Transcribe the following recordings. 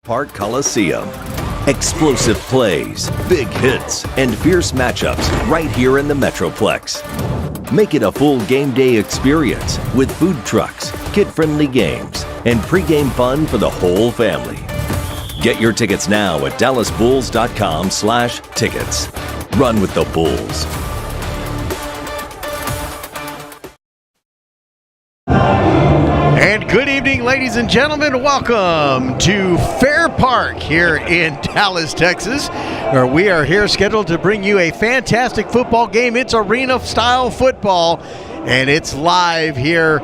Park Coliseum. Explosive plays, big hits, and fierce matchups right here in the Metroplex. Make it a full game day experience with food trucks, kid-friendly games, and pregame fun for the whole family. Get your tickets now at dallasbulls.com/tickets. Run with the Bulls. And good evening, ladies and gentlemen. Welcome to Fair Park here in Dallas, Texas, where we are here scheduled to bring you a fantastic football game. It's arena-style football, and it's live here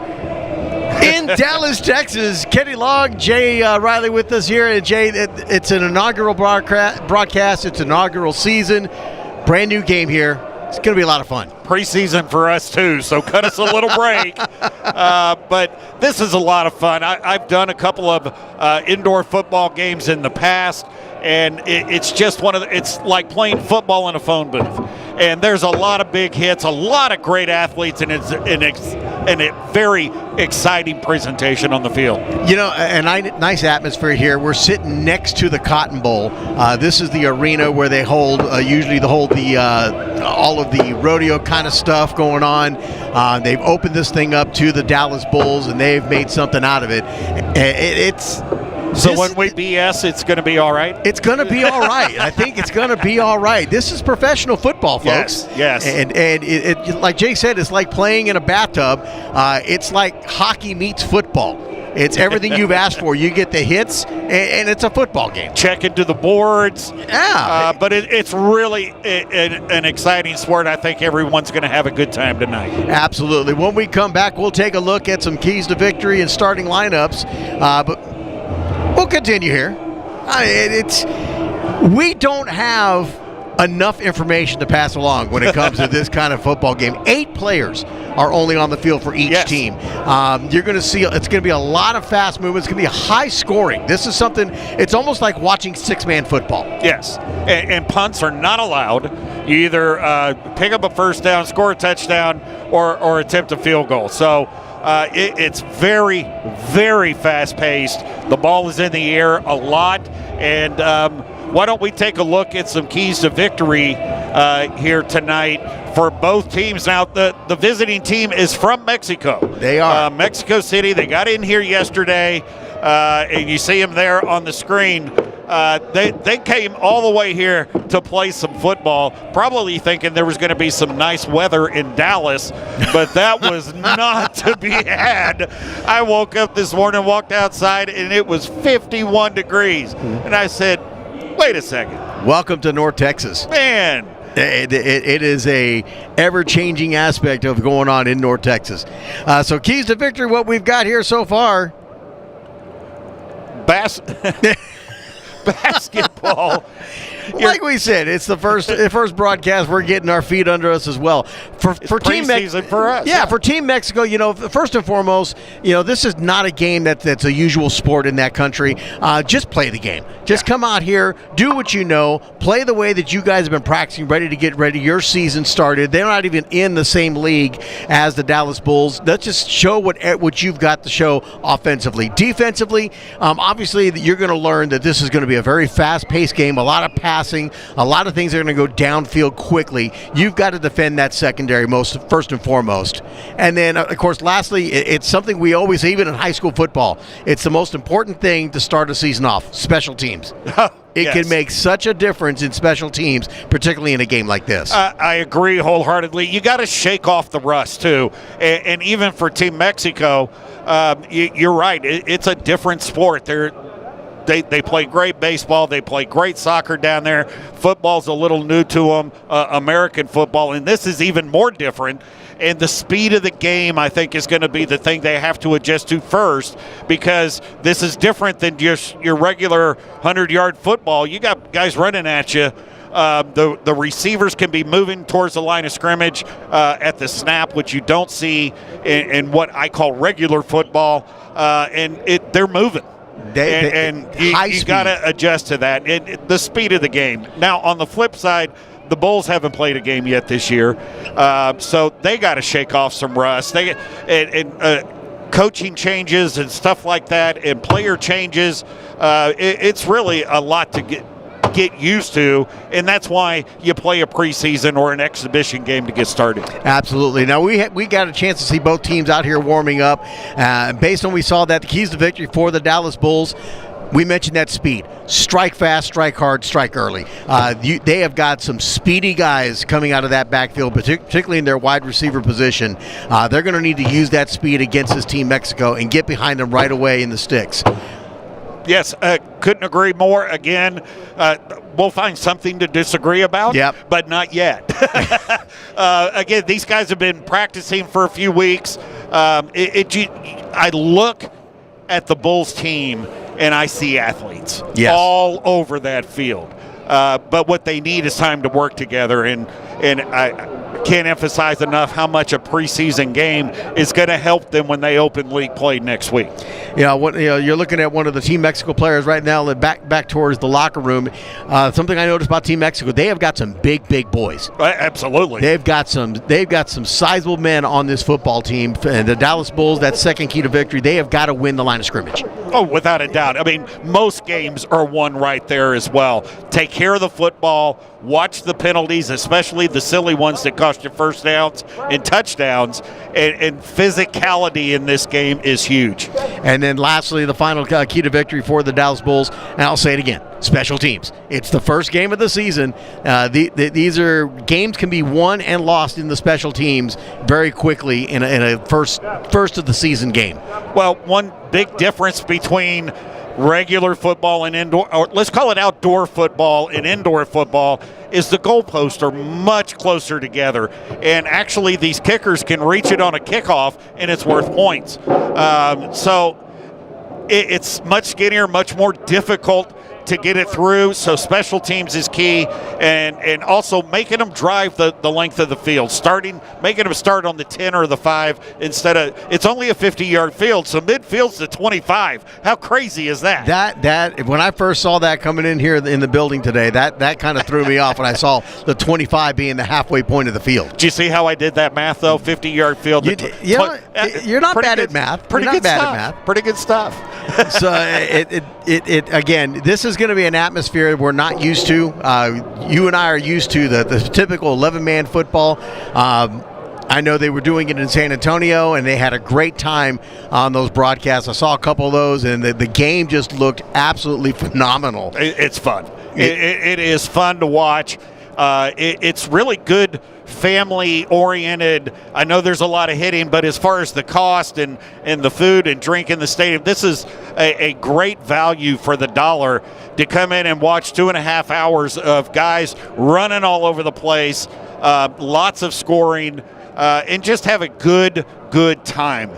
in Dallas, Texas. Kenny Long, Jay Riley with us here. And Jay, it's an inaugural broadcast. It's inaugural season. Brand new game here. It's going to be a lot of fun. Preseason for us, too, so cut us a little break. But this is a lot of fun. I've done a couple of indoor football games in the past, and it's just it's like playing football in a phone booth. And there's a lot of big hits, a lot of great athletes, and it's a very exciting presentation on the field. You know, a nice atmosphere here. We're sitting next to the Cotton Bowl. This is the arena where they hold, usually they hold all of the rodeo kind of stuff going on. They've opened this thing up to the Dallas Bulls, and they've made something out of it. So when we BS, it's going to be all right? It's going to be all right. I think it's going to be all right. This is professional football, folks. Yes. And it like Jay said, it's like playing in a bathtub. It's like hockey meets football. It's everything you've asked for. You get the hits, and it's a football game. Check into the boards. Yeah. But it's really an exciting sport. I think everyone's going to have a good time tonight. Absolutely. When we come back, we'll take a look at some keys to victory and starting lineups. But we'll continue here. We don't have enough information to pass along when it comes to this kind of football game. 8 players are only on the field for each team. You're going to see it's going to be a lot of fast movement. It's going to be high scoring. This is something, it's almost like watching 6-man football. Yes, and punts are not allowed. You either pick up a first down, score a touchdown, or attempt a field goal. So it's very, very fast-paced. The ball is in the air a lot, and why don't we take a look at some keys to victory here tonight for both teams. Now, the visiting team is from Mexico. They are. Mexico City. They got in here yesterday, and you see them there on the screen. They came all the way here to play some football, probably thinking there was going to be some nice weather in Dallas, but that was not to be had. I woke up this morning, walked outside, and it was 51 degrees. And I said, wait a second. Welcome to North Texas. Man. It is a ever-changing aspect of going on in North Texas. So keys to victory, what we've got here so far. Basketball. Like we said, it's the first broadcast. We're getting our feet under us as well. For Team Mexico, for us. Yeah, for Team Mexico, first and foremost, this is not a game that's a usual sport in that country. Just play the game. Just come out here, do what you know, play the way that you guys have been practicing, ready to get ready. Your season started. They're not even in the same league as the Dallas Bulls. Let's just show what you've got to show offensively. Defensively, obviously, you're going to learn that this is going to be a very fast-paced game, a lot of passing, a lot of things are going to go downfield quickly. You've got to defend that secondary first and foremost. And then, of course, lastly, it's something we always say, even in high school football, it's the most important thing to start a season off, special teams. It can make such a difference in special teams, particularly in a game like this. I agree wholeheartedly. You got to shake off the rust, too. And even for Team Mexico, you're right. It's a different sport. They play great baseball. They play great soccer down there. Football's a little new to them, American football, and this is even more different. And the speed of the game, I think, is going to be the thing they have to adjust to first, because this is different than just your regular 100-yard football. You got guys running at you. The receivers can be moving towards the line of scrimmage at the snap, which you don't see in what I call regular football, and they're moving. You got to adjust to that. The speed of the game. Now, on the flip side, the Bulls haven't played a game yet this year, so they got to shake off some rust. coaching changes and stuff like that and player changes, it's really a lot to get used to, and that's why you play a preseason or an exhibition game to get started. Absolutely. Now, we got a chance to see both teams out here warming up. Based on we saw that the keys to victory for the Dallas Bulls, we mentioned that speed. Strike fast, strike hard, strike early. They have got some speedy guys coming out of that backfield, particularly in their wide receiver position. They're going to need to use that speed against this team, Mexico, and get behind them right away in the sticks. Yes, couldn't agree more. Again, we'll find something to disagree about, but not yet. Again, these guys have been practicing for a few weeks. I look at the Bulls team, and I see athletes all over that field. But what they need is time to work together, and I can't emphasize enough how much a preseason game is going to help them when they open league play next week. You're looking at one of the Team Mexico players right now back towards the locker room. Something I noticed about Team Mexico, they have got some big boys. Absolutely. They've got some sizable men on this football team. And the Dallas Bulls, that second key to victory, they have got to win the line of scrimmage. Oh, without a doubt. I mean, most games are won right there as well. Take care of the football, watch the penalties, especially the silly ones that cost you first downs and touchdowns, and physicality in this game is huge. And then lastly, the final key to victory for the Dallas Bulls, and I'll say it again, special teams. It's the first game of the season. These are games can be won and lost in the special teams very quickly in a first of the season game. Well, one big difference between regular football and indoor, or let's call it outdoor football and indoor football, is the goalposts are much closer together. And actually, these kickers can reach it on a kickoff, and it's worth points. So it's much skinnier, much more difficult to get it through. So special teams is key, and also making them drive the length of the field, making them start on the 10 or the 5 instead of, it's only a 50-yard field, so midfield's the 25. How crazy is that? That when I first saw that coming in here in the building today, that kind of threw me off when I saw the 25 being the halfway point of the field. Did you see how I did that math though? 50-yard field. You're not bad at math. Pretty good stuff. So again, this is going to be an atmosphere we're not used to. You and I are used to the typical 11-man football. I know they were doing it in San Antonio, and they had a great time on those broadcasts. I saw a couple of those, and the game just looked absolutely phenomenal. It's fun. It is fun to watch. It's really good family-oriented. I know there's a lot of hitting, but as far as the cost and the food and drink in the stadium, this is a great value for the dollar to come in and watch 2.5 hours of guys running all over the place, lots of scoring, and just have a good time.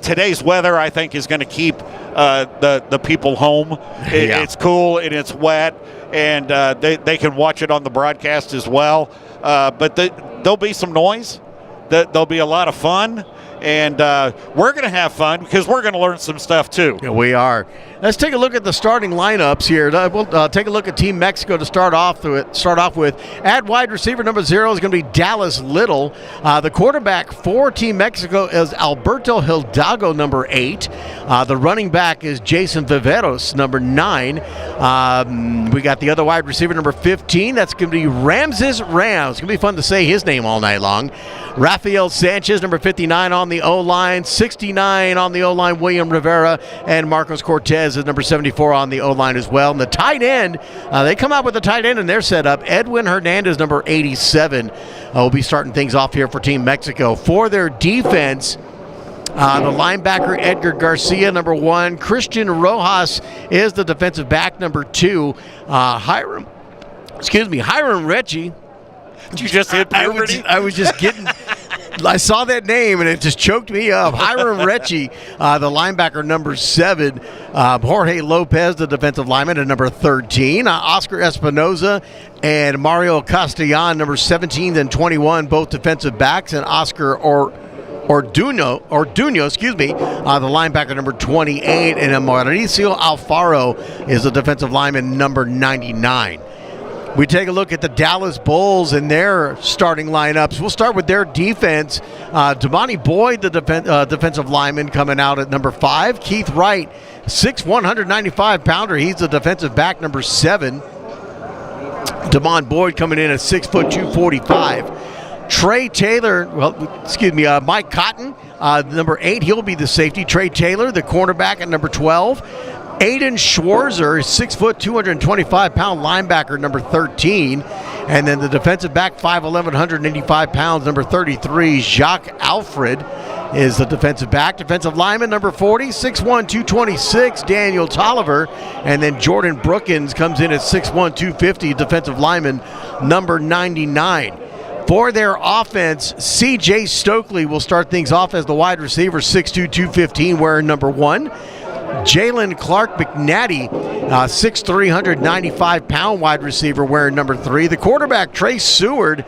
Today's weather, I think, is going to keep the people home. It's cool and it's wet, and they can watch it on the broadcast as well. But there'll be some noise. There'll be a lot of fun, and we're going to have fun because we're going to learn some stuff too. Yeah, we are. Let's take a look at the starting lineups here. We'll take a look at Team Mexico to start off with. At wide receiver number 0 is going to be Dallas Little. The quarterback for Team Mexico is Alberto Hidalgo, number 8. The running back is Jason Viveros, number 9. We got the other wide receiver, number 15. That's going to be Ramses Rams. It's going to be fun to say his name all night long. Rafael Sanchez, number 59 on the O-line. 69 on the O-line, William Rivera. And Marcos Cortez is number 74 on the O-line as well. And the tight end, they come out with the tight end in their setup. Edwin Hernandez, number 87, will be starting things off here for Team Mexico. For their defense, the linebacker Edgar Garcia, number 1. Christian Rojas is the defensive back, number 2. Hiram Ritchie. Did you just hit puberty? I was just getting... I saw that name, and it just choked me up. Hiram Ritchie, the linebacker, number 7. Jorge Lopez, the defensive lineman, at number 13. Oscar Espinoza and Mario Castellan, number 17 and 21, both defensive backs. And Oscar Orduño, the linebacker, number 28. And Mauricio Alfaro is the defensive lineman, number 99. We take a look at the Dallas Bulls and their starting lineups. We'll start with their defense. Damani Boyd, the defensive lineman, coming out at number 5. Keith Wright, 6'1", 195-pounder. He's the defensive back, number 7. Damon Boyd coming in at 6', 245. Trey Taylor, Mike Cotton, number 8. He'll be the safety. Trey Taylor, the cornerback, at number 12. Aiden Schwarzer, 6', 225-pound linebacker, number 13. And then the defensive back, 5'11", 185 pounds, number 33. Jacques Alfred is the defensive back. Defensive lineman, number 40, 6'1", 226, Daniel Tolliver. And then Jordan Brookins comes in at 6'1", 250, defensive lineman, number 99. For their offense, C.J. Stokely will start things off as the wide receiver, 6'2", 215, wearing number 1. Jalen Clark McNatty, 6'3", 195-pound wide receiver, wearing number 3. The quarterback, Trey Seward,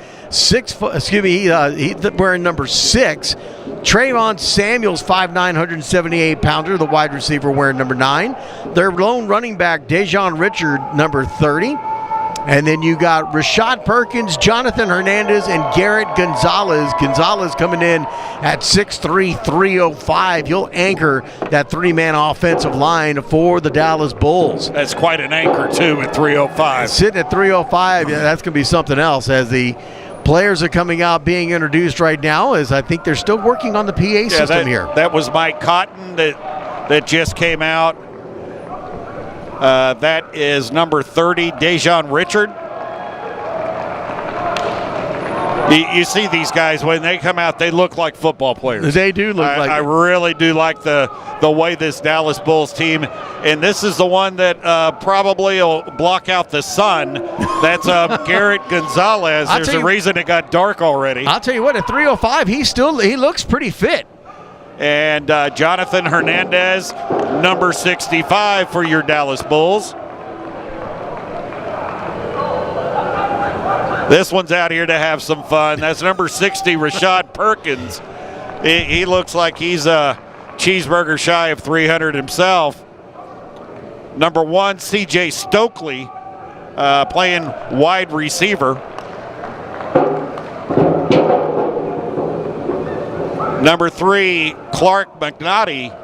wearing number 6. Trayvon Samuels, 5'9", 178-pounder, the wide receiver, wearing number 9. Their lone running back, Dejon Richard, number 30. And then you got Rashad Perkins, Jonathan Hernandez, and Garrett Gonzalez. Gonzalez coming in at 6'3", 305. He'll anchor that 3-man offensive line for the Dallas Bulls. That's quite an anchor, too, at 305. Sitting at 305, yeah, that's going to be something else as the players are coming out, being introduced right now, as I think they're still working on the PA system here. That was Mike Cotton that just came out. That is number 30, Dejon Richard. You see these guys, when they come out, they look like football players. They do look like I really do like the way this Dallas Bulls team, and this is the one that probably will block out the sun. That's Garrett Gonzalez. There's a reason it got dark already. I'll tell you what, at 305, he looks pretty fit. And Jonathan Hernandez, number 65 for your Dallas Bulls. This one's out here to have some fun. That's number 60, Rashad Perkins. He looks like he's a cheeseburger shy of 300 himself. Number 1, C.J. Stokely, playing wide receiver. Number 3, Clark McNatty,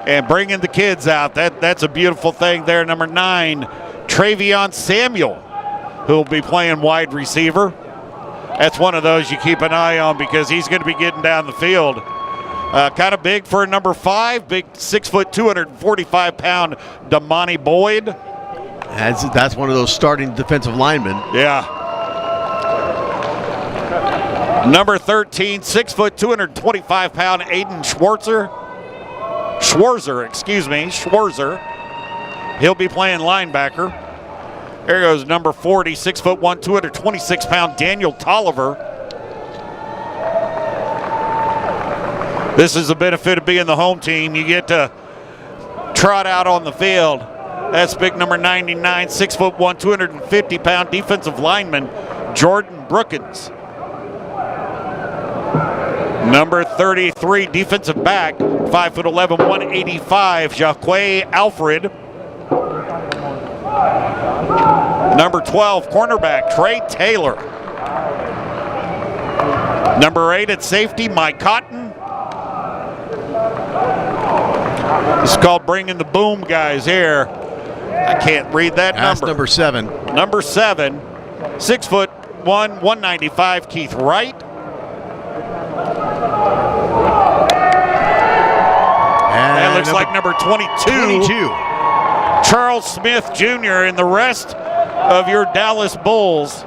and bringing the kids out. That's a beautiful thing there. Number 9, Travion Samuel, who will be playing wide receiver. That's one of those you keep an eye on because he's going to be getting down the field. Kind of big for a number 5, big 6', 245-pound Damani Boyd. That's one of those starting defensive linemen. Yeah. Number 13, 6', 225-pound Aiden Schwarzer. He'll be playing linebacker. There goes number 40, 6'1", 226-pound Daniel Tolliver. This is the benefit of being the home team. You get to trot out on the field. That's big number 99, 6'1", 250-pound defensive lineman Jordan Brookins. Number 33, defensive back, 5'11", 185, Jacques Alfred. Number 12, cornerback, Trey Taylor. Number 8 at safety, Mike Cotton. It's called bringing the boom guys here. I can't read that That's number. Number 7. Number 7, 6'1", 195, Keith Wright. That looks like number 22. Charles Smith Jr. and the rest of your Dallas Bulls.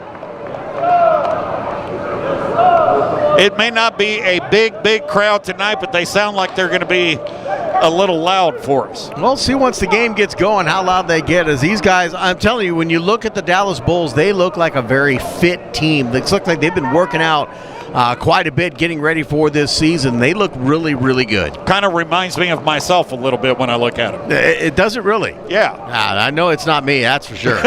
It may not be a big crowd tonight, but they sound like they're going to be a little loud for us. We'll see once the game gets going how loud they get. As these guys, I'm telling you, when you look at the Dallas Bulls, they look like a very fit team. They look like they've been working out quite a bit, getting ready for this season. They look really, really good. Kind of reminds me of myself a little bit when I look at them. It doesn't really. Yeah. I know it's not me, that's for sure.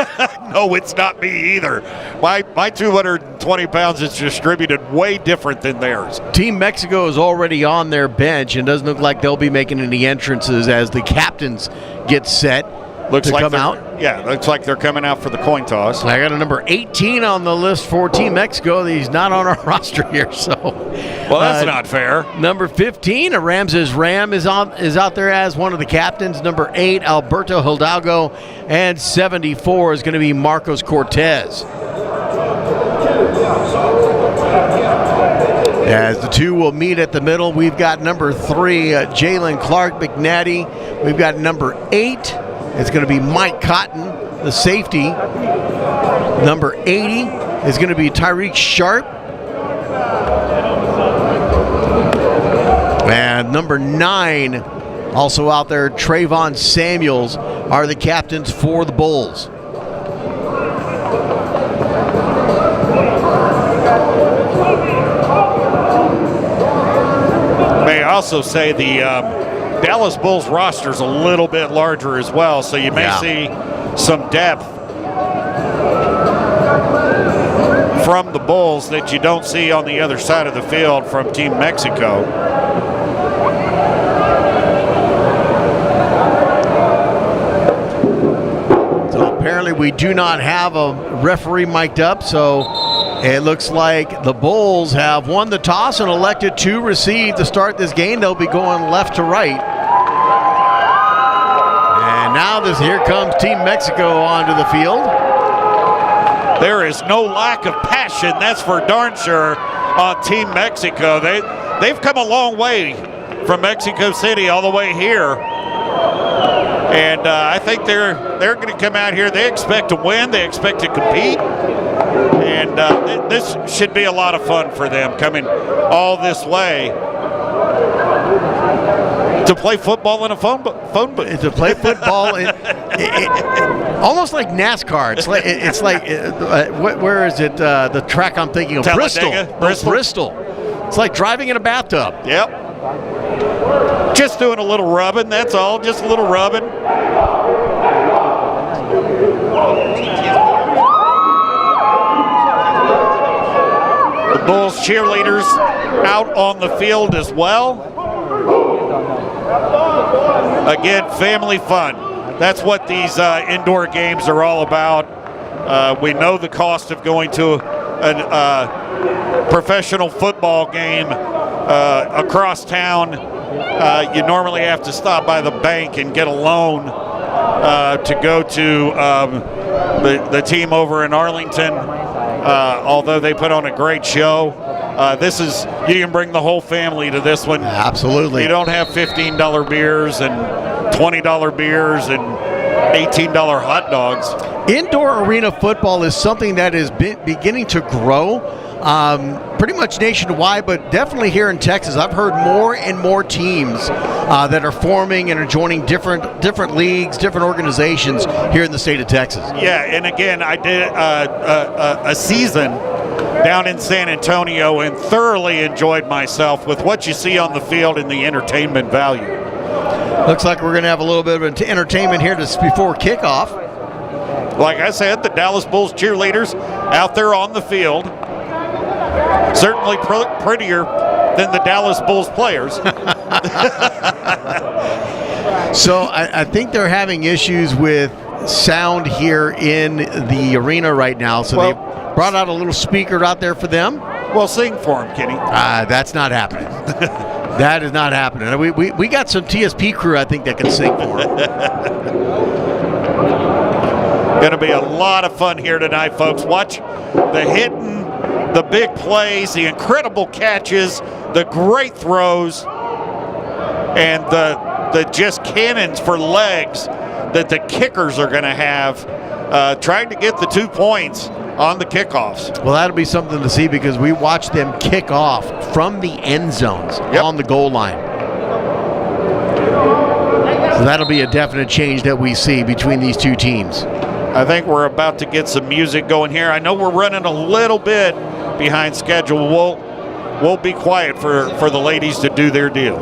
No, it's not me either. My 220 pounds is distributed way different than theirs. Team Mexico is already on their bench and doesn't look like they'll be making any entrances as the captains get set. Looks to like come they're- out. Yeah, looks like they're coming out for the coin toss. I got a number 18 on the list for Team Mexico. He's not on our roster here, so. Well, that's not fair. Number 15, a Ramses Ram is out there as one of the captains. Number 8, Alberto Hidalgo, and 74 is going to be Marcos Cortez. As the two will meet at the middle, we've got number 3, Jalen Clark McNatty. We've got number 8. It's going to be Mike Cotton, the safety. Number 80 is going to be Tyreek Sharp. And number 9, also out there, Trayvon Samuels, are the captains for the Bulls. May I also say the Dallas Bulls roster is a little bit larger as well, so you may see some depth from the Bulls that you don't see on the other side of the field from Team Mexico. So apparently we do not have a referee mic'd up, so it looks like the Bulls have won the toss and elected to receive to start this game. They'll be going left to right. And now here comes Team Mexico onto the field. There is no lack of passion, that's for darn sure, on Team Mexico. They've come a long way from Mexico City all the way here. And I think they're going to come out here. They expect to win. They expect to compete. And this should be a lot of fun for them coming all this way to play football in a phone booth. To play football, almost like NASCAR. It's like where is it? The track I'm thinking of, Talladega? Bristol. It's like driving in a bathtub. Yep. Just doing a little rubbing, that's all. Just a little rubbing. The Bulls cheerleaders out on the field as well. Again, family fun. That's what these indoor games are all about. We know the cost of going to a professional football game across town. You normally have to stop by the bank and get a loan to go to the team over in Arlington. Although they put on a great show, you can bring the whole family to this one. Absolutely. You don't have $15 beers and $20 beers and $18 hot dogs. Indoor arena football is something that is beginning to grow pretty much nationwide, but definitely here in Texas. I've heard more and more teams that are forming and are joining different leagues, different organizations here in the state of Texas. Yeah, and again, I did a season down in San Antonio and thoroughly enjoyed myself with what you see on the field and the entertainment value. Looks like we're going to have a little bit of entertainment here just before kickoff. Like I said, the Dallas Bulls cheerleaders out there on the field. Certainly prettier than the Dallas Bulls players. So I think they're having issues with sound here in the arena right now. So they brought out a little speaker out there for them. Well, sing for them, Kenny. That's not happening. That is not happening. We got some TSP crew, I think, that can sing for them. Going to be a lot of fun here tonight, folks. Watch the hitting, the big plays, the incredible catches, the great throws, and the just cannons for legs that the kickers are going to have trying to get the 2 points on the kickoffs. Well, that'll be something to see because we watch them kick off from the end zones on the goal line. So that'll be a definite change that we see between these two teams. I think we're about to get some music going here. I know we're running a little bit behind schedule. We'll be quiet for the ladies to do their deal.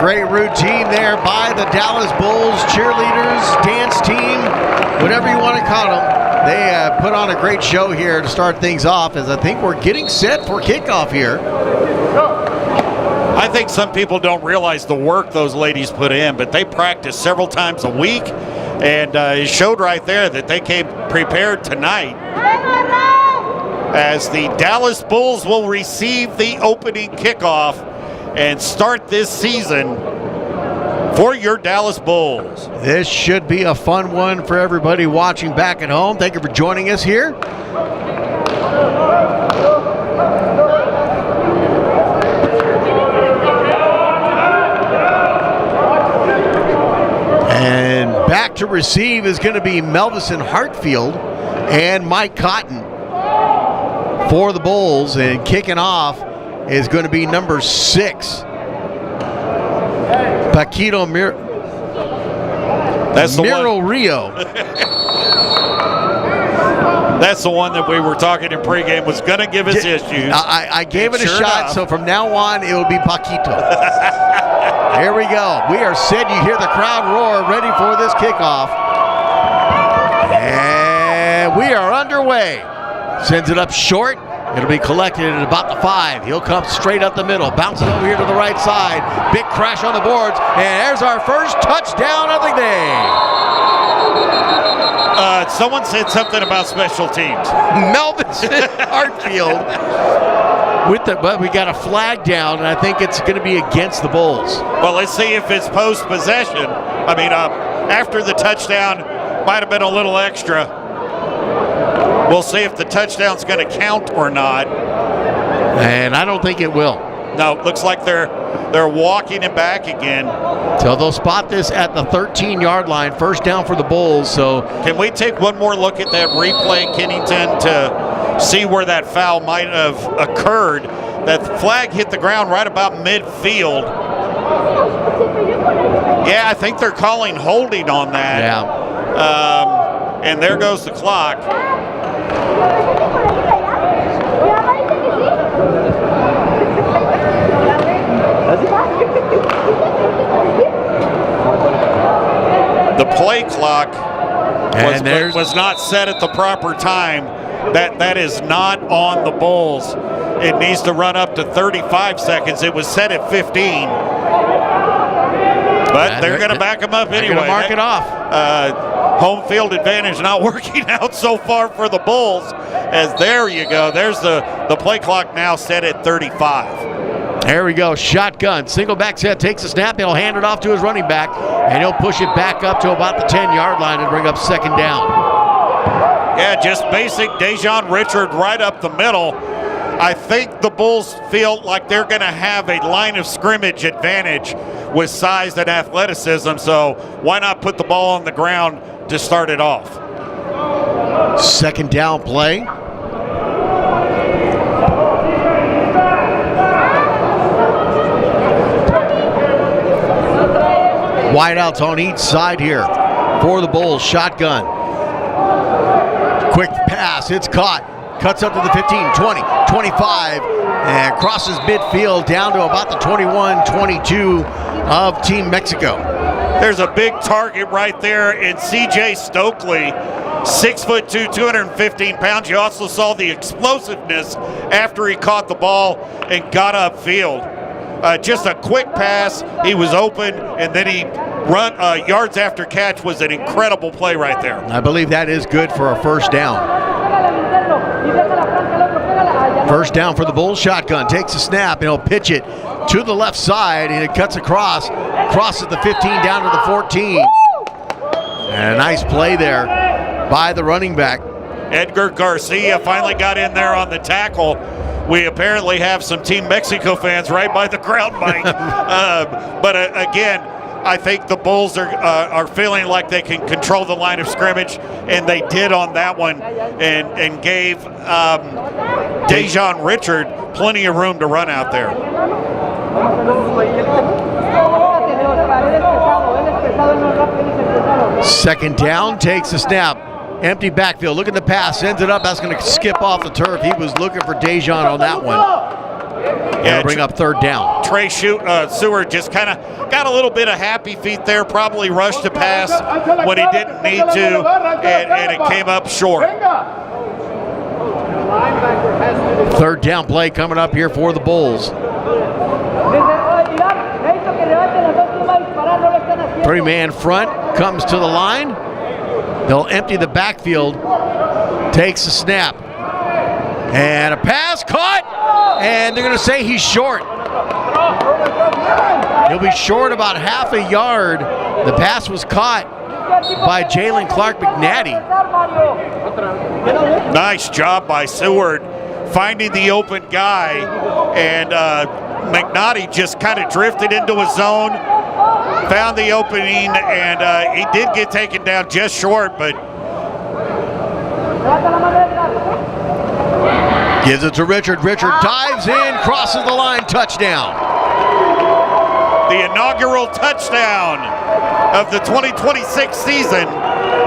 great routine there by the Dallas Bulls cheerleaders, dance team, whatever you want to call them. They put on a great show here to start things off, as I think we're getting set for kickoff here. I think some people don't realize the work those ladies put in, but they practice several times a week, and it showed right there that they came prepared tonight, as the Dallas Bulls will receive the opening kickoff and start this season for your Dallas Bulls. This should be a fun one for everybody watching back at home. Thank you for joining us here. And back to receive is going to be Melvison Hartfield and Mike Cotton for the Bulls, and kicking off is going to be number 6. Paquito That's the Miro one. Rio. That's the one that we were talking in pregame was going to give us issues. I gave it a Sure shot, enough. so from now on it will be Paquito. Here we go. We are set. You hear the crowd roar, ready for this kickoff. And we are underway. Sends it up short. It'll be collected at about the 5. He'll come straight up the middle, bounces over here to the right side. Big crash on the boards, and there's our first touchdown of the day. Someone said something about special teams. Melvison Hartfield but we got a flag down, and I think it's going to be against the Bulls. Well, let's see if it's post-possession. I mean, after the touchdown, might have been a little extra. We'll see if the touchdown's going to count or not. And I don't think it will. No, looks like they're walking it back again. So they'll spot this at the 13-yard line, first down for the Bulls. So can we take one more look at that replay, Kennington, to see where that foul might have occurred? That flag hit the ground right about midfield. Yeah, I think they're calling holding on that. Yeah. And there goes the clock. The play clock was not set at the proper time. That is not on the Bulls. It needs to run up to 35 seconds. It was set at 15. But they're going to back them up anyway. They're going to mark it off. Home field advantage not working out so far for the Bulls. As there you go. There's the play clock now set at 35. There we go. Shotgun. Single back set. Takes a snap. He'll hand it off to his running back. And he'll push it back up to about the 10-yard line and bring up second down. Yeah, just basic Dejon Richard right up the middle. I think the Bulls feel like they're going to have a line of scrimmage advantage with size and athleticism. So why not put the ball on the ground to start it off? Second down play. Wideouts on each side here for the Bulls. Shotgun. Quick pass. It's caught. Cuts up to the 15, 20, 25, and crosses midfield down to about the 21-22 of Team Mexico. There's a big target right there in C.J. Stokely, 6'2", 215 pounds. You also saw the explosiveness after he caught the ball and got upfield. Just a quick pass. He was open, and then he run yards after catch was an incredible play right there. I believe that is good for a first down. First down for the Bulls. Shotgun takes a snap, and he'll pitch it to the left side, and it cuts across. Crosses the 15 down to the 14. And a nice play there by the running back. Edgar Garcia finally got in there on the tackle. We apparently have some Team Mexico fans right by the crowd mic. But again, I think the Bulls are feeling like they can control the line of scrimmage, and they did on that one, and gave Dejon Richard plenty of room to run out there. Second down, takes a snap. Empty backfield, look at the pass, sends it up. That's going to skip off the turf. He was looking for Dejon on that one. Yeah, bring up third down. Trey Seward just kind of got a little bit of happy feet there, probably rushed to pass when he didn't need to, and it came up short. Third down play coming up here for the Bulls. 3-man front, comes to the line. They'll empty the backfield, takes the snap. And a pass caught, and they're going to say he's short. He'll be short about half a yard. The pass was caught by Jalen Clark McNatty. Nice job by Seward finding the open guy, and McNatty just kind of drifted into a zone, found the opening, and he did get taken down just short, but gives it to Richard. Richard dives in, crosses the line, touchdown. The inaugural touchdown of the 2026 season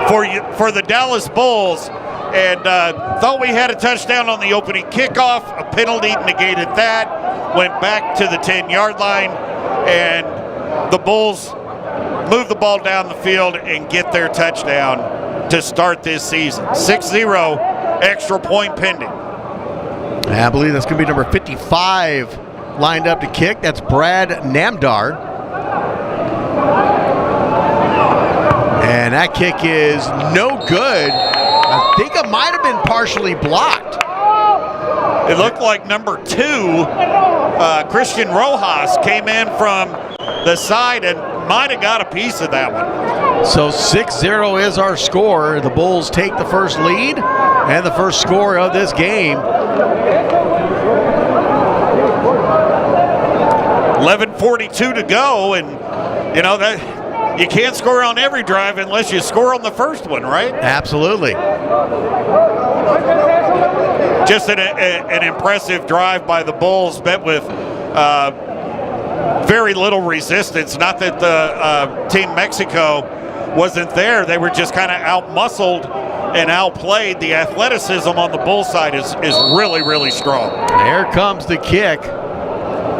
for the Dallas Bulls. And thought we had a touchdown on the opening kickoff. A penalty negated that. Went back to the 10-yard line. And the Bulls move the ball down the field and get their touchdown to start this season. 6-0, extra point pending. I believe that's going to be number 55 lined up to kick. That's Brad Namdar. And that kick is no good. I think it might have been partially blocked. It looked like number 2, Christian Rojas, came in from the side and might have got a piece of that one. So 6-0 is our score. The Bulls take the first lead and the first score of this game. 11:42 to go, and you know that you can't score on every drive unless you score on the first one, right? Absolutely. Just an impressive drive by the Bulls, met with very little resistance. Not that the Team Mexico wasn't there. They were just kind of out-muscled and outplayed. The athleticism on the Bull side is really, really strong. There comes the kick.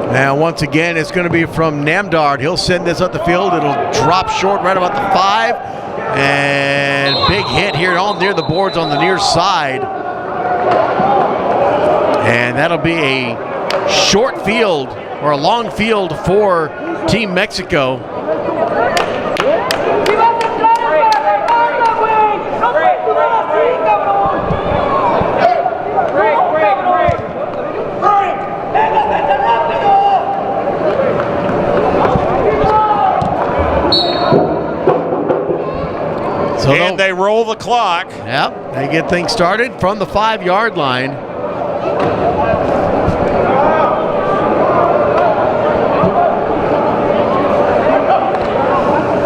Now, once again, it's going to be from Namdard. He'll send this up the field. It'll drop short right about the 5. And big hit here all near the boards on the near side. And that'll be a short field or a long field for Team Mexico. And they roll the clock. Yep, they get things started from the 5-yard line.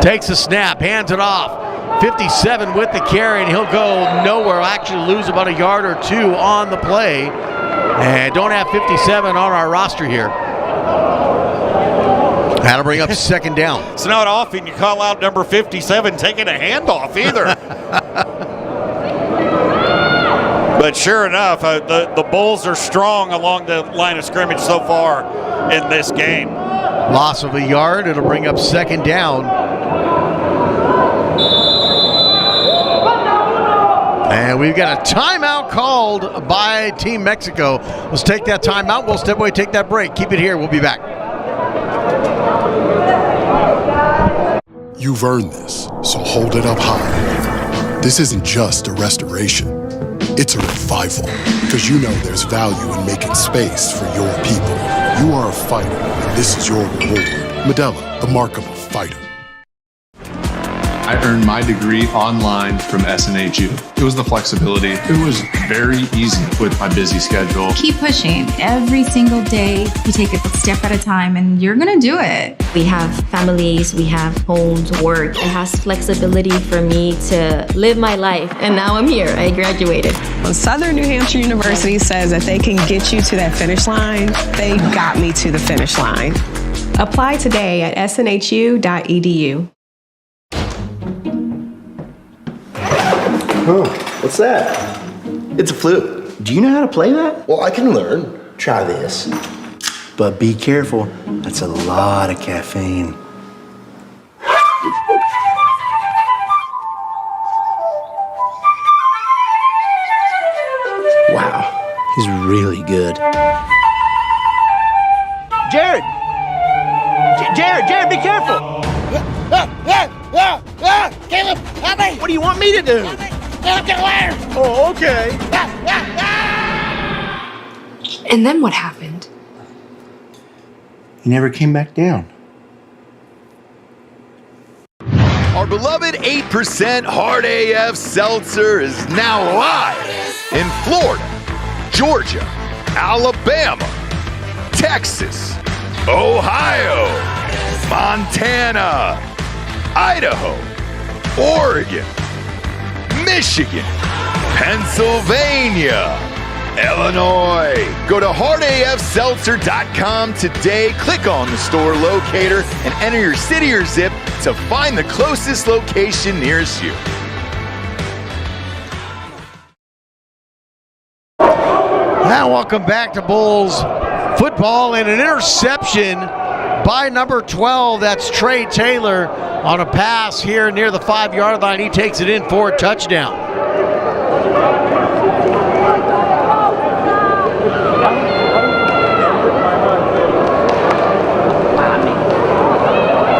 Takes a snap, hands it off. 57 with the carry, and he'll go nowhere. Actually lose about a yard or 2 on the play. And don't have 57 on our roster here. That'll bring up second down. It's not often you call out number 57 taking a handoff either. But sure enough, the Bulls are strong along the line of scrimmage so far in this game. Loss of a yard. It'll bring up second down. And we've got a timeout called by Team Mexico. Let's take that timeout. We'll step away, take that break. Keep it here. We'll be back. You've earned this, so hold it up high. This isn't just a restoration. It's a revival, because you know there's value in making space for your people. You are a fighter, and this is your reward. Modelo, the mark of a fighter. I earned my degree online from SNHU. It was the flexibility. It was very easy with my busy schedule. Keep pushing. Every single day, you take it a step at a time, and you're going to do it. We have families, we have homes, work. It has flexibility for me to live my life, and now I'm here. I graduated. When Southern New Hampshire University says that they can get you to that finish line, they got me to the finish line. Apply today at snhu.edu. Oh, what's that? It's a flute. Do you know how to play that? Well, I can learn. Try this. But be careful, that's a lot of caffeine. Wow, he's really good. Jared! Jared, be careful! Caleb, help me! What do you want me to do? Get the ladder! Oh, okay. And then what happened? He never came back down. Our beloved 8% Hard AF Seltzer is now live in Florida, Georgia, Alabama, Texas, Ohio, Montana, Idaho, Oregon, Michigan, Pennsylvania, Illinois. Go to hardafseltzer.com today, click on the store locator, and enter your city or zip to find the closest location nearest you. Now welcome back to Bulls football, and an interception by number 12. That's Trey Taylor on a pass here near the 5-yard line. He takes it in for a touchdown.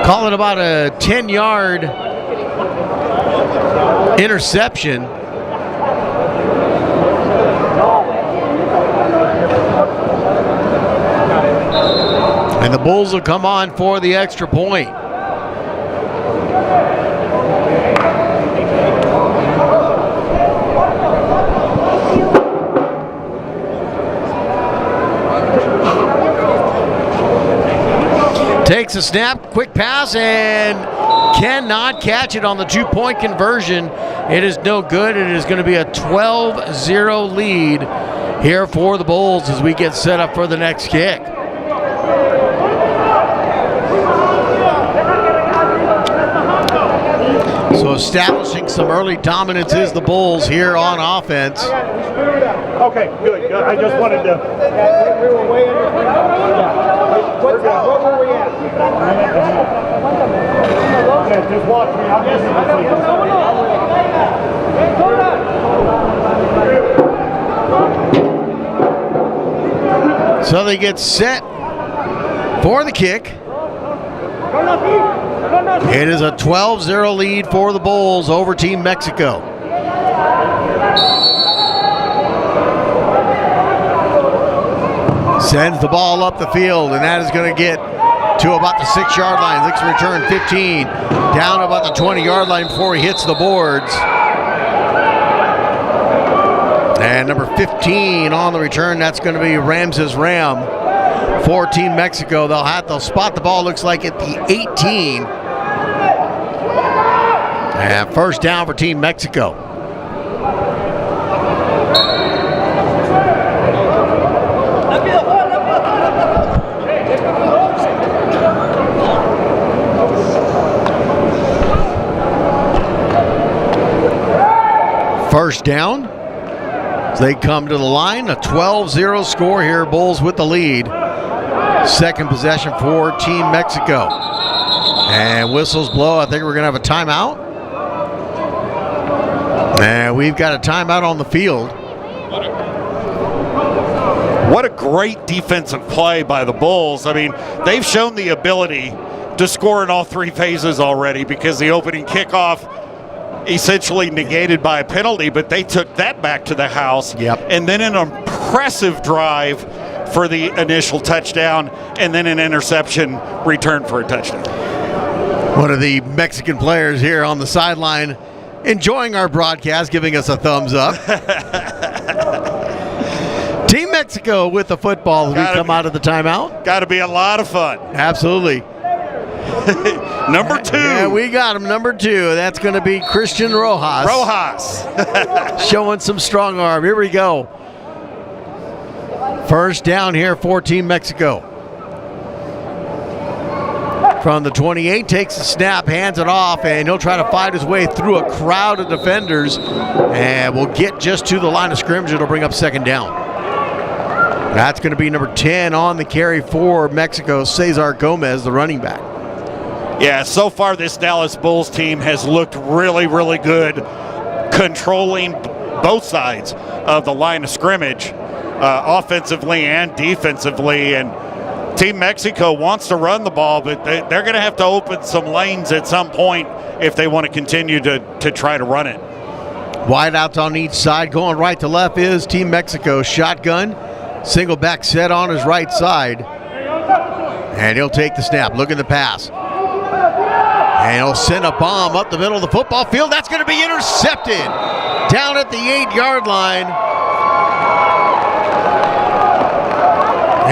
Call it about a 10-yard interception. And the Bulls will come on for the extra point. Takes a snap, quick pass, and cannot catch it on the 2-point conversion. It is no good. It is going to be a 12-0 lead here for the Bulls as we get set up for the next kick. So establishing some early dominance is the Bulls here on offense. Okay, good. I just wanted to. We were way under. What were we at? Okay, just watch me. I'm just. So they get set for the kick. It is a 12-0 lead for the Bulls over Team Mexico. Sends the ball up the field, and that is going to get to about the 6-yard line. Looks to return 15, down about the 20-yard line before he hits the boards. And number 15 on the return, that's going to be Ramses Ram for Team Mexico. They'll spot the ball, looks like at the 18. And first down for Team Mexico. First down. As they come to the line, a 12-0 score here. Bulls with the lead. Second possession for Team Mexico. And whistles blow. I think we're going to have a timeout. And we've got a timeout on the field. What a great defensive play by the Bulls. I mean, they've shown the ability to score in all three phases already because the opening kickoff essentially negated by a penalty, but they took that back to the house. Yep. And then an impressive drive for the initial touchdown, and then an interception return for a touchdown. One of the Mexican players here on the sideline enjoying our broadcast, giving us a thumbs up. Team Mexico with the football as we come out of the timeout. Got to be a lot of fun. Absolutely. Number 2. Yeah, we got him. Number 2. That's going to be Christian Rojas. Showing some strong arm. Here we go. First down here for Team Mexico. From the 28, takes the snap, hands it off, and he'll try to fight his way through a crowd of defenders, and will get just to the line of scrimmage. It'll bring up second down. That's going to be number 10 on the carry for Mexico, Cesar Gomez, the running back. Yeah, so far this Dallas Bulls team has looked really, really good, controlling both sides of the line of scrimmage, offensively and defensively. And Team Mexico wants to run the ball, but they're going to have to open some lanes at some point if they want to continue to try to run it. Wide outs on each side. Going right to left is Team Mexico. Shotgun. Single back set on his right side. And he'll take the snap. Look at the pass. And he'll send a bomb up the middle of the football field. That's going to be intercepted down at the 8-yard line.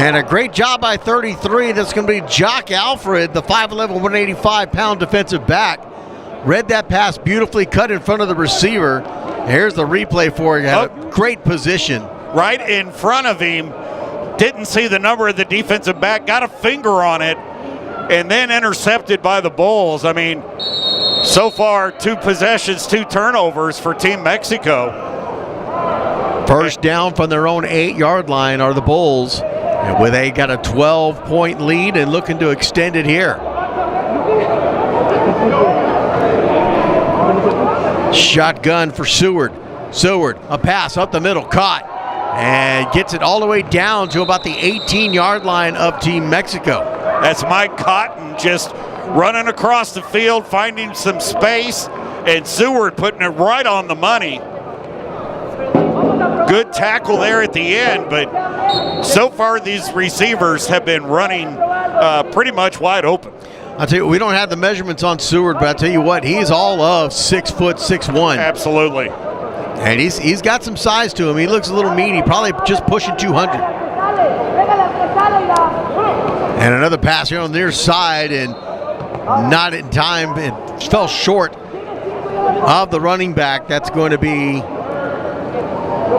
And a great job by 33. That's going to be Jock Alfred, the 5'11", 185-pound defensive back. Read that pass beautifully, cut in front of the receiver. Here's the replay for you. Had a great position. Right in front of him. Didn't see the number of the defensive back. Got a finger on it. And then intercepted by the Bulls. I mean, so far, 2 possessions, 2 turnovers for Team Mexico. First down from their own 8-yard line are the Bulls. And with got a 12-point lead and looking to extend it here. Shotgun for Seward. Seward, a pass up the middle, caught. And gets it all the way down to about the 18-yard line of Team Mexico. That's Mike Cotton just running across the field, finding some space, and Seward putting it right on the money. Good tackle there at the end, but so far these receivers have been running pretty much wide open. I'll tell you, we don't have the measurements on Seward, but I'll tell you what, he's all of 6 foot 6'1". Absolutely. And he's got some size to him. He looks a little meaty, probably just pushing 200. And another pass here on the near side, and not in time. It fell short of the running back. That's going to be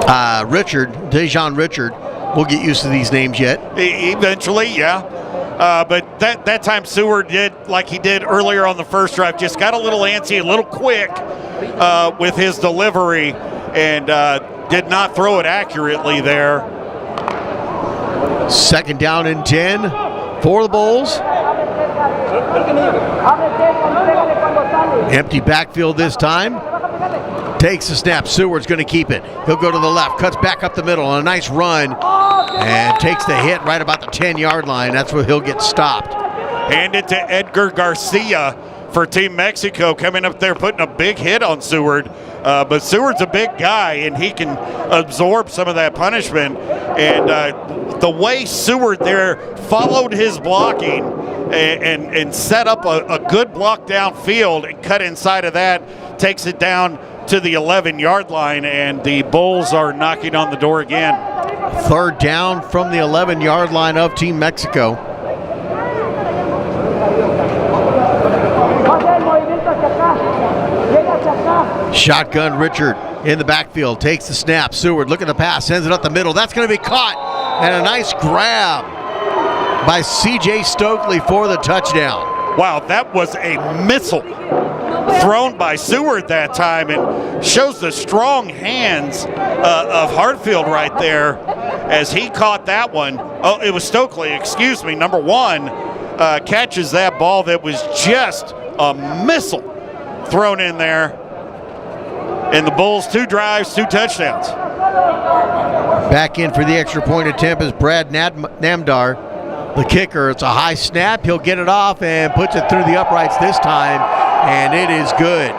Dejon Richard. We'll get used to these names yet. Eventually, yeah. But that time Seward did like he did earlier on the first drive, just got a little antsy, a little quick with his delivery, and did not throw it accurately there. Second down and 10 for the Bulls. Empty backfield this time. Takes the snap. Seward's going to keep it. He'll go to the left, cuts back up the middle on a nice run, and takes the hit right about the 10-yard line. That's where he'll get stopped. Hand it to Edgar Garcia for Team Mexico, coming up there, putting a big hit on Seward. But Seward's a big guy, and he can absorb some of that punishment. And the way Seward there followed his blocking and set up a good block downfield and cut inside of that, takes it down to the 11-yard line, and the Bulls are knocking on the door again. Third down from the 11-yard line of Team Mexico. Shotgun Richard in the backfield, takes the snap. Seward looking at the pass, sends it up the middle. That's going to be caught, and a nice grab by C.J. Stokely for the touchdown. Wow, that was a missile thrown by Seward that time, and shows the strong hands of Hartfield right there as he caught that one. Oh, it was Stokely, excuse me. Number 1 catches that ball that was just a missile thrown in there. And the Bulls, 2 drives, 2 touchdowns. Back in for the extra point attempt is Brad Namdar, the kicker. It's a high snap. He'll get it off and puts it through the uprights this time, and it is good.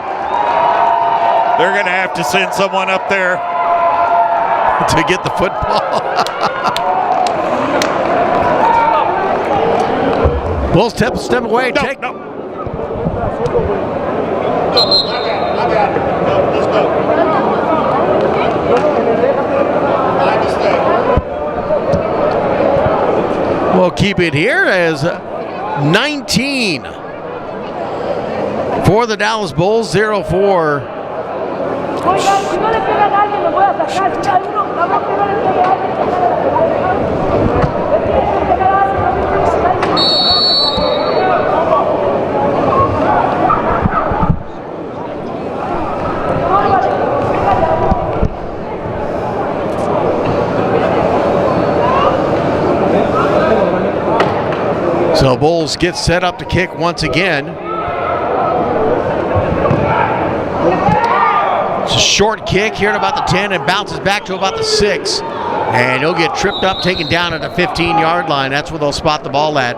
They're going to have to send someone up there to get the football. Bulls step away. No. We'll keep it here as 19 for the Dallas Bulls, 0-4. Bulls get set up to kick once again. It's a short kick here at about the 10 and bounces back to about the 6. And he'll get tripped up, taken down at the 15-yard line. That's where they'll spot the ball at.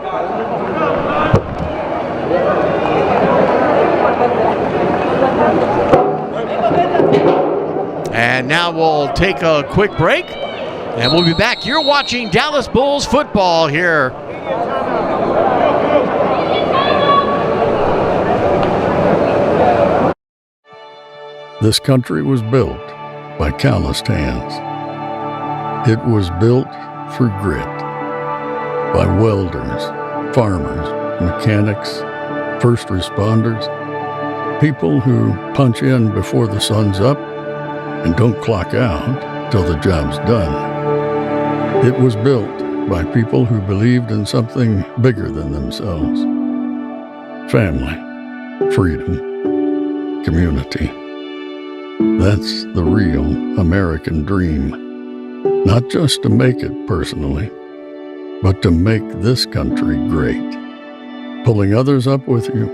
And now we'll take a quick break, and we'll be back. You're watching Dallas Bulls football here. This country was built by calloused hands. It was built for grit by welders, farmers, mechanics, first responders, people who punch in before the sun's up and don't clock out till the job's done. It was built by people who believed in something bigger than themselves. Family, freedom, community. That's the real American dream. Not just to make it personally, but to make this country great. Pulling others up with you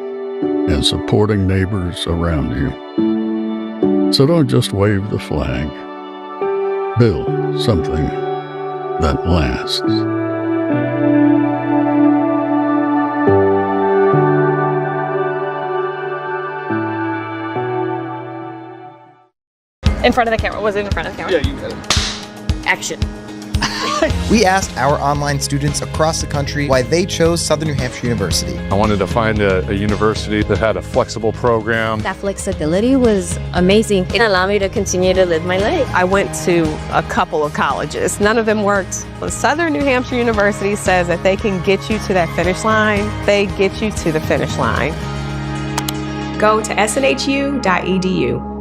and supporting neighbors around you. So don't just wave the flag. Build something that lasts. In front of the camera. Was it in front of the camera? Yeah, you got it. Action. We asked our online students across the country why they chose Southern New Hampshire University. I wanted to find a university that had a flexible program. That flexibility was amazing. It allowed me to continue to live my life. I went to a couple of colleges. None of them worked. Southern New Hampshire University says that they can get you to that finish line. They get you to the finish line. Go to snhu.edu.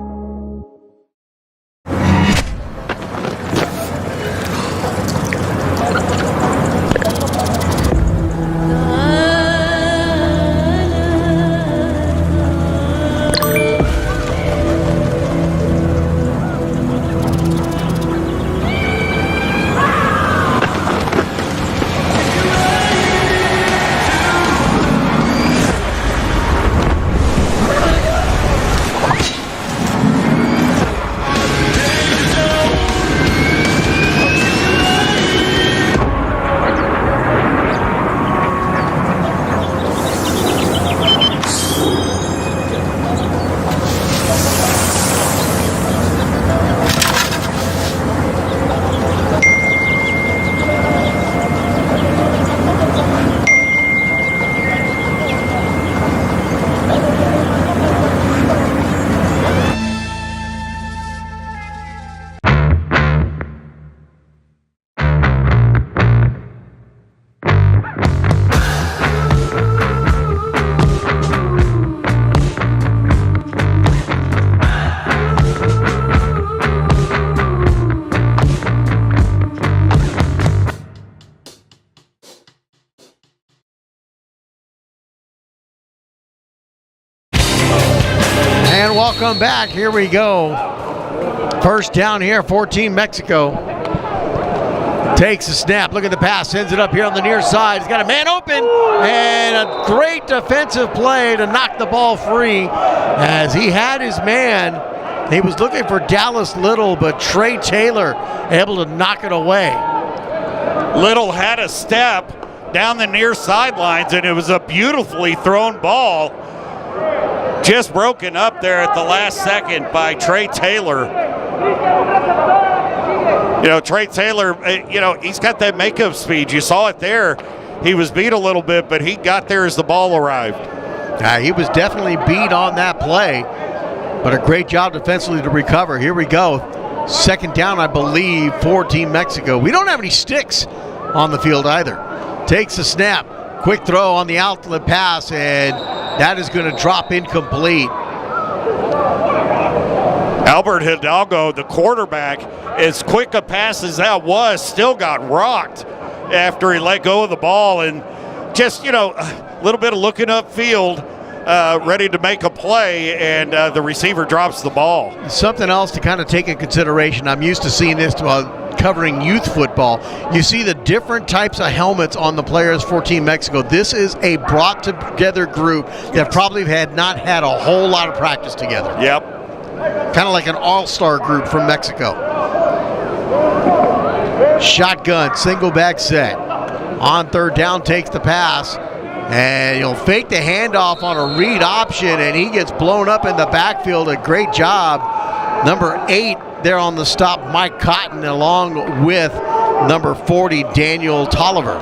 Welcome back. Here we go. First down here for Team Mexico. Takes a snap. Look at the pass. Sends it up here on the near side. He's got a man open. And a great defensive play to knock the ball free. As he had his man. He was looking for Dallas Little, but Trey Taylor able to knock it away. Little had a step down the near sidelines, and it was a beautifully thrown ball. Just broken up there at the last second by Trey Taylor. You know, Trey Taylor, he's got that makeup speed. You saw it there. He was beat a little bit, but he got there as the ball arrived. He was definitely beat on that play, but a great job defensively to recover. Here we go. Second down, I believe, for Team Mexico. We don't have any sticks on the field either. Takes a snap. Quick throw on the outlet pass, and that is going to drop incomplete. Albert Hidalgo, the quarterback, as quick a pass as that was, still got rocked after he let go of the ball. And just, a little bit of looking upfield, ready to make a play, and the receiver drops the ball. Something else to kind of take in consideration. I'm used to seeing this kind covering youth football. You see the different types of helmets on the players for Team Mexico. This is a brought together group that probably had not had a whole lot of practice together. Yep. Kind of like an all-star group from Mexico. Shotgun, single back set. On third down, takes the pass. And he'll fake the handoff on a read option, and he gets blown up in the backfield. A great job. Number 8 there on the stop, Mike Cotton, along with number 40, Daniel Tolliver.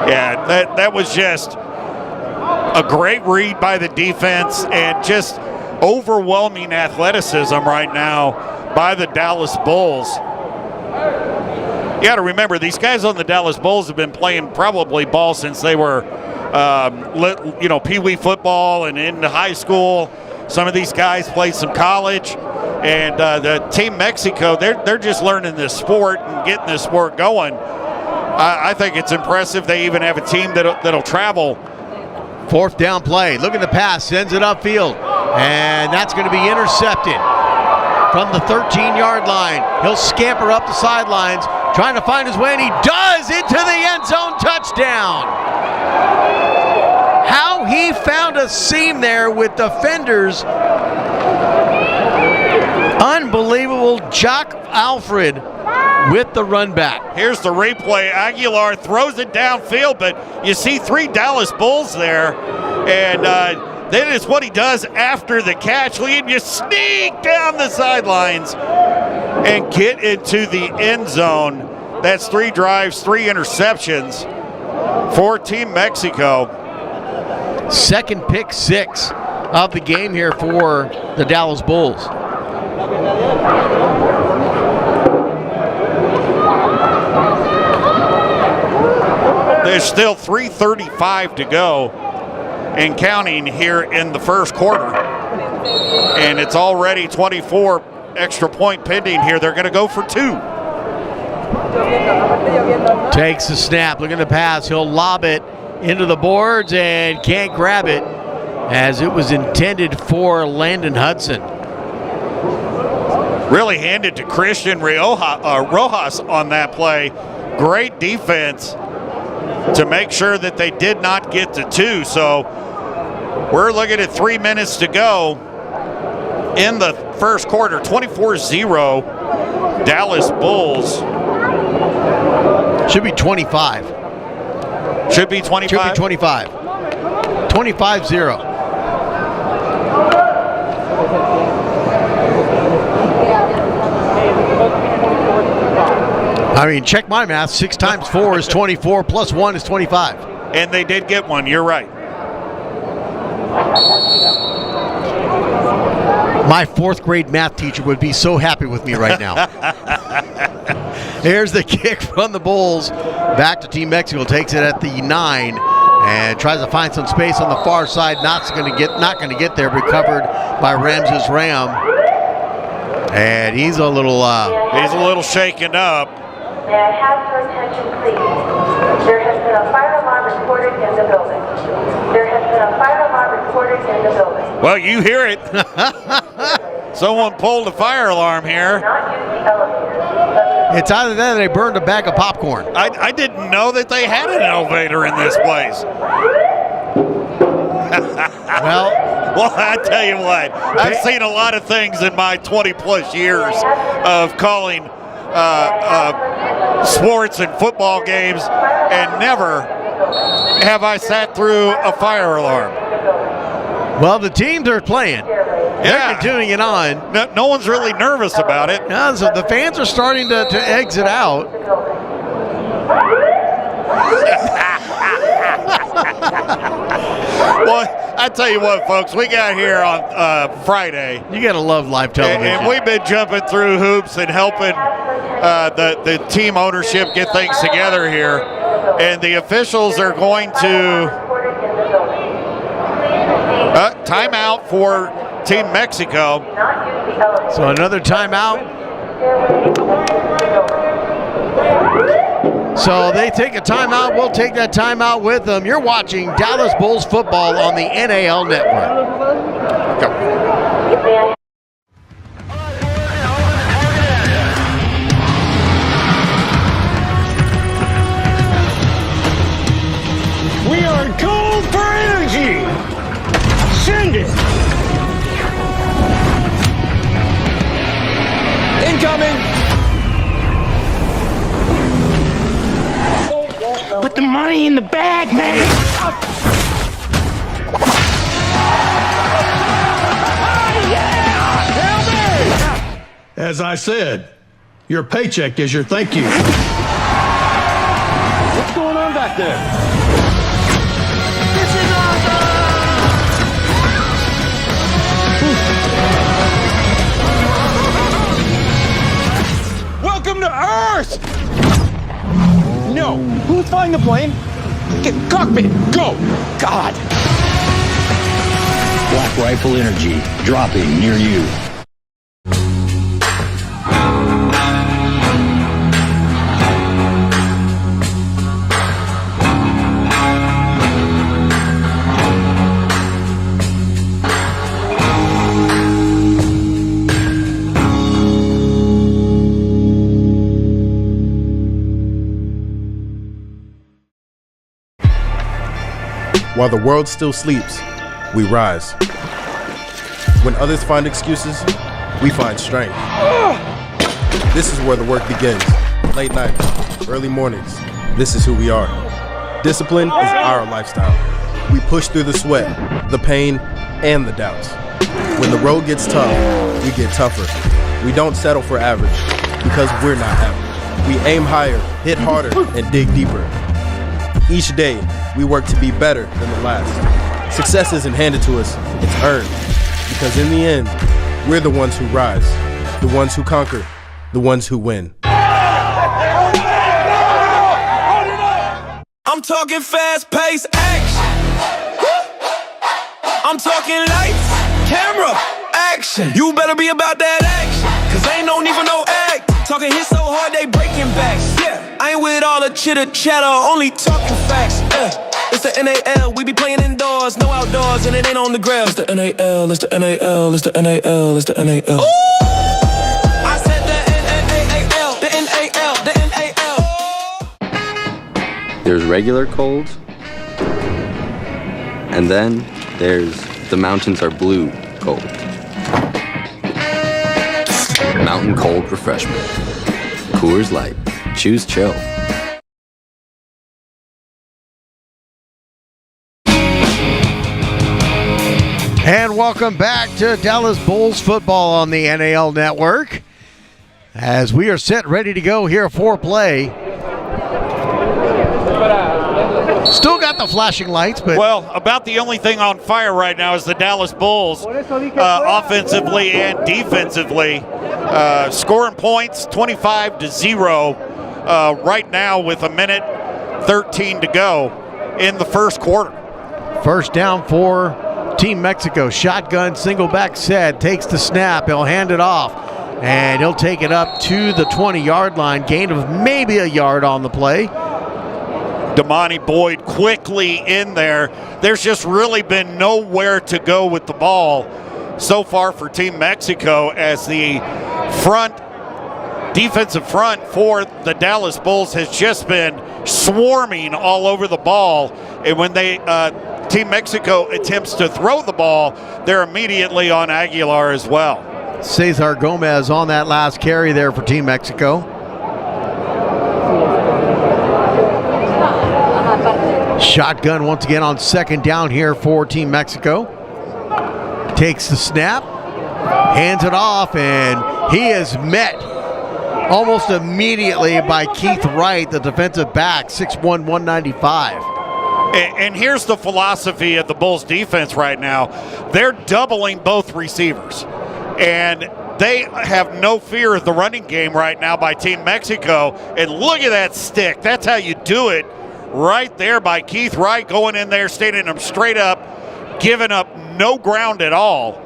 Yeah, that was just a great read by the defense and just overwhelming athleticism right now by the Dallas Bulls. You got to remember, these guys on the Dallas Bulls have been playing probably ball since they were, pee-wee football and in high school. Some of these guys played some college. And the Team Mexico, they're just learning this sport and getting this sport going. I think it's impressive they even have a team that'll travel. Fourth down play. Look at the pass. Sends it upfield. And that's going to be intercepted from the 13-yard line. He'll scamper up the sidelines, trying to find his way, and he does, into the end zone. Touchdown. How he found a seam there with defenders. Unbelievable. Jock Alfred with the run back. Here's the replay. Aguilar throws it downfield, but you see 3 Dallas Bulls there. And then it's what he does after the catch. Look at you sneak down the sidelines and get into the end zone. That's 3 drives, 3 interceptions for Team Mexico. Second pick 6 of the game here for the Dallas Bulls. There's still 3:35 to go and counting here in the first quarter. And it's already 24 extra point pending here. They're going to go for 2. Takes the snap. Look at the pass. He'll lob it into the boards and can't grab it as it was intended for Landon Hudson. Really handed to Christian Rojas on that play. Great defense to make sure that they did not get to 2. So we're looking at 3 minutes to go in the first quarter. 24-0 Dallas Bulls. Should be 25. Should be 25? Should be 25. 25-0. I mean, check my math. 6 times 4 is 24, plus 1 is 25. And they did get one. You're right. My 4th grade math teacher would be so happy with me right now. Here's the kick from the Bulls. Back to Team Mexico. Takes it at the 9 and tries to find some space on the far side. Not going to get there. Recovered by Ramses Ram. And he's a little shaken up. May I have your attention, please? There has been a fire alarm reported in the building. There has been a fire alarm reported in the building. Well, you hear it. Someone pulled a fire alarm here. Not use the elevator. It's either that or they burned a bag of popcorn. I didn't know that they had an elevator in this place. Well, I tell you what, I've seen a lot of things in my 20-plus years of calling sports and football games, and never have I sat through a fire alarm. Well, the teams are playing. They're continuing it on. No one's really nervous about it. No, so the fans are starting to exit out. Well, I tell you what, folks, we got here on Friday. You got to love live television. And we've been jumping through hoops and helping the team ownership get things together here. And the officials are going to timeout for Team Mexico. So another timeout. So they take a timeout. We'll take that timeout with them. You're watching Dallas Bulls football on the NAL Network. back, man! As I said, your paycheck is your thank you. What's going on back there? This is awesome! Welcome to Earth! No. Who's flying the plane? Get cockpit, go! God! Black Rifle Energy, dropping near you. While the world still sleeps, we rise. When others find excuses, we find strength. This is where the work begins. Late nights, early mornings. This is who we are. Discipline is our lifestyle. We push through the sweat, the pain, and the doubts. When the road gets tough, we get tougher. We don't settle for average, because we're not average. We aim higher, hit harder, and dig deeper. Each day, we work to be better than the last. Success isn't handed to us, it's earned. Because in the end, we're the ones who rise, the ones who conquer, the ones who win. I'm talking fast-paced action. I'm talking lights, camera, action. You better be about that action, cause ain't no need for no act. Talking hits so hard they breaking backs. Yeah, I ain't with all the chitter chatter, only talking facts. It's the NAL, we be playing indoors, no outdoors, and it ain't on the ground. It's the NAL, it's the NAL, it's the NAL, it's the NAL. Ooh! I said the NAL, the NAL, the NAL. There's regular cold, and then there's the mountains are blue cold. Mountain Cold Refreshment. Coors Light. Choose chill. And welcome back to Dallas Bulls football on the NAL Network. As we are set, ready to go here for play. Still got the flashing lights, but... Well, about the only thing on fire right now is the Dallas Bulls, offensively and defensively. Scoring points, 25-0 right now with 1:13 to go in the first quarter. First down for Team Mexico. Shotgun, single back set, takes the snap. He'll hand it off, and he'll take it up to the 20-yard line. Gain of maybe a yard on the play. Damani Boyd quickly in there. There's just really been nowhere to go with the ball so far for Team Mexico, as the defensive front for the Dallas Bulls has just been swarming all over the ball. And when Team Mexico attempts to throw the ball, they're immediately on Aguilar as well. Cesar Gomez on that last carry there for Team Mexico. Shotgun once again on second down here for Team Mexico. Takes the snap, hands it off, and he is met almost immediately by Keith Wright, the defensive back, 6'1", 195. And here's the philosophy of the Bulls defense right now. They're doubling both receivers, and they have no fear of the running game right now by Team Mexico. And look at that stick. That's how you do it right there by Keith Wright, going in there, standing him straight up, giving up no ground at all.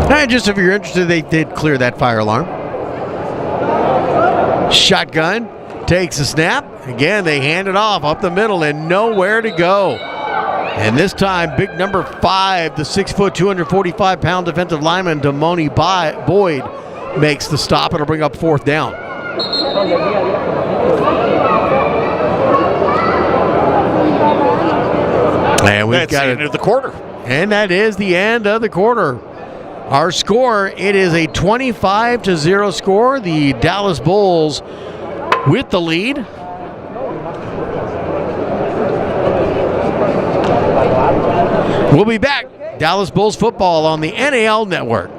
And just if you're interested, they did clear that fire alarm. Shotgun takes a snap. Again, they hand it off up the middle and nowhere to go. And this time, big number 5, the 6', 245-pound defensive lineman, Damani Boyd, makes the stop. It'll bring up fourth down. And that's the end of the quarter. And that is the end of the quarter. Our score, it is a 25-0 score. The Dallas Bulls with the lead. We'll be back. Dallas Bulls football on the NAL Network.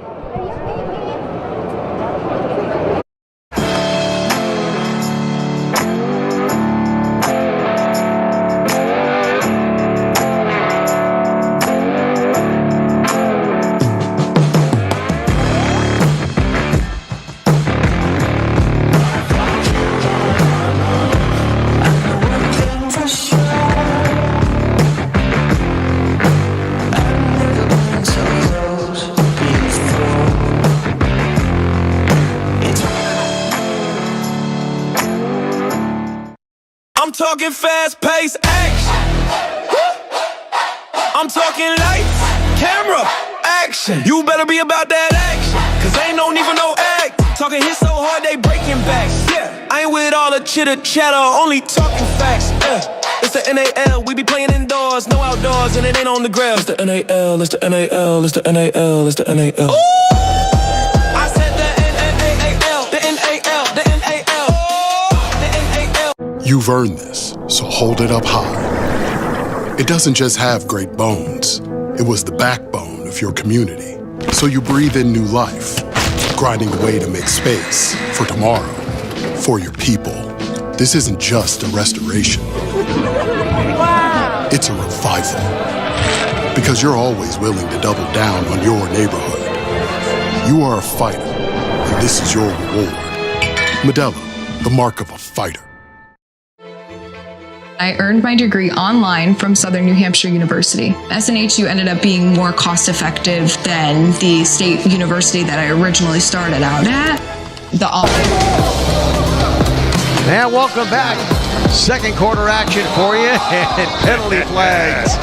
I'm talking fast-paced action. I'm talking lights, camera, action. You better be about that action, cause ain't no need for no act. Talking hits so hard they breaking backs. Yeah, I ain't with all the chitter chatter, only talking facts. It's the NAL, we be playing indoors, no outdoors, and it ain't on the grass. It's the NAL, it's the NAL, it's the NAL, it's the NAL. Ooh! I said the NAL, the NAL, the NAL, the NAL. You've earned this, so hold it up high. It doesn't just have great bones. It was the backbone of your community. So you breathe in new life, grinding away to make space for tomorrow, for your people. This isn't just a restoration. It's a revival. Because you're always willing to double down on your neighborhood. You are a fighter, and this is your reward. Modelo, the mark of a fighter. I earned my degree online from Southern New Hampshire University. SNHU ended up being more cost-effective than the state university that I originally started out at. And welcome back. Second quarter action for you, and penalty flags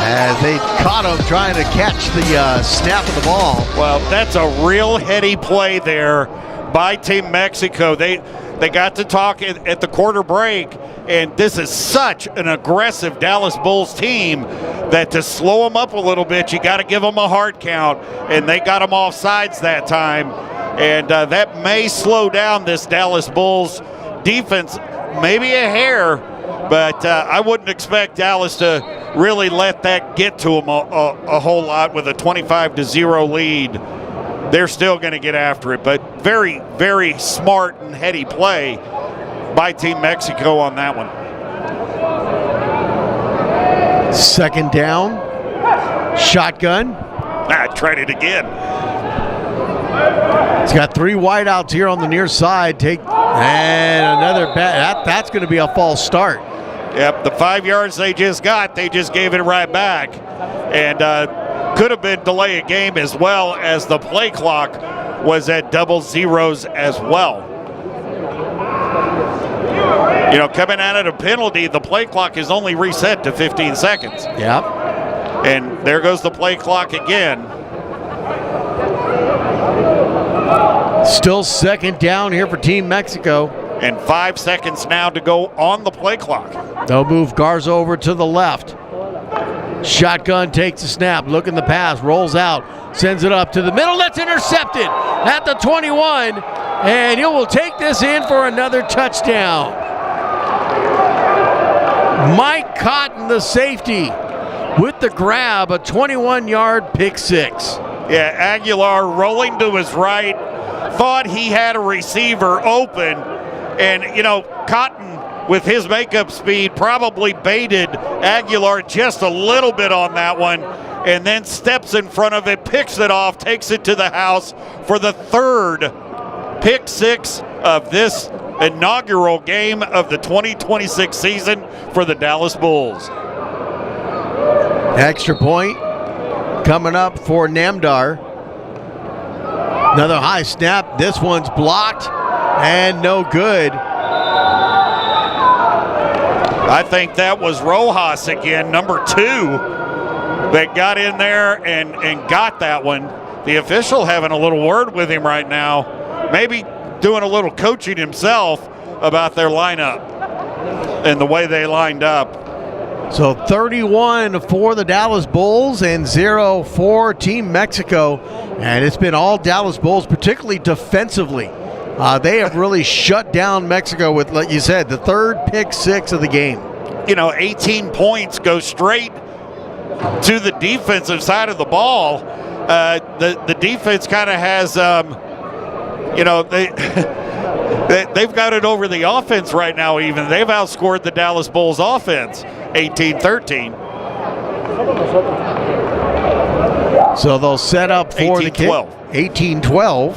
as they caught him trying to catch the snap of the ball. Well, that's a real heady play there by Team Mexico. They got to talk at the quarter break, and this is such an aggressive Dallas Bulls team that to slow them up a little bit, you got to give them a hard count, and they got them off sides that time. And that may slow down this Dallas Bulls defense, maybe a hair, but I wouldn't expect Dallas to really let that get to them a whole lot with a 25-0 lead. They're still going to get after it, but very, very smart and heady play by Team Mexico on that one. Second down, shotgun. Tried it again. He's got three wideouts here on the near side. And another that's going to be a false start. Yep, the 5 yards they just got, they just gave it right back. And could have been delay a game as well, as the play clock was at double zeros as well. You know, coming out of a penalty, the play clock is only reset to 15 seconds. Yep. And there goes the play clock again. Still second down here for Team Mexico. And 5 seconds now to go on the play clock. They'll move Garza over to the left. Shotgun takes the snap, looking the pass, rolls out, sends it up to the middle. That's intercepted at the 21, and he will take this in for another touchdown. Mike Cotton, the safety, with the grab, a 21-yard pick six. Yeah, Aguilar rolling to his right, thought he had a receiver open, and, you know, Cotton, with his makeup speed, probably baited Aguilar just a little bit on that one, and then steps in front of it, picks it off, takes it to the house for the third pick six of this inaugural game of the 2026 season for the Dallas Bulls. Extra point coming up for Namdar. Another high snap. This one's blocked and no good. I think that was Rojas again, number 2, that got in there and got that one. The official having a little word with him right now, maybe doing a little coaching himself about their lineup and the way they lined up. So 31 for the Dallas Bulls and 0 for Team Mexico. And it's been all Dallas Bulls, particularly defensively. They have really shut down Mexico with, like you said, the third pick six of the game. 18 points go straight to the defensive side of the ball. The defense kind of has, they've got it over the offense right now even. They've outscored the Dallas Bulls offense 18-13. So they'll set up for the kick. 18-12.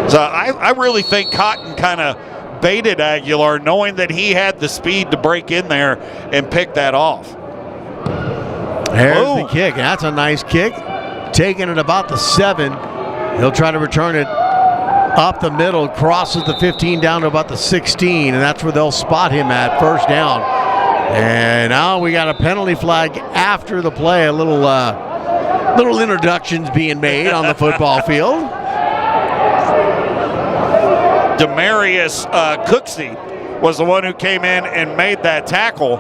So I really think Cotton kind of baited Aguilar, knowing that he had the speed to break in there and pick that off. There's the kick. That's a nice kick. Taking it about the 7. He'll try to return it up the middle, crosses the 15 down to about the 16, and that's where they'll spot him at first down. And now we got a penalty flag after the play. A little introductions being made on the football field. Demarius Cooksey was the one who came in and made that tackle.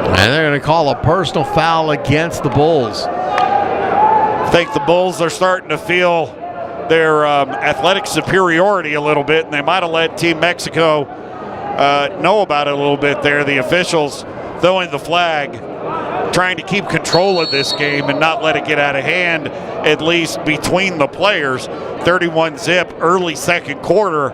And they're going to call a personal foul against the Bulls. I think the Bulls are starting to feel their athletic superiority a little bit, and they might have let Team Mexico know about it a little bit there. The officials throwing the flag, trying to keep control of this game and not let it get out of hand, at least between the players. 31-zip, early second quarter,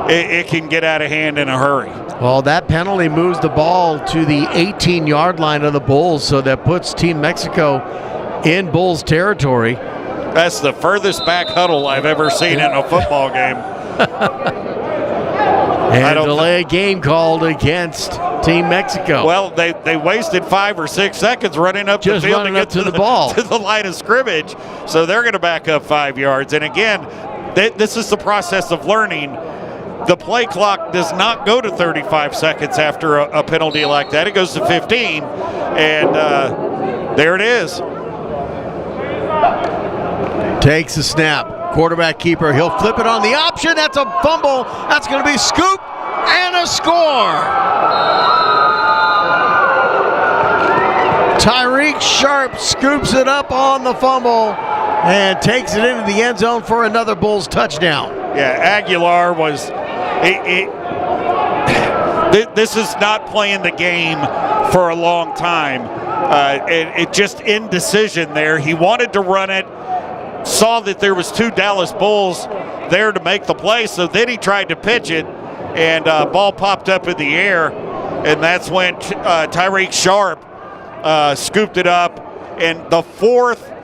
it can get out of hand in a hurry. Well, that penalty moves the ball to the 18-yard line of the Bulls, so that puts Team Mexico in Bulls territory. That's the furthest back huddle I've ever seen in a football game. And delay a game called against Team Mexico. Well, they wasted 5 or 6 seconds running up the field to get to the ball, to the line of scrimmage. So they're going to back up 5 yards. And again, this is the process of learning. The play clock does not go to 35 seconds after a penalty like that. It goes to 15, and there it is. Takes the snap. Quarterback keeper, he'll flip it on the option. That's a fumble. That's going to be scoop and a score. Tyreek Sharp scoops it up on the fumble and takes it into the end zone for another Bulls touchdown. Yeah, Aguilar was... This is not playing the game for a long time. It just indecision there. He wanted to run it, saw that there was 2 Dallas Bulls there to make the play, so then he tried to pitch it, and ball popped up in the air, and that's when Tyreek Sharp scooped it up, and the 4th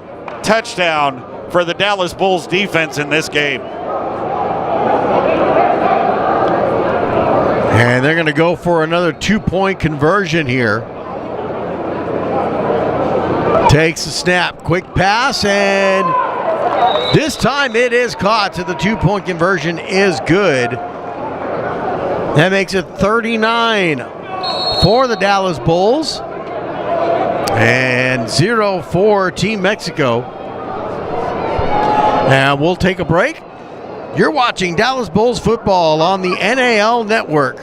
touchdown for the Dallas Bulls defense in this game. And they're going to go for another 2-point conversion here. Takes the snap, quick pass, and this time it is caught, so the 2-point conversion is good. That makes it 39 for the Dallas Bulls and 0 for Team Mexico. And we'll take a break. You're watching Dallas Bulls football on the NAL Network.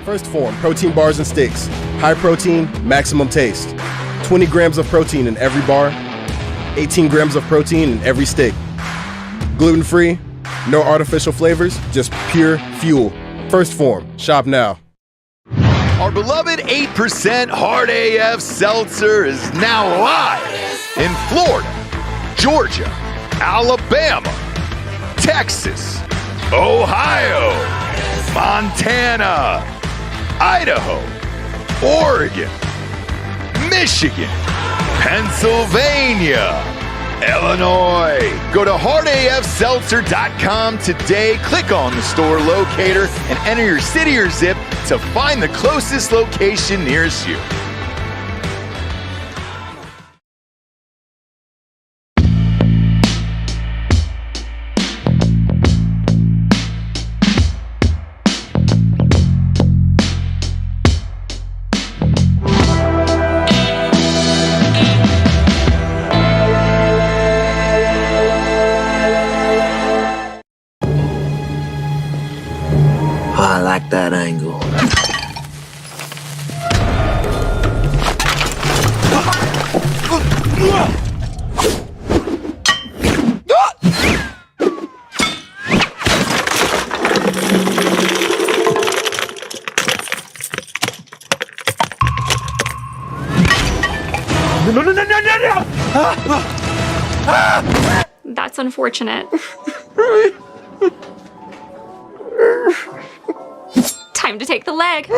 First Form protein bars and sticks. High protein, maximum taste. 20 grams of protein in every bar, 18 grams of protein in every stick. Gluten-free, no artificial flavors, just pure fuel. First Form, shop now. Our beloved 8% Hard AF Seltzer is now live in Florida, Georgia, Alabama, Texas, Ohio, Montana, Idaho, Oregon, Michigan, Pennsylvania, Illinois. Go to hardafseltzer.com today, click on the store locator, and enter your city or zip to find the closest location nearest you. That's unfortunate. Time to take the leg.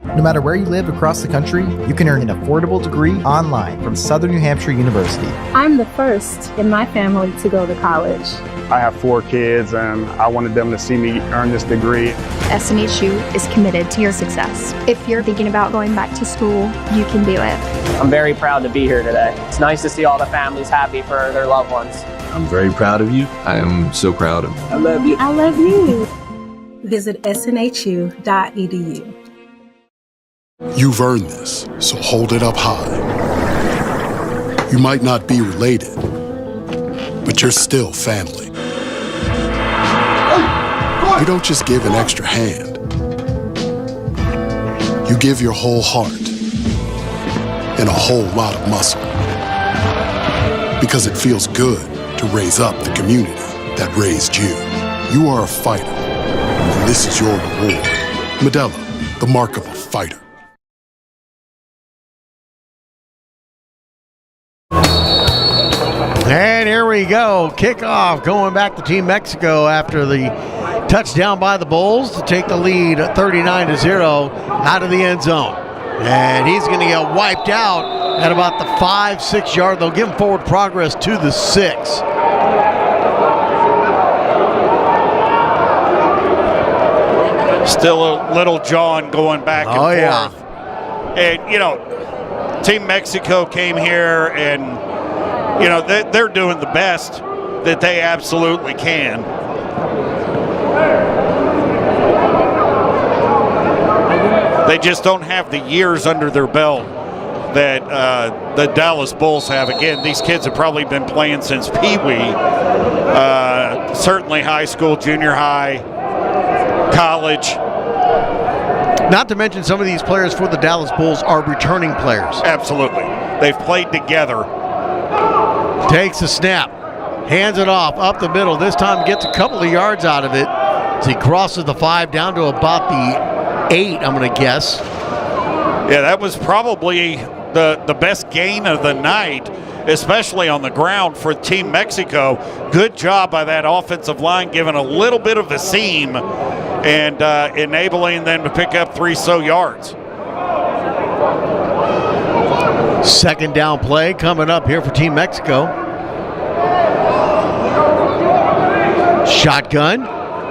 No matter where you live across the country, you can earn an affordable degree online from Southern New Hampshire University. I'm the first in my family to go to college. I have 4 kids and I wanted them to see me earn this degree. SNHU is committed to your success. If you're thinking about going back to school, you can do it. I'm very proud to be here today. It's nice to see all the families happy for their loved ones. I'm very proud of you. I am so proud of you. I love you. I love you. Visit snhu.edu. You've earned this, so hold it up high. You might not be related, but you're still family. You don't just give an extra hand. You give your whole heart and a whole lot of muscle. Because it feels good to raise up the community that raised you. You are a fighter, and this is your reward. Modelo, the mark of a fighter. And here we go. Kickoff going back to Team Mexico after the touchdown by the Bulls to take the lead 39-0 out of the end zone. And he's going to get wiped out at about the 5-6 yard. They'll give him forward progress to the 6. Still a little John going back and forth. Yeah. And, Team Mexico came here and, they're doing the best that they absolutely can. They just don't have the years under their belt that the Dallas Bulls have. Again, these kids have probably been playing since Pee-wee, certainly high school, junior high, college. Not to mention some of these players for the Dallas Bulls are returning players. Absolutely. They've played together. Takes a snap, hands it off, up the middle. This time gets a couple of yards out of it as he crosses the 5 down to about the 8, I'm going to guess. Yeah, that was probably the best gain of the night, especially on the ground for Team Mexico. Good job by that offensive line, giving a little bit of a seam and enabling them to pick up 3 yards. Second down play coming up here for Team Mexico. Shotgun,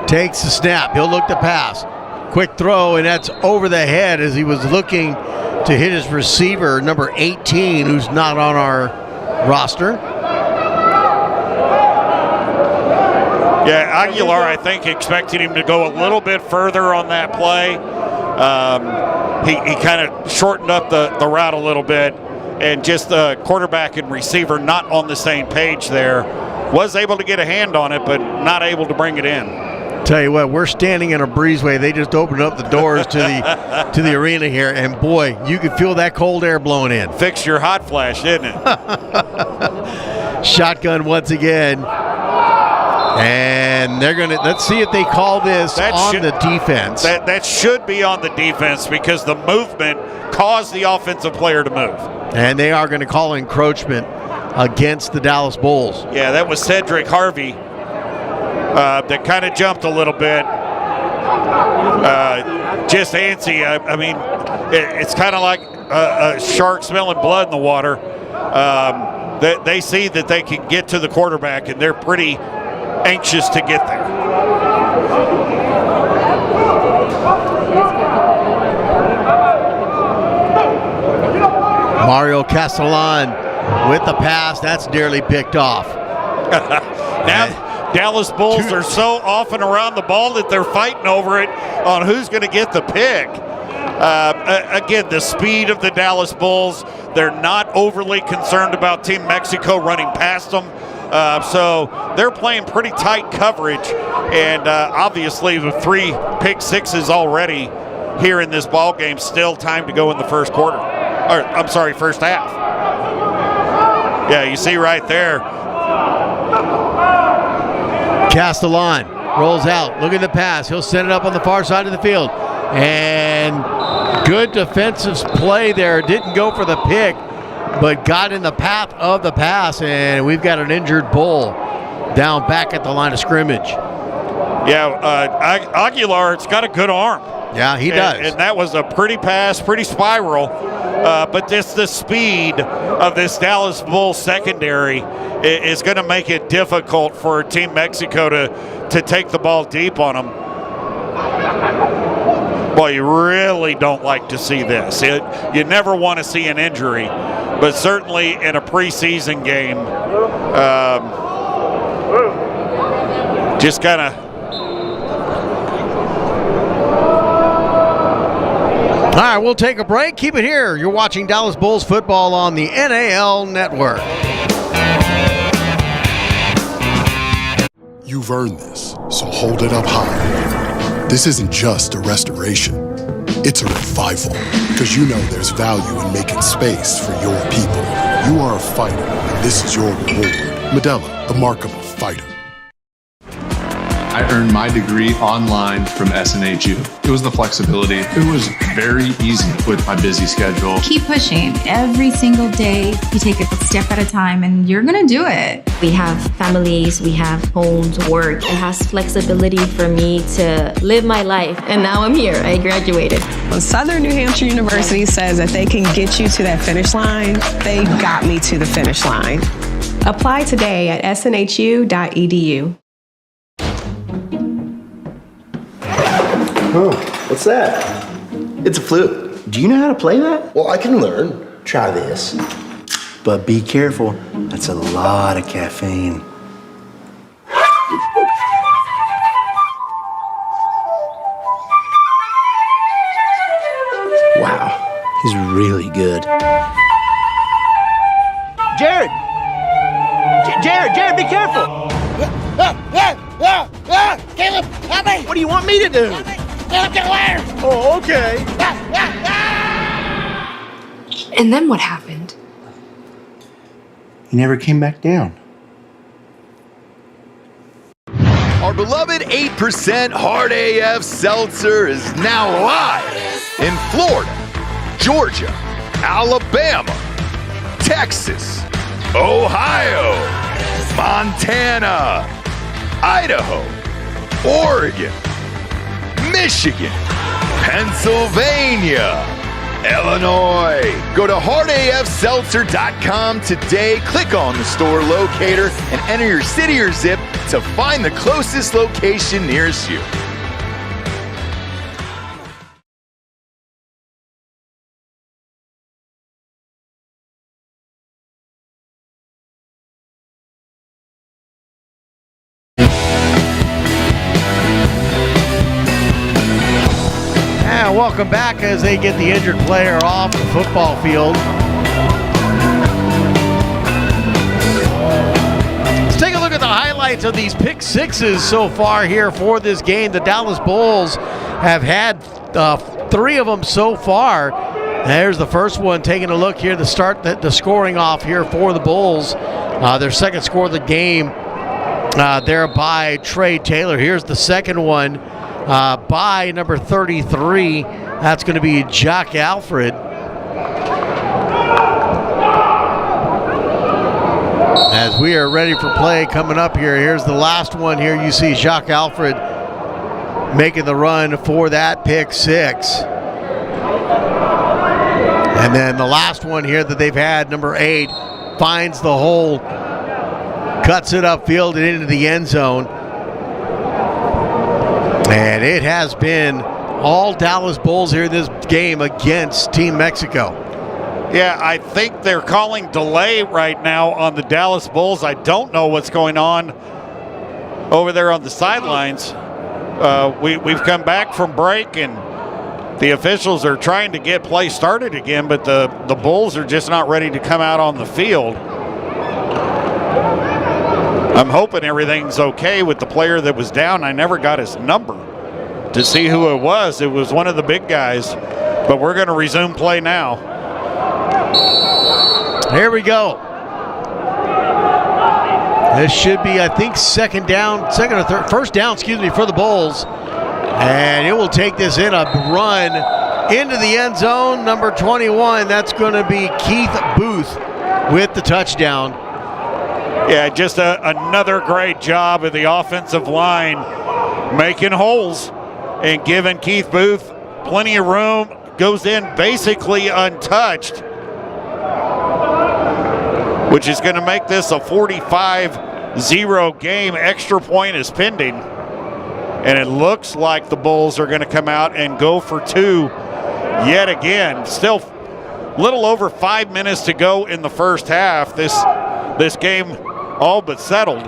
takes the snap. He'll look to pass. Quick throw, and that's over the head as he was looking to hit his receiver, number 18, who's not on our roster. Yeah, Aguilar, I think, expected him to go a little bit further on that play. He kind of shortened up the route a little bit, and just the quarterback and receiver not on the same page there. Was able to get a hand on it, but not able to bring it in. Tell you what, we're standing in a breezeway. They just opened up the doors to the arena here, and boy, you can feel that cold air blowing in. Fix your hot flash, didn't it? Shotgun once again. And they're going to, let's see if they call this on the defense. That should be on the defense because the movement caused the offensive player to move. And they are going to call encroachment against the Dallas Bulls. Yeah, that was Cedric Harvey that kind of jumped a little bit. Just antsy. I mean, it's kind of like a shark smelling blood in the water. They see that they can get to the quarterback, and they're pretty anxious to get there. Mario Castellan with the pass. That's nearly picked off. Now, Dallas Bulls are so often around the ball that they're fighting over it on who's going to get the pick. Again, the speed of the Dallas Bulls, they're not overly concerned about Team Mexico running past them. So they're playing pretty tight coverage, and obviously with 3 pick sixes already here in this ball game, still time to go in the first quarter. Or, I'm sorry, first half. Yeah, you see right there. Castellan rolls out, looking to pass. He'll send it up on the far side of the field. And good defensive play there. Didn't go for the pick, but got in the path of the pass. And we've got an injured Bull down back at the line of scrimmage. Yeah, Aguilar's got a good arm. Yeah, he does. And that was a pretty pass, pretty spiral. But just the speed of this Dallas Bulls secondary is going to make it difficult for Team Mexico to take the ball deep on them. Well, you really don't like to see this. You never want to see an injury, but certainly in a preseason game, just kind of. All right, we'll take a break. Keep it here. You're watching Dallas Bulls football on the NAL Network. You've earned this, so hold it up high. This isn't just a restoration. It's a revival, because you know there's value in making space for your people. You are a fighter, and this is your reward. Medalla, the mark of a fighter. I earned my degree online from SNHU. It was the flexibility. It was very easy with my busy schedule. Keep pushing. Every single day, you take it a step at a time, and you're going to do it. We have families, we have homes, work. It has flexibility for me to live my life. And now I'm here. I graduated. When Southern New Hampshire University says that they can get you to that finish line, they got me to the finish line. Apply today at snhu.edu. Oh, what's that? It's a flute. Do you know how to play that? Well, I can learn. Try this. But be careful. That's a lot of caffeine. Wow, he's really good. Jared! Jared, be careful! Caleb, help me! What do you want me to do? Caleb, get a ladder! Oh, okay. And then what happened? He never came back down. Our beloved 8% Hard AF Seltzer is now live in Florida, Georgia, Alabama, Texas, Ohio, Montana, Idaho, Oregon, Michigan, Pennsylvania, Illinois. Go to hardafseltzer.com today, click on the store locator, and enter your city or zip to find the closest location nearest you. Welcome back as they get the injured player off the football field. Let's take a look at the highlights of these pick sixes so far here for this game. The Dallas Bulls have had 3 of them so far. There's the first one, taking a look here to start the scoring off here for the Bulls. Their second score of the game there by Trey Taylor. Here's the second one. By number 33, that's going to be Jock Alfred. As we are ready for play coming up here, here's the last one here. You see Jock Alfred making the run for that pick six. And then the last one here that they've had, number 8, finds the hole, cuts it upfield and into the end zone. And it has been all Dallas Bulls here in this game against Team Mexico. Yeah, I think they're calling delay right now on the Dallas Bulls. I don't know what's going on over there on the sidelines. We've come back from break, and the officials are trying to get play started again, but the Bulls are just not ready to come out on the field. I'm hoping everything's okay with the player that was down. I never got his number to see who it was. It was one of the big guys, but we're going to resume play now. Here we go. This should be, I think, first down, for the Bulls. And it will take this in a run into the end zone. Number 21, that's going to be Keith Booth with the touchdown. Yeah, just another great job of the offensive line making holes and giving Keith Booth plenty of room. Goes in basically untouched, which is going to make this a 45-0 game. Extra point is pending. And it looks like the Bulls are going to come out and go for two yet again. Still a little over 5 minutes to go in the first half. This game all but settled.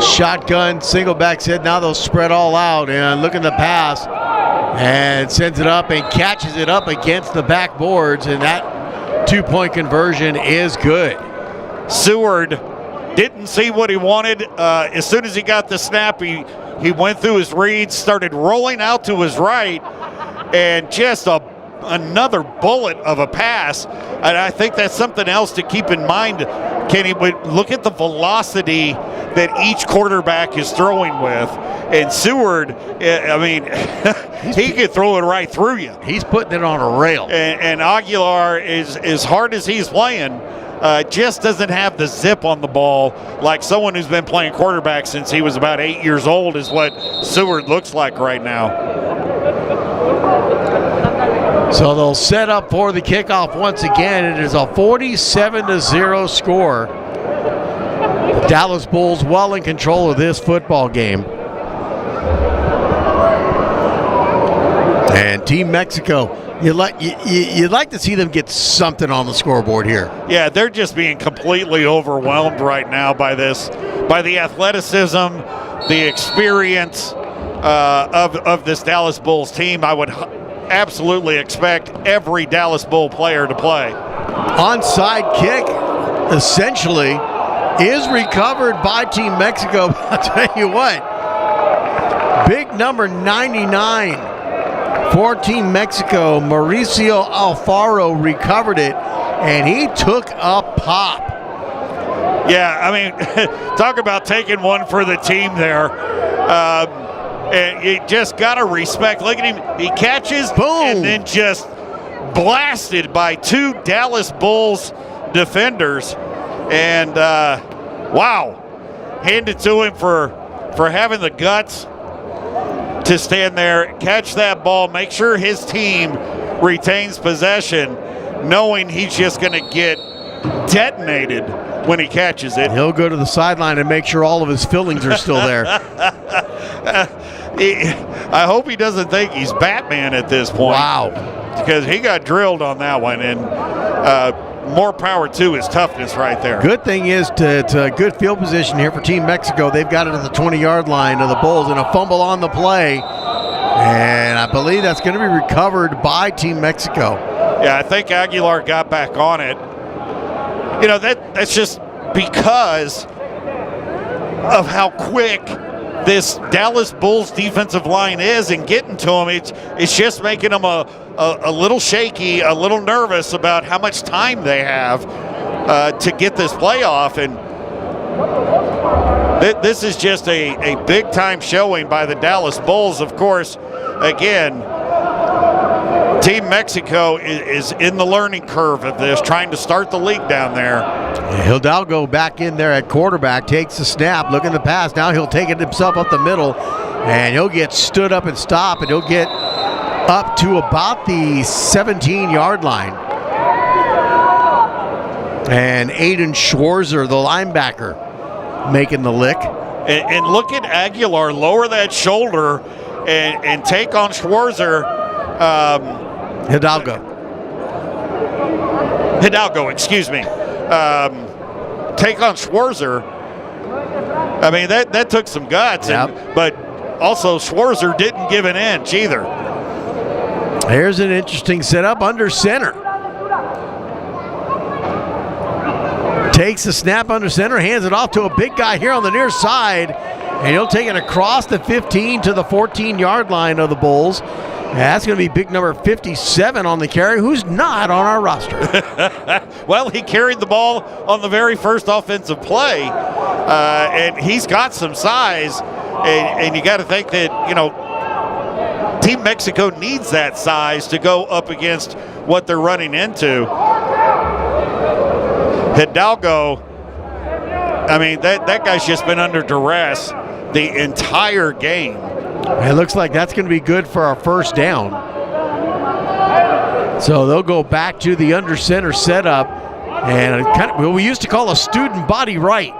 Shotgun, single back set. Now they'll spread all out and look in the pass and sends it up and catches it up against the backboards. And that 2-point conversion is good. Seward didn't see what he wanted. As soon as he got the snap, he went through his reads, started rolling out to his right, and just another bullet of a pass. And I think that's something else to keep in mind, Kenny. Look at the velocity that each quarterback is throwing with. And Seward, I mean, he could throw it right through you. He's putting it on a rail. And Aguilar, is as hard as he's playing, just doesn't have the zip on the ball like someone who's been playing quarterback since he was about 8 years old is what Seward looks like right now. So they'll set up for the kickoff once again. It is a 47-0 score. The Dallas Bulls well in control of this football game. And Team Mexico, you'd like to see them get something on the scoreboard here. Yeah, they're just being completely overwhelmed right now by the athleticism, the experience of this Dallas Bulls team. I would absolutely expect every Dallas Bull player to play. Onside kick, essentially, is recovered by Team Mexico. I'll tell you what, big number 99 for Team Mexico, Mauricio Alfaro, recovered it, and he took a pop. Yeah, I mean, talk about taking one for the team there. And you just got to respect. Look at him. He catches, boom, and then just blasted by two Dallas Bulls defenders. And, wow, handed to him for having the guts to stand there, catch that ball, make sure his team retains possession, knowing he's just going to get detonated when he catches it. He'll go to the sideline and make sure all of his fillings are still there. I hope he doesn't think he's Batman at this point. Wow. Because he got drilled on that one, and more power to his toughness right there. Good thing is to good field position here for Team Mexico. They've got it at the 20-yard line of the Bulls, and a fumble on the play. And I believe that's going to be recovered by Team Mexico. Yeah, I think Aguilar got back on it. You know, that's just because of how quick this Dallas Bulls defensive line is, and getting to him, it's just making them a little shaky, a little nervous about how much time they have to get this play off. And this is just a big-time showing by the Dallas Bulls. Of course, again, Team Mexico is in the learning curve of this, trying to start the league down there. Hidalgo back in there at quarterback, takes the snap, looking to pass. Now he'll take it himself up the middle, and he'll get stood up and stop, and he'll get up to about the 17-yard line. And Aiden Schwarzer, the linebacker, making the lick. And look at Aguilar lower that shoulder and take on Schwarzer. Hidalgo, excuse me. Take on Schwarzer. I mean, that took some guts, yep. But also Schwarzer didn't give an inch either. Here's an interesting setup under center. Takes the snap under center, hands it off to a big guy here on the near side, and he'll take it across the 15 to the 14-yard line of the Bulls. And that's going to be big number 57 on the carry, who's not on our roster. Well, he carried the ball on the very first offensive play, and he's got some size. And you got to think that, Team Mexico needs that size to go up against what they're running into. Hidalgo, I mean, that guy's just been under duress the entire game. It looks like that's going to be good for our first down. So they'll go back to the under center setup, and what we used to call a student body right.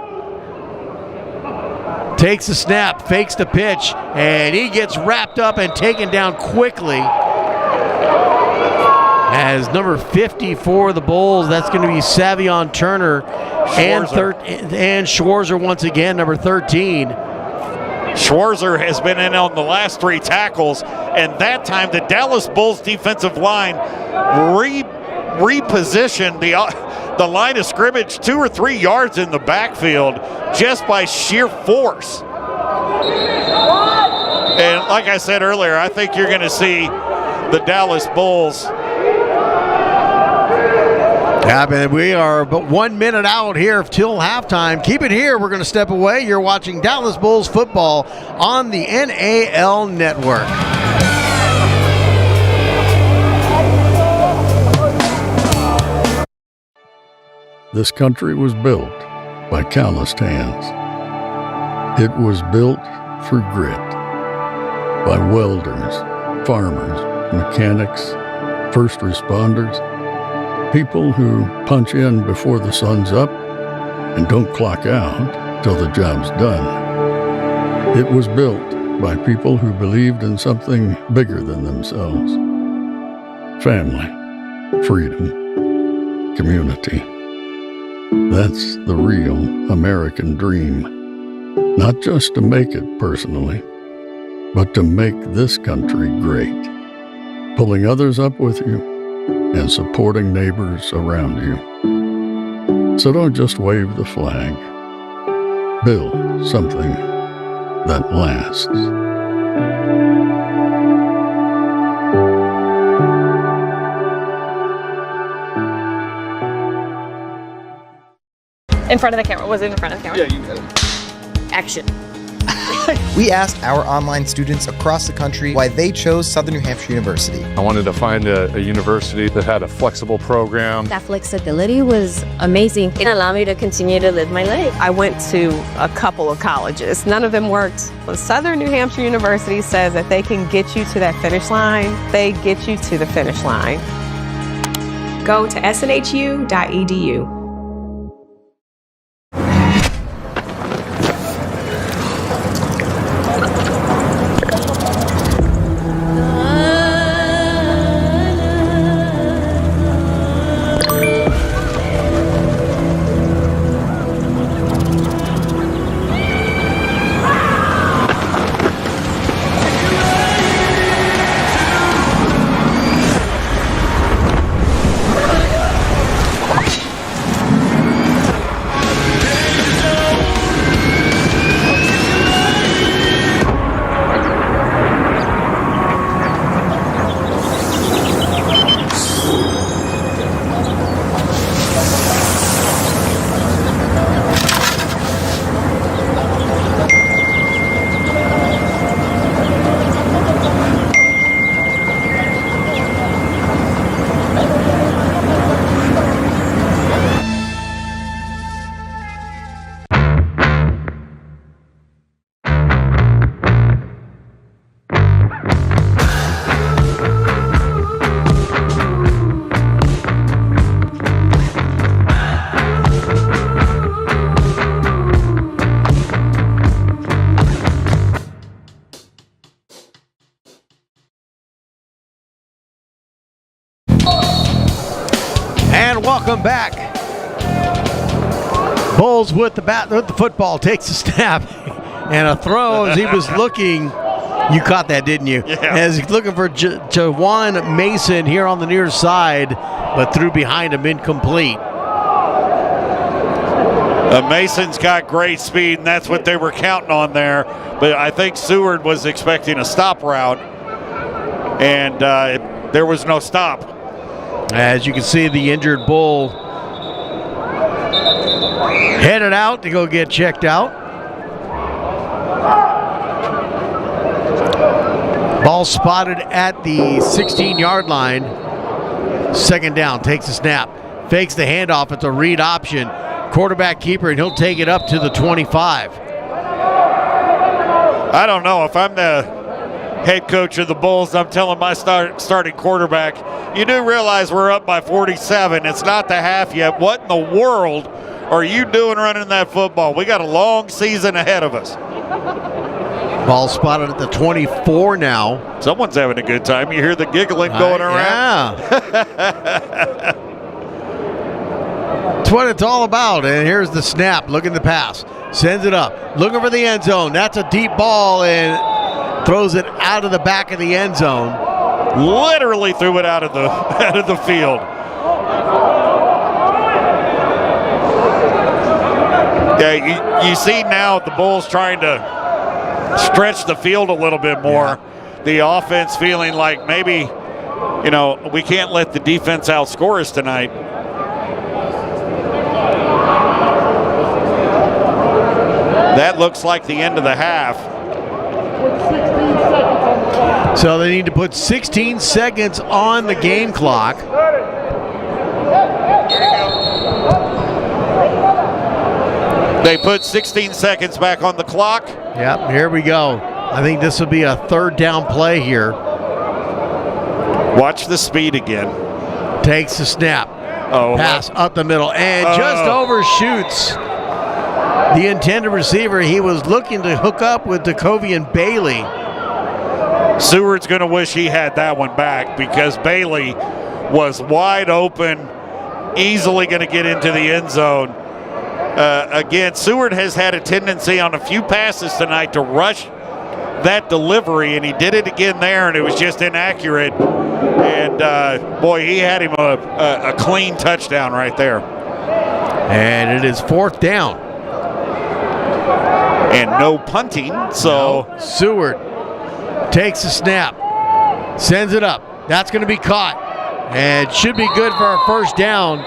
Takes the snap, fakes the pitch, and he gets wrapped up and taken down quickly. As number 50 for the Bulls, that's going to be Savion Turner and Schwarzer once again, number 13. Schwarzer has been in on the last 3 tackles, and that time the Dallas Bulls defensive line repositioned the line of scrimmage 2 or 3 yards in the backfield just by sheer force. And like I said earlier, I think you're going to see the Dallas Bulls. Yeah, man, we are but 1 minute out here till halftime. Keep it here. We're going to step away. You're watching Dallas Bulls football on the NAL Network. This country was built by calloused hands. It was built through grit by welders, farmers, mechanics, first responders, people who punch in before the sun's up and don't clock out till the job's done. It was built by people who believed in something bigger than themselves. Family, freedom, community. That's the real American dream. Not just to make it personally, but to make this country great. Pulling others up with you and supporting neighbors around you. So don't just wave the flag. Build something that lasts. In front of the camera. Was it in front of the camera? Yeah, you got it. Action. We asked our online students across the country why they chose Southern New Hampshire University. I wanted to find a university that had a flexible program. That flexibility was amazing. It allowed me to continue to live my life. I went to a couple of colleges. None of them worked. Southern New Hampshire University says that they can get you to that finish line. They get you to the finish line. Go to snhu.edu. And welcome back. Bulls with the football, takes a snap and a throw as he was looking. You caught that, didn't you? Yeah. As he's looking for Jawan Mason here on the near side, but threw behind him, incomplete. Mason's got great speed, and that's what they were counting on there. But I think Seward was expecting a stop route, and there was no stop. As you can see, the injured Bull headed out to go get checked out. Ball spotted at the 16-yard line. Second down, takes a snap. Fakes the handoff. It's a read option. Quarterback keeper, and he'll take it up to the 25. I don't know. If I'm the head coach of the Bulls, I'm telling my starting quarterback, you do realize we're up by 47. It's not the half yet. What in the world are you doing running that football? We got a long season ahead of us. Ball spotted at the 24 now. Someone's having a good time. You hear the giggling going around. Yeah. That's what it's all about. And here's the snap. Looking the pass. Sends it up. Looking for the end zone. That's a deep ball and throws it out of the back of the end zone. Literally threw it out of the field. Yeah, you see now the Bulls trying to stretch the field a little bit more. Yeah. The offense feeling like maybe, we can't let the defense outscore us tonight. That looks like the end of the half. So they need to put 16 seconds on the game clock. They put 16 seconds back on the clock. Yep, here we go. I think this will be a third down play here. Watch the speed again. Takes the snap. Pass up the middle and just overshoots the intended receiver. He was looking to hook up with Dakovian Bailey. Seward's going to wish he had that one back because Bailey was wide open, easily going to get into the end zone. Again, Seward has had a tendency on a few passes tonight to rush that delivery, and he did it again there, and it was just inaccurate. And, boy, he had him a clean touchdown right there. And it is fourth down. And no punting, so. No. Seward takes the snap, sends it up. That's going to be caught. And should be good for our first down.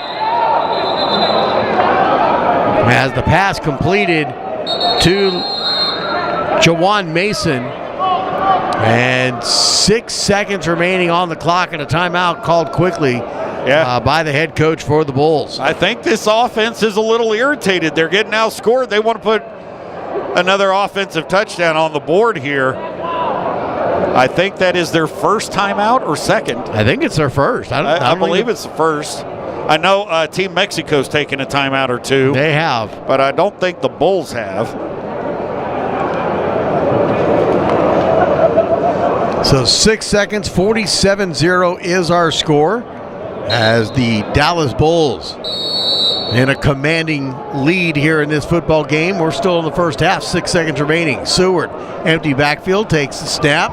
As the pass completed to Jawan Mason. And 6 seconds remaining on the clock and a timeout called quickly by the head coach for the Bulls. I think this offense is a little irritated. They're getting outscored. They want to put another offensive touchdown on the board here. I think that is their first timeout or second. I think it's their first. I believe it's the first. I know Team Mexico's taken a timeout or two. They have. But I don't think the Bulls have. So 6 seconds, 47-0 is our score as the Dallas Bulls in a commanding lead here in this football game. We're still in the first half, 6 seconds remaining. Seward, empty backfield, takes the snap,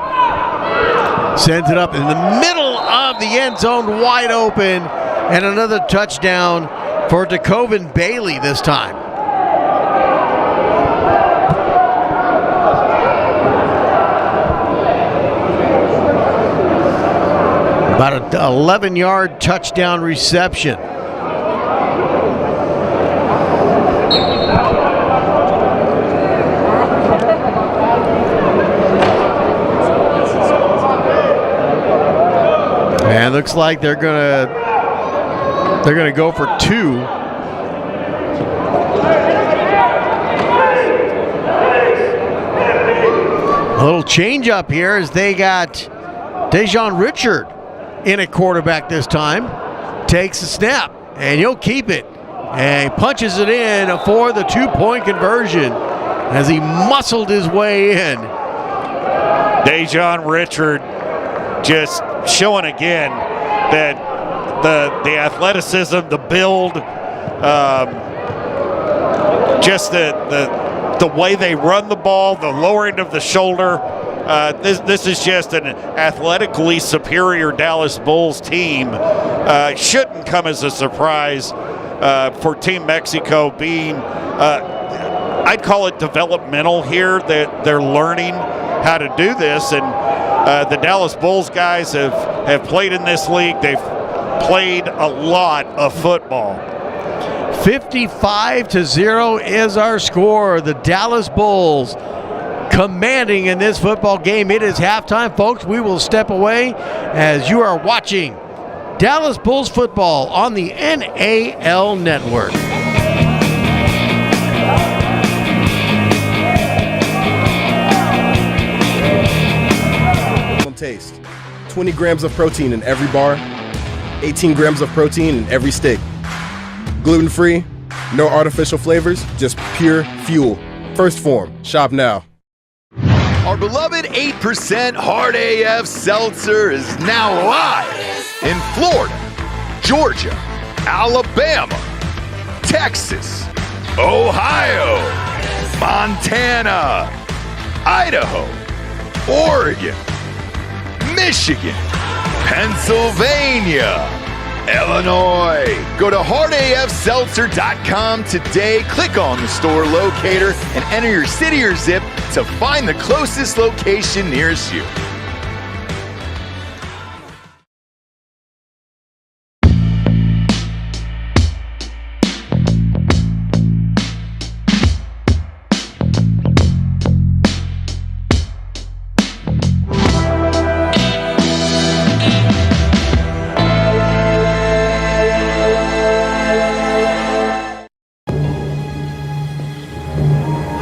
sends it up in the middle of the end zone, wide open, and another touchdown for Dakovian Bailey this time. About an 11-yard touchdown reception. And it looks like they're gonna go for two. A little change up here as they got Dejon Richard in at quarterback this time. Takes the snap, and he'll keep it. And he punches it in for the two-point conversion as he muscled his way in. Dejon Richard just showing again that the athleticism, the build, just the way they run the ball, the lowering of the shoulder. This is just an athletically superior Dallas Bulls team. Shouldn't come as a surprise for Team Mexico being, I'd call it developmental here. They're learning how to do this, and the Dallas Bulls guys have played in this league. They've played a lot of football. 55-0 is our score. The Dallas Bulls commanding in this football game. It is halftime, folks. We will step away as you are watching Dallas Bulls football on the NAL Network. Taste. 20 grams of protein in every bar, 18 grams of protein in every stick. Gluten-free, no artificial flavors, just pure fuel. First Form, shop now. Our beloved 8% Hard AF Seltzer is now live in Florida, Georgia, Alabama, Texas, Ohio, Montana, Idaho, Oregon, Michigan, Pennsylvania, Illinois. Go to hardafseltzer.com today, click on the store locator, and enter your city or zip to find the closest location nearest you.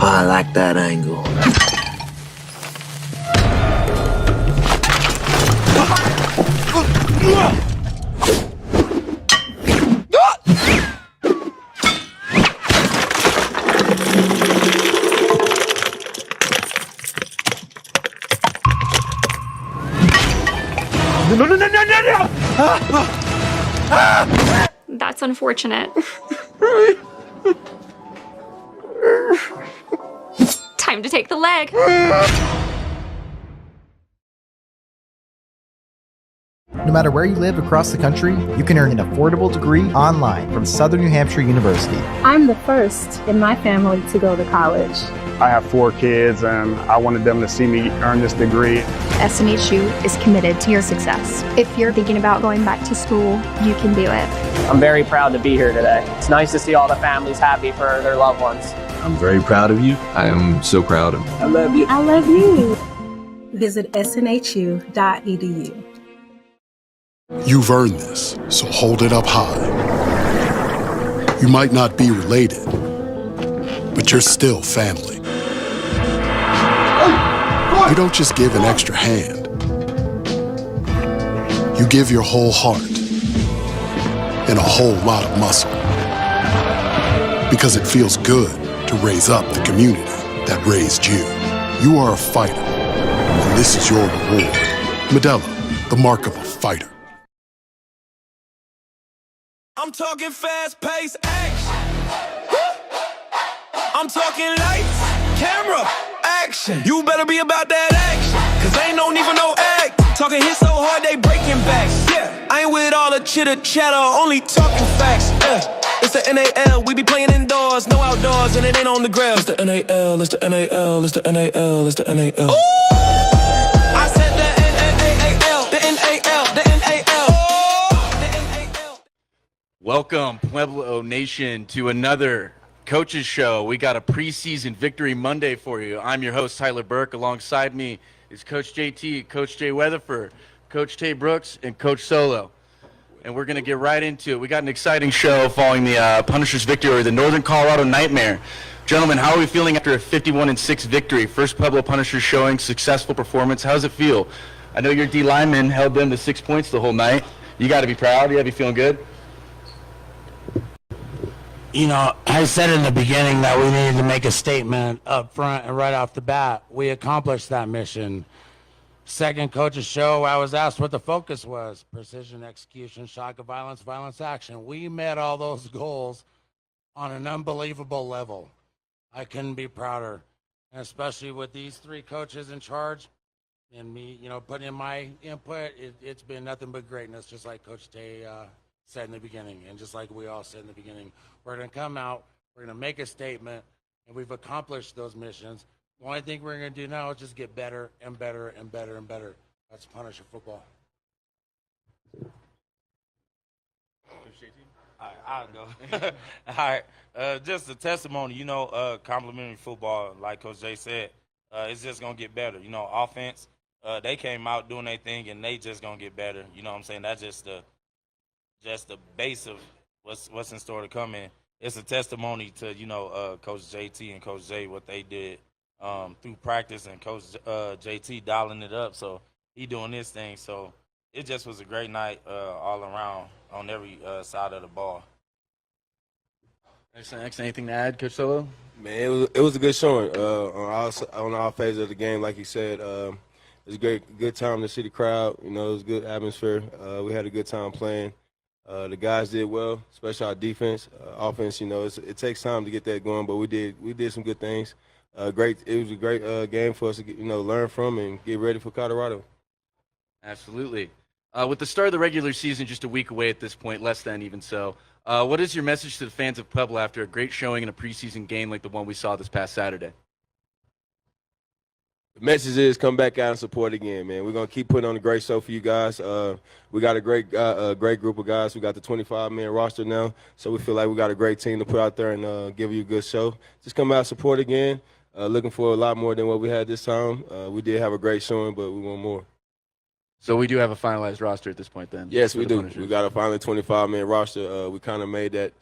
I like that angle. That's unfortunate. Time to take the leg. No matter where you live across the country, you can earn an affordable degree online from Southern New Hampshire University. I'm the first in my family to go to college. I have 4 kids, and I wanted them to see me earn this degree. SNHU is committed to your success. If you're thinking about going back to school, you can do it. I'm very proud to be here today. It's nice to see all the families happy for their loved ones. I'm very proud of you. I am so proud of you. I love you. I love you. Visit snhu.edu. You've earned this, so hold it up high. You might not be related, but you're still family. You don't just give an extra hand. You give your whole heart and a whole lot of muscle. Because it feels good to raise up the community that raised you. You are a fighter, and this is your reward. Modelo, the mark of a fighter. I'm talking fast-paced action. I'm talking lights, camera, action. You better be about that action, cause ain't no need for no act. Talking hits so hard they breaking backs. Yeah, I ain't with all the chitter chatter, only talking facts. It's the NAL, we be playing indoors, no outdoors, and it ain't on the ground. It's the NAL, it's the NAL, it's the NAL, it's the NAL. Ooh! I said the NAL, the NAL, the NAL. Welcome, Pueblo Nation, to another Coaches Show. We got a preseason Victory Monday for you. I'm your host, Tyler Burke. Alongside me is Coach JT, Coach Jay Weatherford, Coach Tay Brooks, and Coach Solo. And we're going to get right into it. We got an exciting show following the Punishers victory over the Northern Colorado Nightmare. Gentlemen, how are we feeling after a 51-6 victory? First Pueblo Punishers showing successful performance. How does it feel? I know your D lineman held them to 6 points the whole night. You got to be proud. You got to be feeling good. You know, I said in the beginning that we needed to make a statement up front and right off the bat. We accomplished that mission. Second coach's show, I was asked what the focus was. Precision, execution, shock of violence, violence, action. We met all those goals on an unbelievable level. I couldn't be prouder. And especially with these 3 coaches in charge and me, you know, putting in my input, it's been nothing but greatness, just like Coach Tay said in the beginning, and just like we all said in the beginning. We're going to come out, we're going to make a statement, and we've accomplished those missions. The only thing we're going to do now is just get better and better and better and better. That's Punisher football. I'll go. All right. Just a testimony, you know, complimentary football, like Coach Jay said. it's just going to get better. You know, offense, they came out doing their thing, and they just going to get better. You know what I'm saying? That's just the base of what's in store to come in. It's a testimony to, you know, Coach JT and Coach J, what they did through practice, and Coach JT dialing it up. So he doing this thing. So it just was a great night all around on every side of the ball. Excellent. Anything to add, Coach Solo? Man, it was a good showing on all phases of the game. Like you said, it was a good time to see the crowd. You know, it was a good atmosphere. We had a good time playing. The guys did well, especially our defense. Offense, you know, it takes time to get that going, but we did some good things. It was a great game for us to learn from and get ready for Colorado. Absolutely. With the start of the regular season just a week away at this point, less than even so, what is your message to the fans of Pueblo after a great showing in a preseason game like the one we saw this past Saturday? The message is come back out and support again, man. We're going to keep putting on a great show for you guys. We got a great group of guys. We got the 25-man roster now, so we feel like we got a great team to put out there and give you a good show. Just come out and support again. Looking for a lot more than what we had this time. We did have a great showing, but we want more. So we do have a finalized roster at this point then? Yes, we do. We got a finally 25-man roster. We kind of made that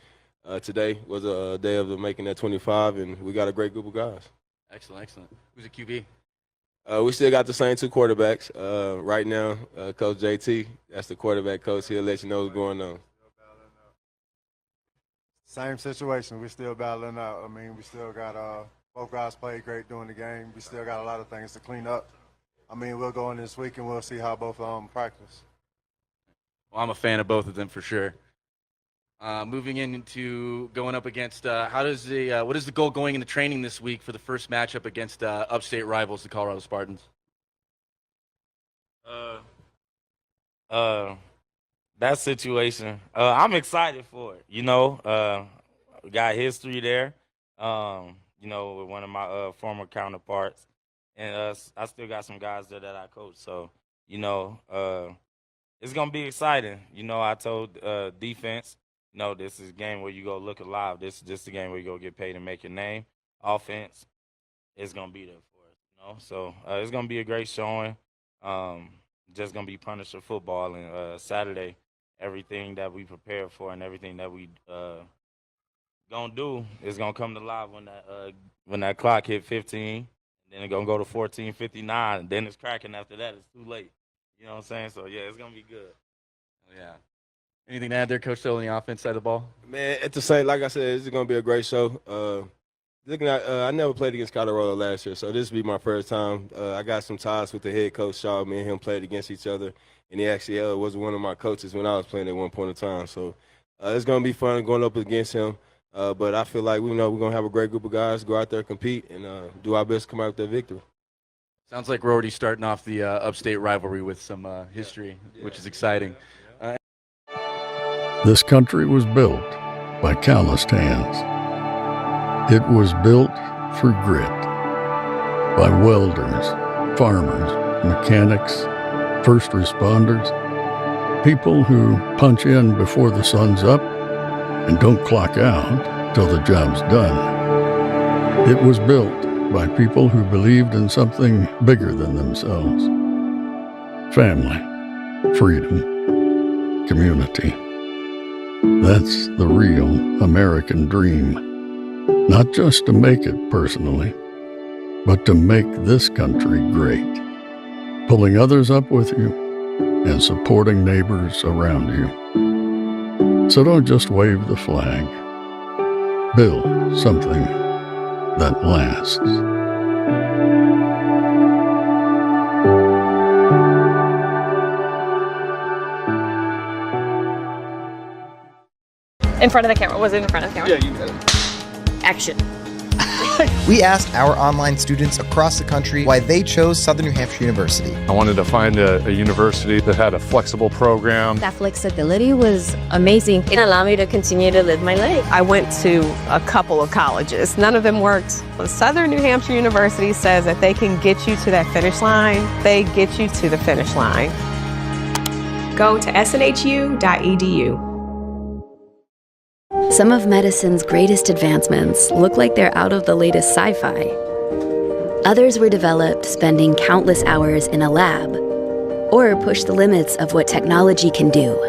today was a day of making that 25, and we got a great group of guys. Excellent. Who's a QB? We still got the same two quarterbacks. Right now, Coach JT, that's the quarterback coach. He'll let you know what's going on. Same situation. We're still battling out. I mean, we still got both guys played great during the game. We still got a lot of things to clean up. I mean, we'll go in this week and we'll see how both of them practice. Well, I'm a fan of both of them for sure. Moving into going up against, what is the goal going into training this week for the first matchup against upstate rivals, the Colorado Spartans? That situation, I'm excited for it. You know, we got history there, you know, with one of my former counterparts. And I still got some guys there that I coach. So, you know, it's going to be exciting. You know, I told defense, you know, this is a game where you go look alive. This is just a game where you go get paid and make your name. Offense is going to be there for us, you know. So it's going to be a great showing. Just going to be Punisher football. And Saturday, everything that we prepared for and everything that we going to do is going to come to life when that clock hit 15. Then it's going to go to 14:59, and then it's cracking after that. It's too late. You know what I'm saying? So, yeah, it's going to be good. Yeah. Anything to add there, Coach, still on the offense side of the ball? Man, at the same, like I said, this is going to be a great show. Looking at, I never played against Colorado last year, so this will be my first time. I got some ties with the head coach, Shaw. Me and him played against each other, and he actually was one of my coaches when I was playing at one point in time. So it's going to be fun going up against him. But I feel like we know we're going to have a great group of guys, go out there, compete, and do our best to come out with that victory. Sounds like we're already starting off the upstate rivalry with some history, which is exciting. This country was built by calloused hands. It was built for grit by welders, farmers, mechanics, first responders, people who punch in before the sun's up and don't clock out till the job's done. It was built by people who believed in something bigger than themselves. Family, freedom, community. That's the real American dream. Not just to make it personally, but to make this country great. Pulling others up with you and supporting neighbors around you. So don't just wave the flag. Build something that lasts. In front of the camera. Was it in front of the camera? Yeah, you got it. Action. We asked our online students across the country why they chose Southern New Hampshire University. I wanted to find a university that had a flexible program. That flexibility was amazing. It allowed me to continue to live my life. I went to a couple of colleges. None of them worked. Southern New Hampshire University says that they can get you to that finish line. They get you to the finish line. Go to snhu.edu. Some of medicine's greatest advancements look like they're out of the latest sci-fi. Others were developed spending countless hours in a lab, or push the limits of what technology can do.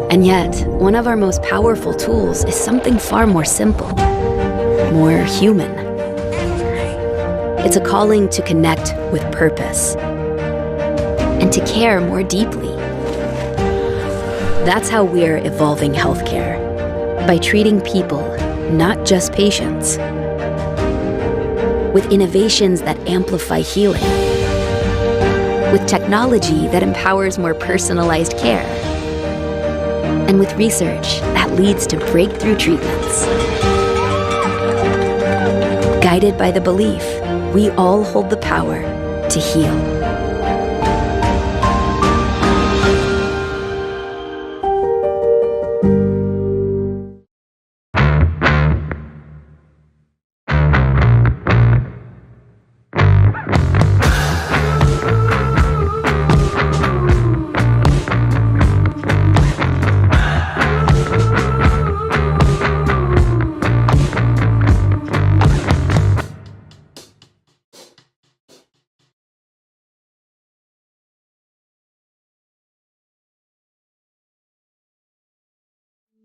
And yet, one of our most powerful tools is something far more simple, more human. It's a calling to connect with purpose and to care more deeply. That's how we're evolving healthcare, by treating people, not just patients, with innovations that amplify healing, with technology that empowers more personalized care, and with research that leads to breakthrough treatments. Guided by the belief we all hold the power to heal.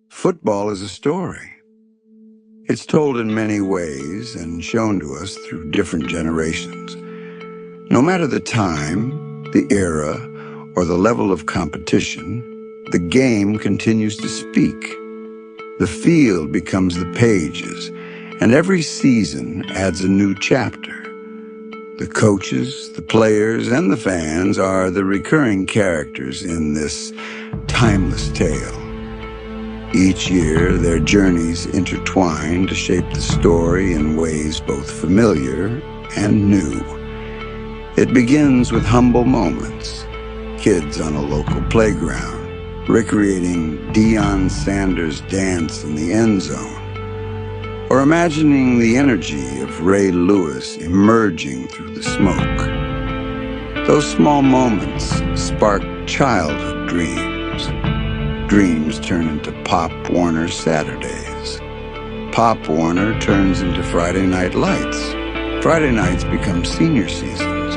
Football is a story. It's told in many ways and shown to us through different generations. No matter the time, the era, or the level of competition, the game continues to speak. The field becomes the pages, and every season adds a new chapter. The coaches, the players, and the fans are the recurring characters in this timeless tale. Each year, their journeys intertwine to shape the story in ways both familiar and new. It begins with humble moments, kids on a local playground, recreating Deion Sanders' dance in the end zone, or imagining the energy of Ray Lewis emerging through the smoke. Those small moments spark childhood dreams. Dreams turn into Pop Warner Saturdays. Pop Warner turns into Friday Night Lights. Friday nights become senior seasons.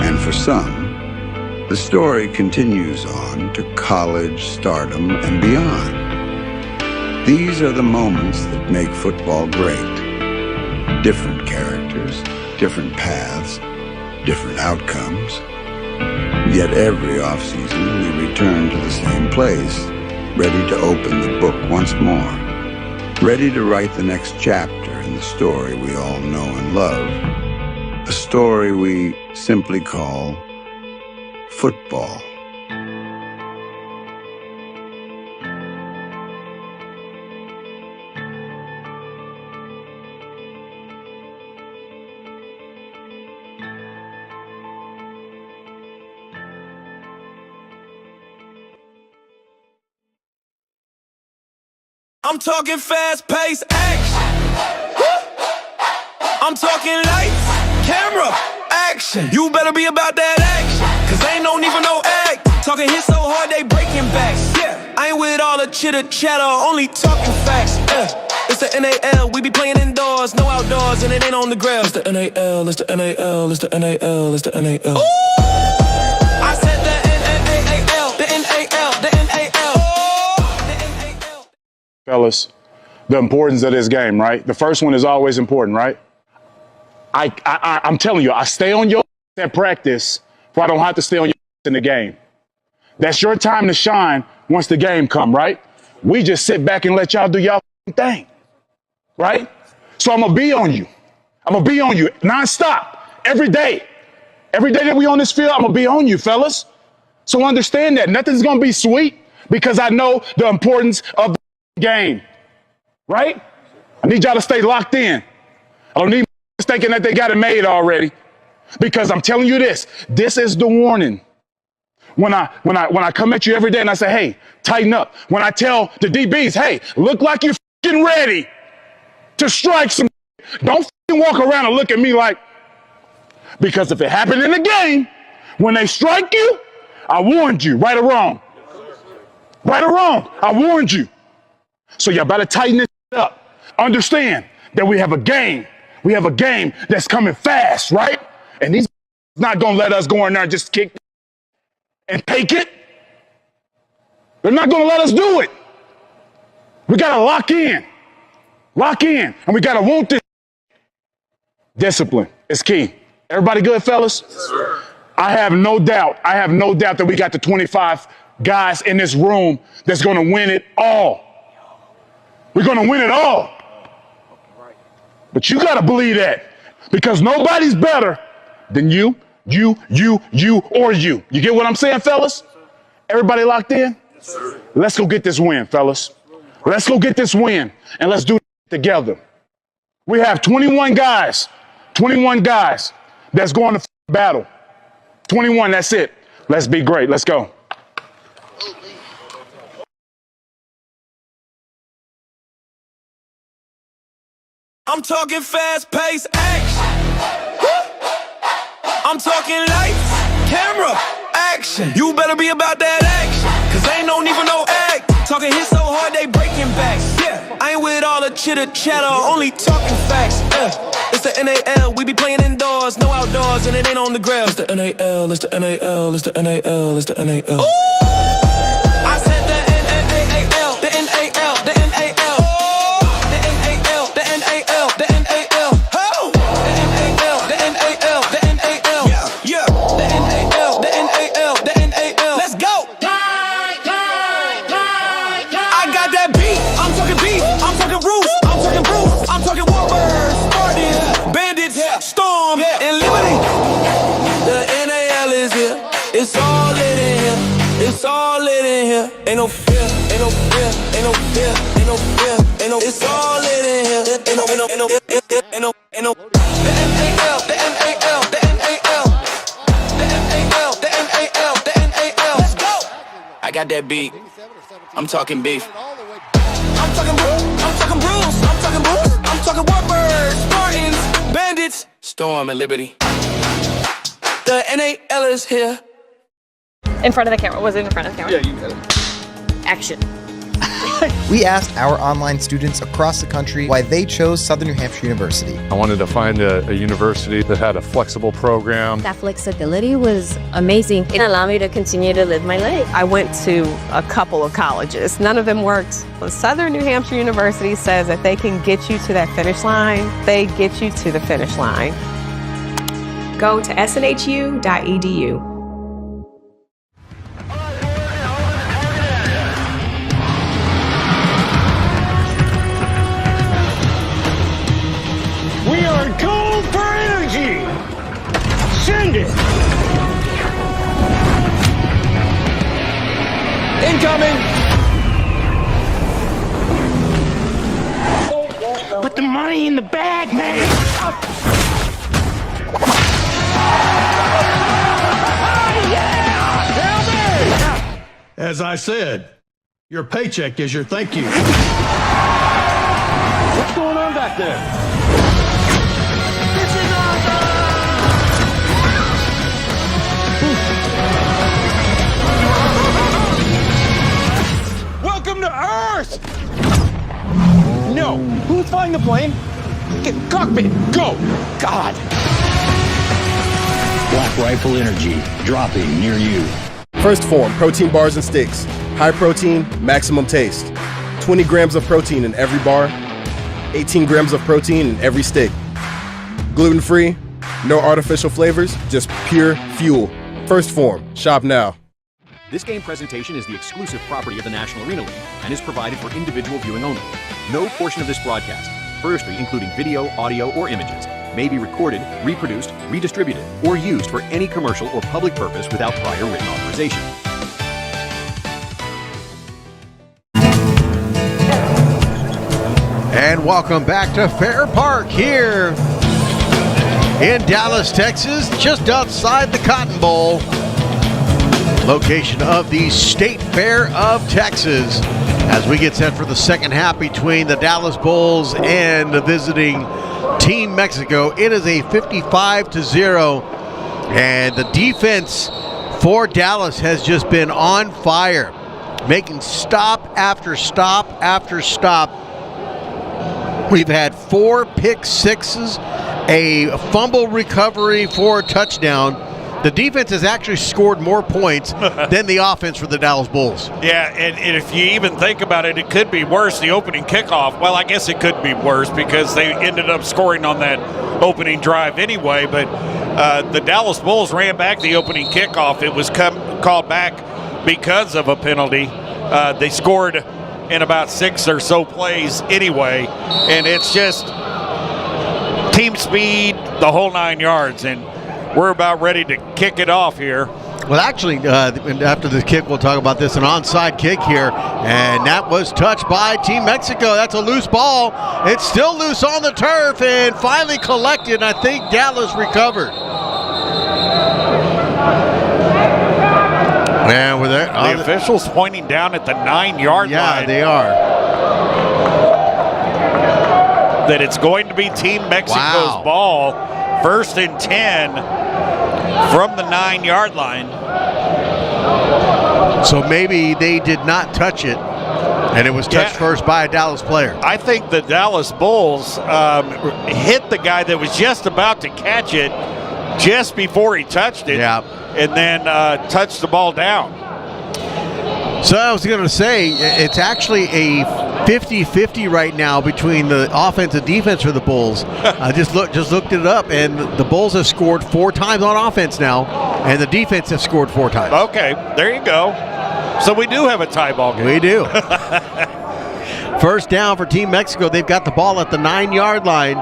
And for some, the story continues on to college, stardom, and beyond. These are the moments that make football great. Different characters, different paths, different outcomes. Yet every offseason we return to the same place, ready to open the book once more, ready to write the next chapter in the story we all know and love, a story we simply call football. I'm talking fast-paced action. I'm talking lights, camera, action. You better be about that action, cause ain't no need for no act. Talking hits so hard they breaking backs. Yeah, I ain't with all the chitter chatter, only talking facts. It's the NAL, we be playing indoors, no outdoors, and it ain't on the ground. It's the NAL, it's the NAL, it's the NAL, it's the NAL. I said the NAL, the NAL, the NAL. Fellas, the importance of this game, right? The first one is always important, right? I'm telling you, I stay on your at practice, so I don't have to stay on your in the game. That's your time to shine once the game come, right? We just sit back and let y'all do y'all thing, right? So I'm gonna be on you. I'm gonna be on you nonstop, every day. Every day that we on this field, I'm gonna be on you, fellas. So understand that nothing's gonna be sweet because I know the importance of the game, right? I need y'all to stay locked in. I don't need thinking that they got it made already, because I'm telling you this is the warning. When I come at you every day and I say, hey, tighten up. When I tell the DBs, hey, look like you're fucking ready to strike some. Don't fucking walk around and look at me like, because if it happened in the game, when they strike you, I warned you, right or wrong. Right or wrong, I warned you. So y'all better tighten this up. Understand that we have a game. We have a game that's coming fast, right? And these not going to let us go in there and just kick and take it. They're not going to let us do it. We got to lock in. Lock in. And we got to want this. Discipline is key. Everybody good, fellas? Yes, sir. I have no doubt that we got the 25 guys in this room that's going to win it all. We're going to win it all. But you got to believe that, because nobody's better than you, or you. You get what I'm saying, fellas? Everybody locked in? Yes, sir. Let's go get this win, fellas. Let's go get this win, and let's do it together. We have 21 guys that's going to battle. 21, that's it. Let's be great. Let's go. I'm talking fast-paced action. I'm talking lights, camera, action. You better be about that action, cause ain't no need for no act. Talking hits so hard they breaking backs. Yeah, I ain't with all the chitter chatter, only talking facts. It's the NAL, we be playing indoors, no outdoors, and it ain't on the ground. It's the NAL, it's the NAL, it's the NAL, it's the NAL. Ooh! I said the NAL, the NAL, the NAL. Storm and Liberty. The NAL is here. It's all lit in here. It's all lit in here. Ain't no fear. Ain't no fear. Ain't no fear. Ain't no fear. Ain't no. It's all lit in here. Ain't no. Ain't no. Ain't no. Ain't no. Ain't no. The NAL. The NAL. The NAL. The NAL. The NAL. The NAL. Let's go. I got that beat. I'm talking beef. I'm talking Bruce. I'm talking Bruce. I'm talking Bruce. I'm talking Warbirds, Spartans, Bandits, Storm and Liberty. The NAL is here. In front of the camera. Was it in front of the camera? Yeah, you got it. Action. We asked our online students across the country why they chose Southern New Hampshire University. I wanted to find a university that had a flexible program. That flexibility was amazing. It allowed me to continue to live my life. I went to a couple of colleges. None of them worked. Southern New Hampshire University says that they can get you to that finish line. They get you to the finish line. Go to snhu.edu. We are gold for energy! Send it! Incoming! Put the money in the bag, man! Yeah! As I said, your paycheck is your thank you. What's going on back there? Welcome to Earth! No. Who's flying the plane? Get cockpit. Go! God. Black Rifle Energy, dropping near you. First Form protein bars and sticks. High protein, maximum taste. 20 grams of protein in every bar. 18 grams of protein in every stick. Gluten-free, no artificial flavors, just pure fuel. First Form. Shop now. This game presentation is the exclusive property of the National Arena League and is provided for individual viewing only. No portion of this broadcast, firstly including video, audio, or images, may be recorded, reproduced, redistributed, or used for any commercial or public purpose without prior written authorization. And welcome back to Fair Park here in Dallas, Texas, just outside the Cotton Bowl, location of the State Fair of Texas, as we get set for the second half between the Dallas Bulls and the visiting Team Mexico. It is a 55-0, and the defense for Dallas has just been on fire, making stop after stop after stop. We've had 4 pick sixes a fumble recovery for a touchdown. The defense has actually scored more points than the offense for the Dallas Bulls. Yeah, and if you even think about it, it could be worse, the opening kickoff. Well, I guess it could be worse because they ended up scoring on that opening drive anyway, but the Dallas Bulls ran back the opening kickoff. It was called back because of a penalty. They scored in about 6 or so plays anyway, and it's just team speed, the whole 9 yards, and we're about ready to kick it off here. Well, actually, after the kick, we'll talk about this, an onside kick here, and that was touched by Team Mexico. That's a loose ball. It's still loose on the turf and finally collected. I think Dallas recovered. And with the officials pointing down at the 9-yard line. Yeah, they are. That it's going to be Team Mexico's ball, 1st and 10 from the 9-yard line. So maybe they did not touch it, and it was touched first by a Dallas player. I think the Dallas Bulls hit the guy that was just about to catch it just before he touched it, and then touched the ball down. So I was going to say, it's actually a 50-50 right now between the offense and defense for the Bulls. I just looked it up, and the Bulls have scored 4 times on offense now, and the defense has scored 4 times. Okay, there you go. So we do have a tie ball game. We do. First down for Team Mexico. They've got the ball at the 9-yard line.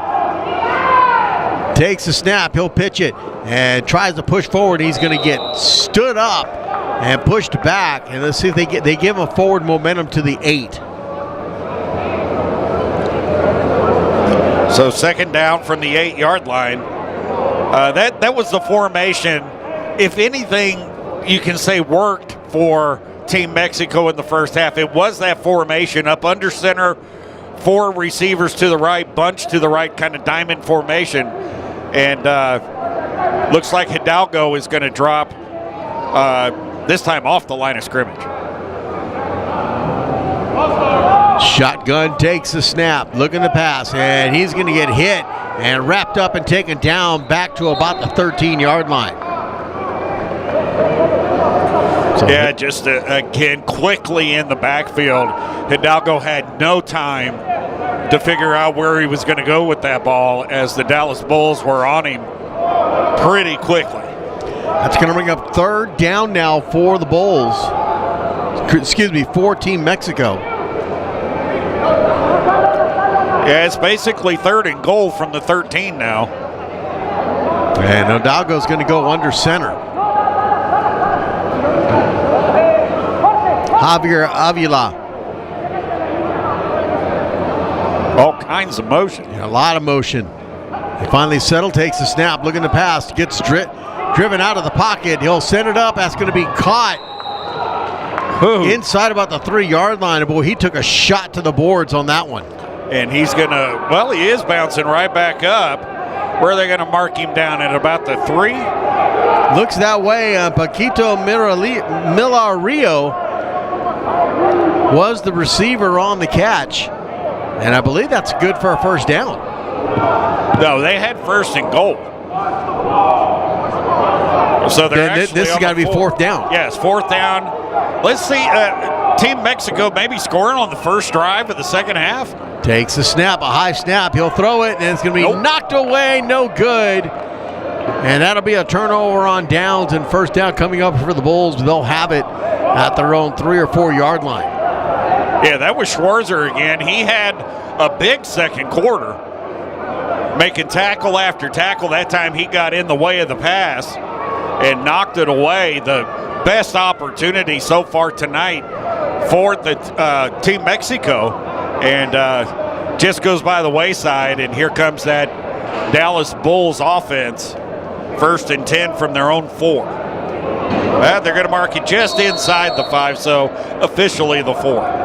Takes the snap. He'll pitch it and tries to push forward. He's going to get stood up and pushed back. And let's see if they give him forward momentum to the 8. So 2nd down from the 8-yard line. That was the formation, if anything, you can say worked for Team Mexico in the first half. It was that formation up under center, 4 receivers to the right, bunch to the right, kind of diamond formation. And looks like Hidalgo is going to drop this time off the line of scrimmage. Shotgun takes the snap, looking to pass, and he's going to get hit and wrapped up and taken down back to about the 13-yard line. Yeah, just again, quickly in the backfield. Hidalgo had no time to figure out where he was going to go with that ball as the Dallas Bulls were on him pretty quickly. That's going to bring up 3rd down now for the Bulls. Excuse me, for Team Mexico. Yeah, it's basically 3rd and goal from the 13 now. And Hidalgo's going to go under center. Javier Avila. All kinds of motion. Yeah, a lot of motion. He finally settled, takes the snap, looking to pass, gets driven out of the pocket. He'll send it up. That's going to be caught inside about the 3-yard line. Boy, he took a shot to the boards on that one. And he's going to, well, he is bouncing right back up. Where are they going to mark him down at about the 3? Looks that way. Paquito Milario was the receiver on the catch. And I believe that's good for a 1st down. No, they had 1st and goal. So this has got to be 4th down. Yes, 4th down. Let's see. Team Mexico maybe scoring on the first drive of the second half. Takes the snap, a high snap. He'll throw it, and it's going to be knocked away. No good. And that'll be a turnover on downs, and first down coming up for the Bulls. They'll have it at their own 3 or 4 yard line. Yeah, that was Schwarzer again. He had a big second quarter, making tackle after tackle. That time he got in the way of the pass and knocked it away. The best opportunity so far tonight for the Team Mexico, and just goes by the wayside. And here comes that Dallas Bulls offense, 1st and 10 from their own 4. Well, they're going to mark it just inside the 5, so officially the 4.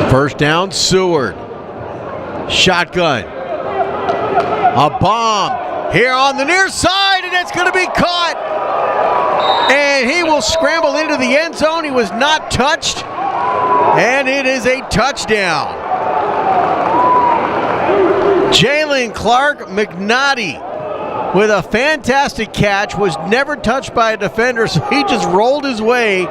First down, Seward. Shotgun. A bomb here on the near side, and it's going to be caught. And he will scramble into the end zone. He was not touched, and it is a touchdown. Jalen Sterling Clark McNaughty with a fantastic catch, was never touched by a defender, so he just rolled his way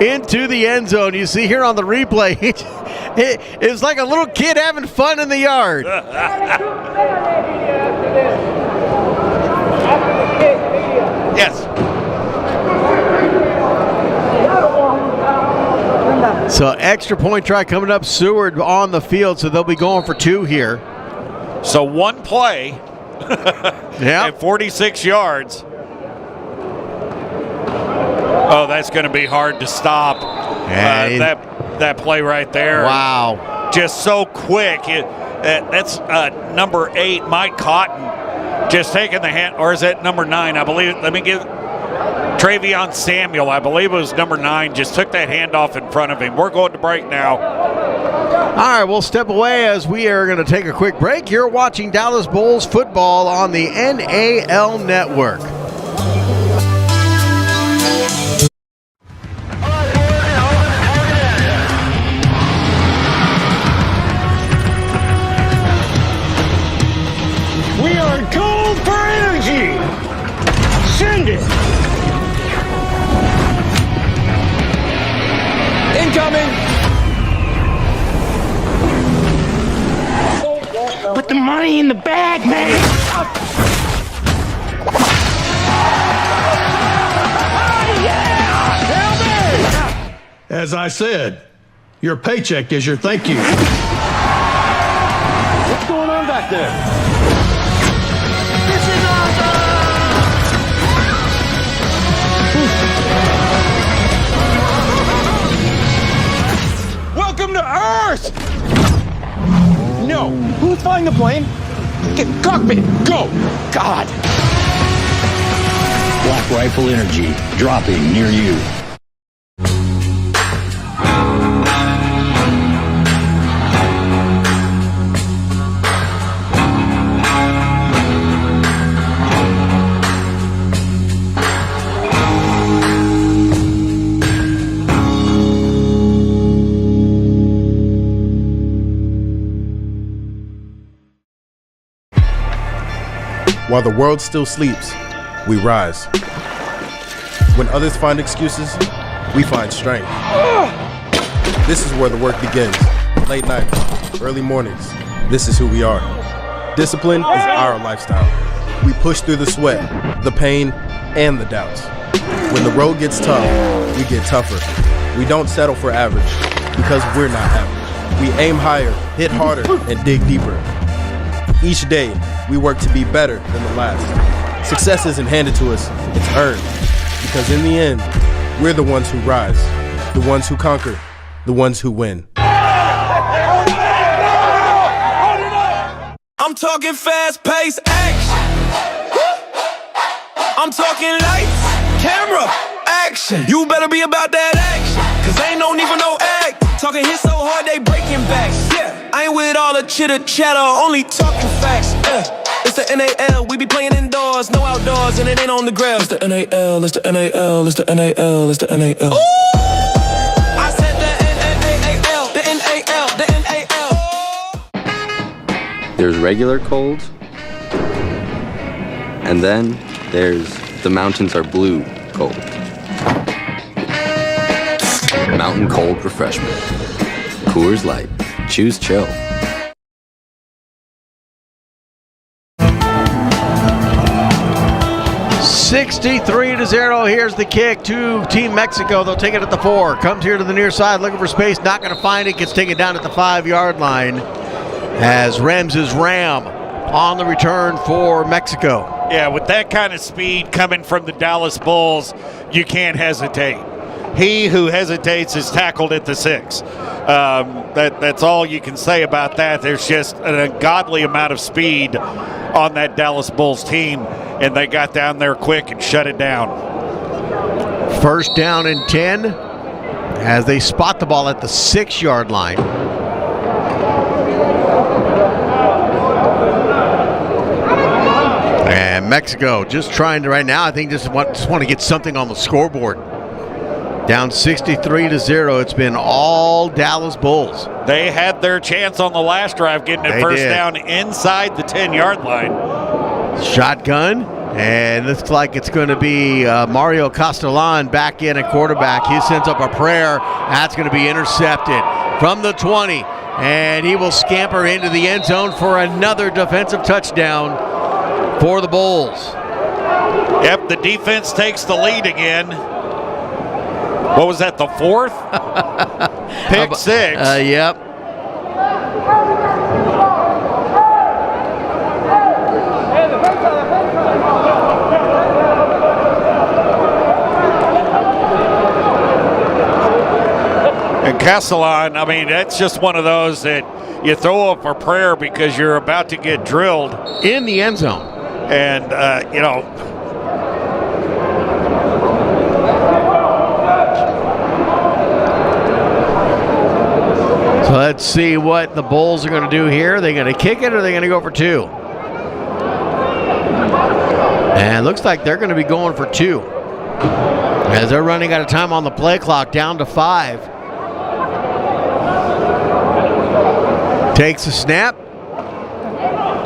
into the end zone. You see here on the replay, it was like a little kid having fun in the yard. Yes. So extra point try coming up. Seward on the field, so they'll be going for 2 here. So one play at 46 yards. Oh, that's going to be hard to stop. That play right there. Wow. Just so quick. That's number 8, Mike Cotton, just taking the hand. Or is that number 9? I believe. Let me give Travion Samuel. I believe it was number 9. Just took that handoff in front of him. We're going to break now. All right, we'll step away as we are going to take a quick break. You're watching Dallas Bulls football on the NAL Network. We are gold for energy. Send it. Incoming. Put the money in the bag, man. As I said, your paycheck is your thank you. What's going on back there? This is awesome! Welcome to Earth! No. Who's flying the plane? Get cockpit. Go. God. Black Rifle Energy, dropping near you. While the world still sleeps, we rise. When others find excuses, we find strength. This is where the work begins. Late nights, early mornings. This is who we are. Discipline is our lifestyle. We push through the sweat, the pain, and the doubts. When the road gets tough, we get tougher. We don't settle for average because we're not average. We aim higher, hit harder, and dig deeper. Each day, we work to be better than the last. Success isn't handed to us, it's earned. Because in the end, we're the ones who rise, the ones who conquer, the ones who win. I'm talking fast-paced action. I'm talking lights, camera, action. You better be about that action, cause ain't no need for no act. Talking hits so hard they breaking backs. Yeah, I ain't with all the chitter chatter, only talking facts. It's the NAL, we be playing indoors, no outdoors, and it ain't on the ground. It's the NAL, it's the NAL, it's the NAL, it's the NAL. Ooh! I said the NAL, the NAL, the NAL. There's regular cold, and then there's the mountains are blue cold. Mountain Cold Refreshment. Coors Light. Choose chill. $63-0. Here's the kick to Team Mexico. They'll take it at the 4. Comes here to the near side, looking for space. Not going to find it. Gets taken down at the 5-yard line as Ramses Ram on the return for Mexico. Yeah, with that kind of speed coming from the Dallas Bulls, you can't hesitate. He who hesitates is tackled at the 6. That's all you can say about that. There's just an ungodly amount of speed on that Dallas Bulls team, and they got down there quick and shut it down. First down and 10 as they spot the ball at the 6-yard line. And Mexico just trying to right now, I think just want to get something on the scoreboard. Down 63-0. It's been all Dallas Bulls. They had their chance on the last drive, getting it first down inside the 10-yard line. Shotgun, and looks like it's going to be Mario Castellan back in at quarterback. He sends up a prayer. That's going to be intercepted from the 20, and he will scamper into the end zone for another defensive touchdown for the Bulls. Yep, the defense takes the lead again. What was that, the fourth? Pick six. Yep. And Castellan, I mean, that's just one of those that you throw up a prayer because you're about to get drilled in the end zone. And, you know, so let's see what the Bulls are going to do here. Are they going to kick it or are they going to go for two? And it looks like they're going to be going for two, as they're running out of time on the play clock, down to 5. Takes a snap.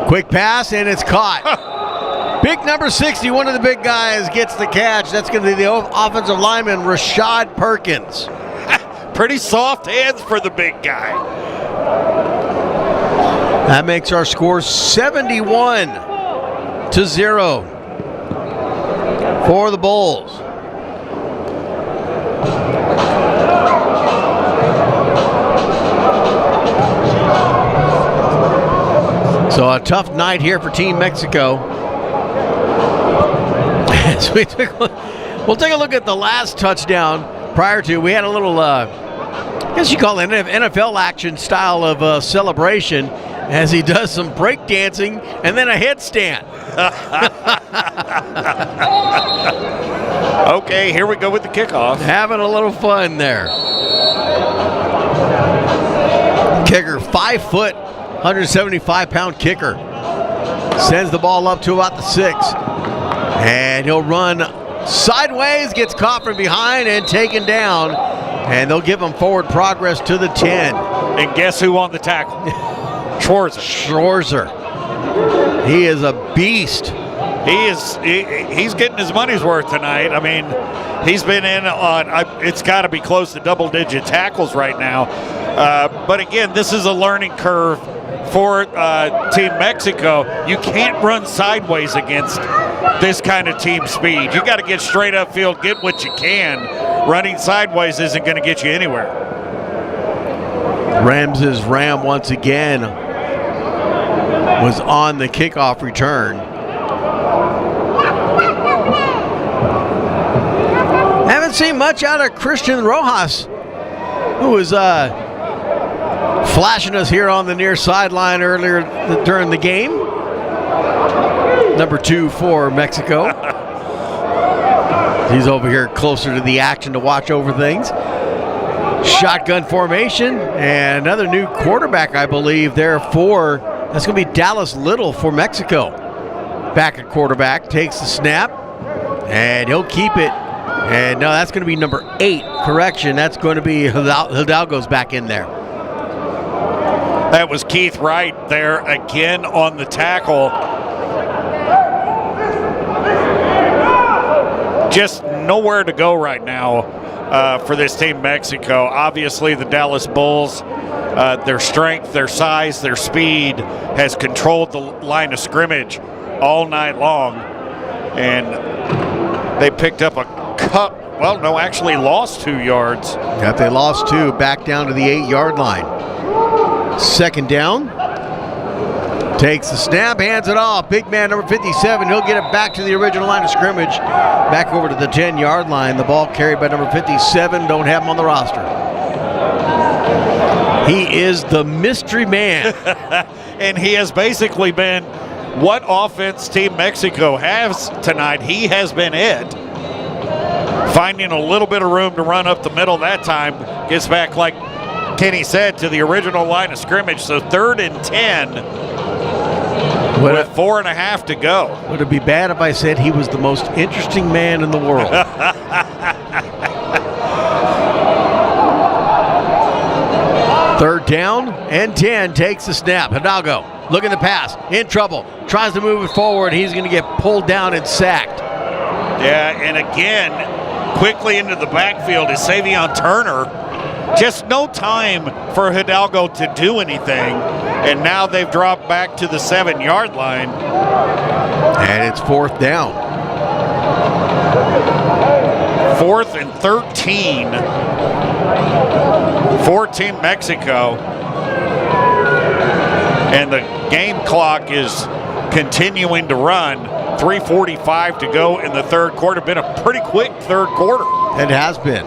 Quick pass, and it's caught. Big number 60, one of the big guys, gets the catch. That's going to be the offensive lineman, Rashad Perkins. Pretty soft hands for the big guy. That makes our score 71-0 for the Bulls. So a tough night here for Team Mexico. We'll take a look at the last touchdown. Prior to, we had a little, I guess you call it NFL action style of celebration, as he does some break dancing and then a headstand. Okay, here we go with the kickoff. Having a little fun there. Kicker, 5 foot, 175-pound kicker. Sends the ball up to about the 6. And he'll run sideways, gets caught from behind and taken down. And they'll give him forward progress to the 10. And guess who won the tackle? Schwarzer. He is a beast. He's getting his money's worth tonight. I mean, he's been in on, it's got to be close to double-digit tackles right now. But again, this is a learning curve for Team Mexico. You can't run sideways against this kind of team speed. You got to get straight upfield, get what you can. Running sideways isn't going to get you anywhere. Rams's Ram once again was on the kickoff return. Haven't seen much out of Christian Rojas, who was flashing us here on the near sideline earlier during the game. Number 2 for Mexico. He's over here closer to the action to watch over things. Shotgun formation, and another new quarterback, I believe, there for, that's going to be Dallas Little for Mexico. Back at quarterback, takes the snap, and he'll keep it. And no, that's going to be number 8. Correction, that's going to be Hidalgo's back in there. That was Keith Wright there again on the tackle. Just nowhere to go right now for this Team Mexico. Obviously, the Dallas Bulls, their strength, their size, their speed has controlled the line of scrimmage all night long. And they picked up a well, no, actually lost 2 yards. Yep, they lost 2, back down to the 8-yard line. Second down. Takes the snap, hands it off. Big man number 57. He'll get it back to the original line of scrimmage. Back over to the 10-yard line. The ball carried by number 57. Don't have him on the roster. He is the mystery man. And he has basically been what offense Team Mexico has tonight. He has been it. Finding a little bit of room to run up the middle that time. Gets back, like Kenny said, to the original line of scrimmage. So 3rd and 10 with 4.5 to go. Would it be bad if I said he was the most interesting man in the world? Third down and 10, takes the snap. Hidalgo looking to pass, in trouble, tries to move it forward. He's going to get pulled down and sacked. Yeah, and again, quickly into the backfield is Savion Turner. Just no time for Hidalgo to do anything. And now they've dropped back to the 7-yard line. And it's fourth down. 4th and 13 for Team Mexico. And the game clock is continuing to run. 3:45 to go in the third quarter. Been a pretty quick third quarter. It has been.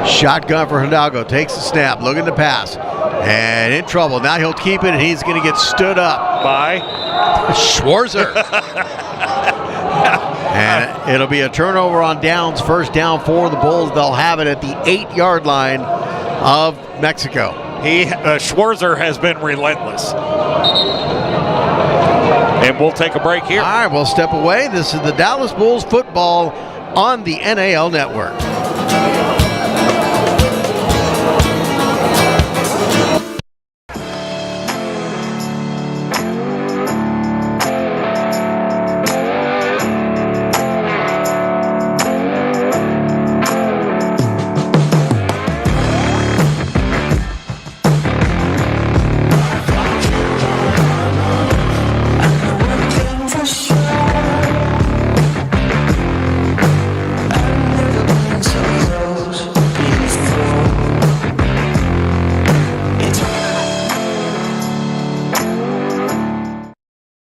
Shotgun for Hidalgo, takes the snap, looking to pass, and in trouble. Now he'll keep it, and he's going to get stood up by Schwarzer. And it'll be a turnover on downs, first down for the Bulls. They'll have it at the 8-yard line of Mexico. Schwarzer has been relentless. And we'll take a break here. All right, we'll step away. This is the Dallas Bulls football on the NAL Network.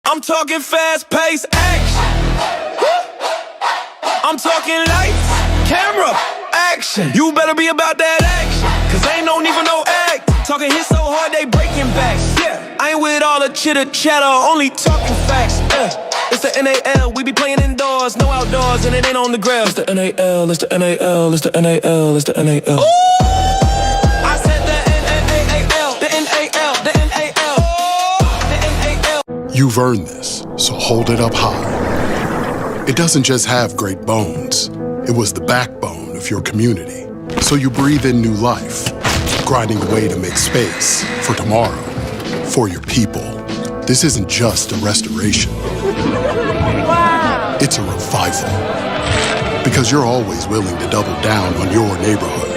I'm talking fast-paced action. I'm talking lights, camera, action. You better be about that action, cause ain't no need for no act. Talking hits so hard they breaking backs. Yeah, I ain't with all the chitter chatter, only talking facts. It's the NAL, we be playing indoors, no outdoors, and it ain't on the ground. It's the NAL, it's the NAL, it's the NAL, it's the NAL. Ooh! I said the NAL, the NAL, the NAL, the NAL. You've earned this, so hold it up high. It doesn't just have great bones. It was the backbone of your community. So you breathe in new life, grinding away to make space for tomorrow, for your people. This isn't just a restoration. It's a revival. Because you're always willing to double down on your neighborhood.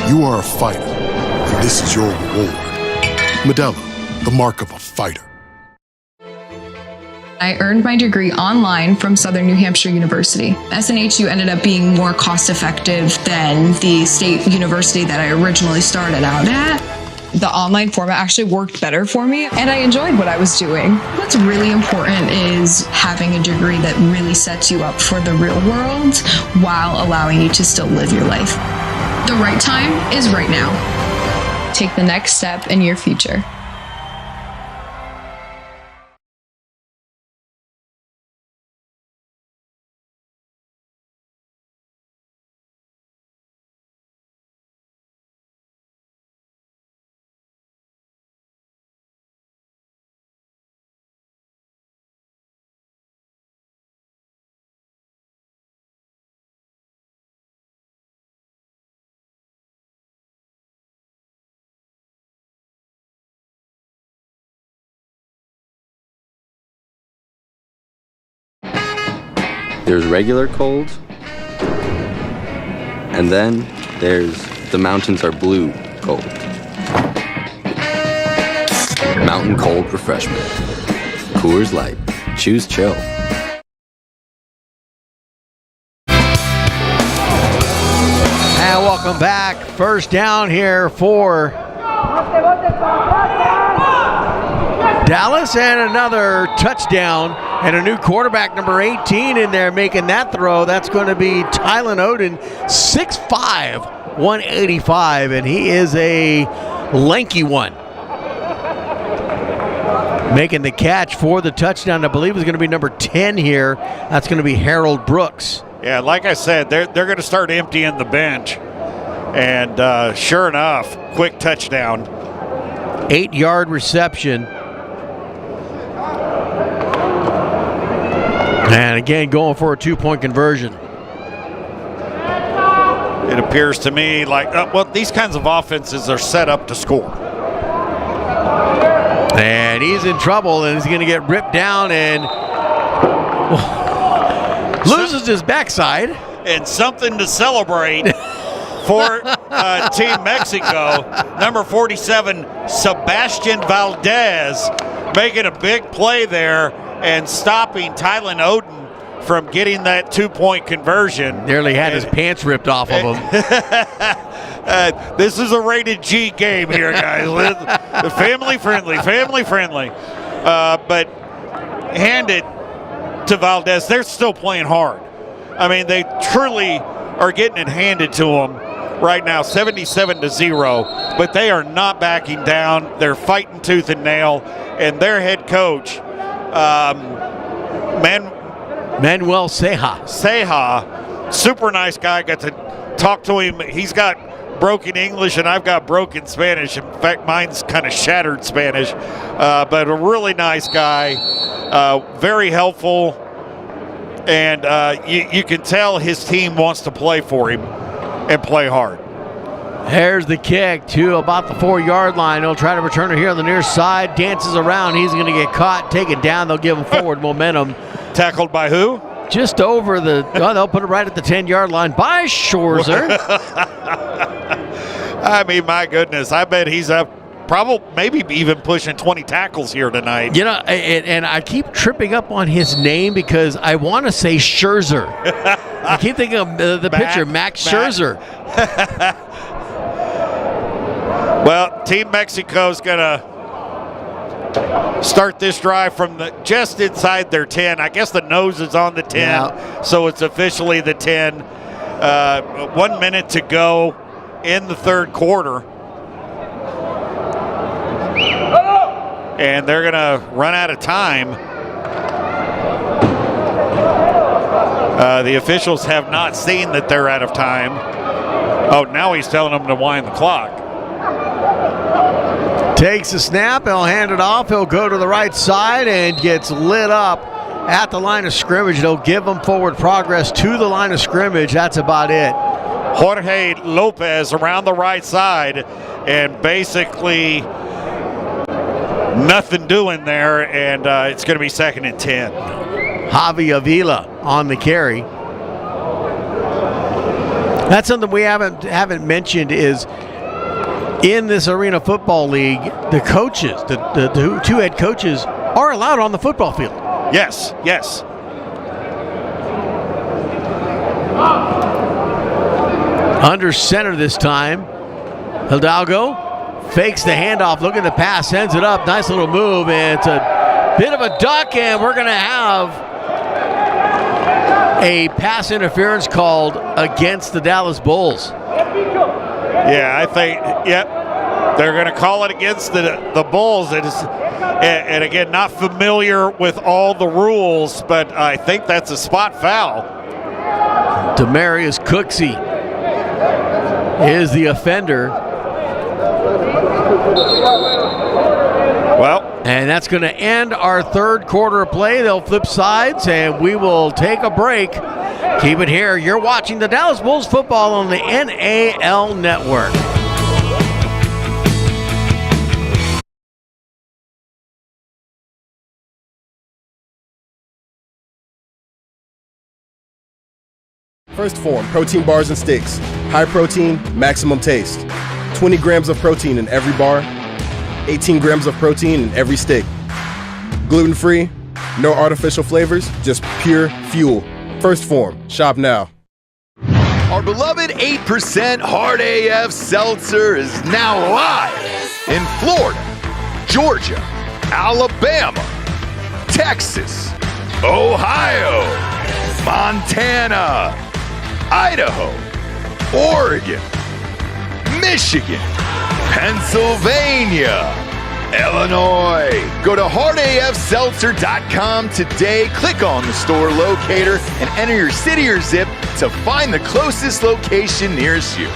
You are a fighter, and this is your reward. Modelo, the mark of a fighter. I earned my degree online from Southern New Hampshire University. SNHU ended up being more cost-effective than the state university that I originally started out at. The online format actually worked better for me, and I enjoyed what I was doing. What's really important is having a degree that really sets you up for the real world while allowing you to still live your life. The right time is right now. Take the next step in your future. There's regular cold, and then there's the mountains are blue cold. Mountain Cold Refreshment. Coors Light. Choose chill. And welcome back. First down here for Dallas, and another touchdown, and a new quarterback, number 18, in there making that throw. That's going to be Tylen Oden, 6'5", 185, and he is a lanky one. Making the catch for the touchdown, I believe, is going to be number 10 here. That's going to be Harold Brooks. Yeah, like I said, they're going to start emptying the bench. And sure enough, quick touchdown. 8-yard reception. And again, going for a 2-point conversion. it appears to me like, well, these kinds of offenses are set up to score. And he's in trouble, and he's going to get ripped down and loses his backside. And something to celebrate for Team Mexico. Number 47, Sebastian Valdez, making a big play there and stopping Tylen Oden from getting that 2-point conversion. Nearly had his pants ripped off of him. This is a rated G game here, guys. Family friendly. But hand it to Valdez. They're still playing hard. I mean, they truly are getting it handed to them right now, 77-0. But they are not backing down. They're fighting tooth and nail. And their head coach, Manuel Ceja, super nice guy. Got to talk to him. He's got broken English and I've got broken Spanish. In fact, mine's kind of shattered Spanish. But a really nice guy, very helpful. And you can tell his team wants to play for him and play hard. There's the kick to about the 4-yard line. He'll try to return it here on the near side. Dances around. He's going to get caught, taken down. They'll give him forward momentum. Tackled by who? Just over the, they'll put it right at the 10-yard line by Schwarzer. I mean, my goodness. I bet he's up probably maybe even pushing 20 tackles here tonight. You know, and I keep tripping up on his name because I want to say Scherzer. I keep thinking of the pitcher, Max Scherzer. Well, Team Mexico's going to start this drive from just inside their 10. I guess the nose is on the 10, so it's officially the 10. 1 minute to go in the third quarter. And they're going to run out of time. The officials have not seen that they're out of time. Oh, now he's telling them to wind the clock. Takes a snap, he'll hand it off, he'll go to the right side and gets lit up at the line of scrimmage. They'll give him forward progress to the line of scrimmage. That's about it. Jorge Lopez around the right side and basically nothing doing there, and it's going to be 2nd and 10. Javi Avila on the carry. That's something we haven't mentioned is in this Arena Football League, the coaches, the two head coaches are allowed on the football field. Yes. Under center this time. Hidalgo fakes the handoff, looking to pass, sends it up. Nice little move. And it's a bit of a duck, and we're going to have a pass interference called against the Dallas Bulls. Yeah, I think, they're going to call it against the Bulls. And again, not familiar with all the rules, but I think that's a spot foul. Demarius Cooksey is the offender. Well, and that's going to end our third quarter of play. They'll flip sides, and we will take a break. Keep it here. You're watching the Dallas Bulls football on the NAL Network. First Form protein bars and sticks. High protein, maximum taste. 20 grams of protein in every bar. 18 grams of protein in every stick. Gluten-free, no artificial flavors, just pure fuel. First Form. Shop now. Our beloved 8% Hard AF Seltzer is now live in Florida, Georgia, Alabama, Texas, Ohio, Montana, Idaho, Oregon, Michigan, Pennsylvania, Illinois. Go to hardafseltzer.com today, click on the store locator, and enter your city or zip to find the closest location nearest you.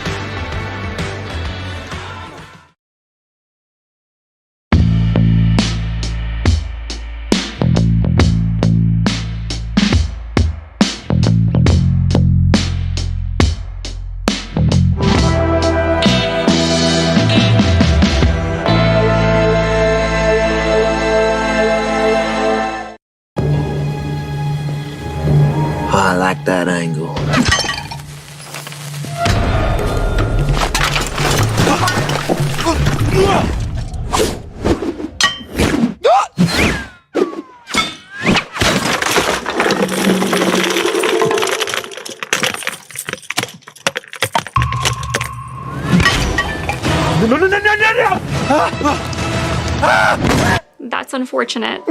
like that angle. That's unfortunate.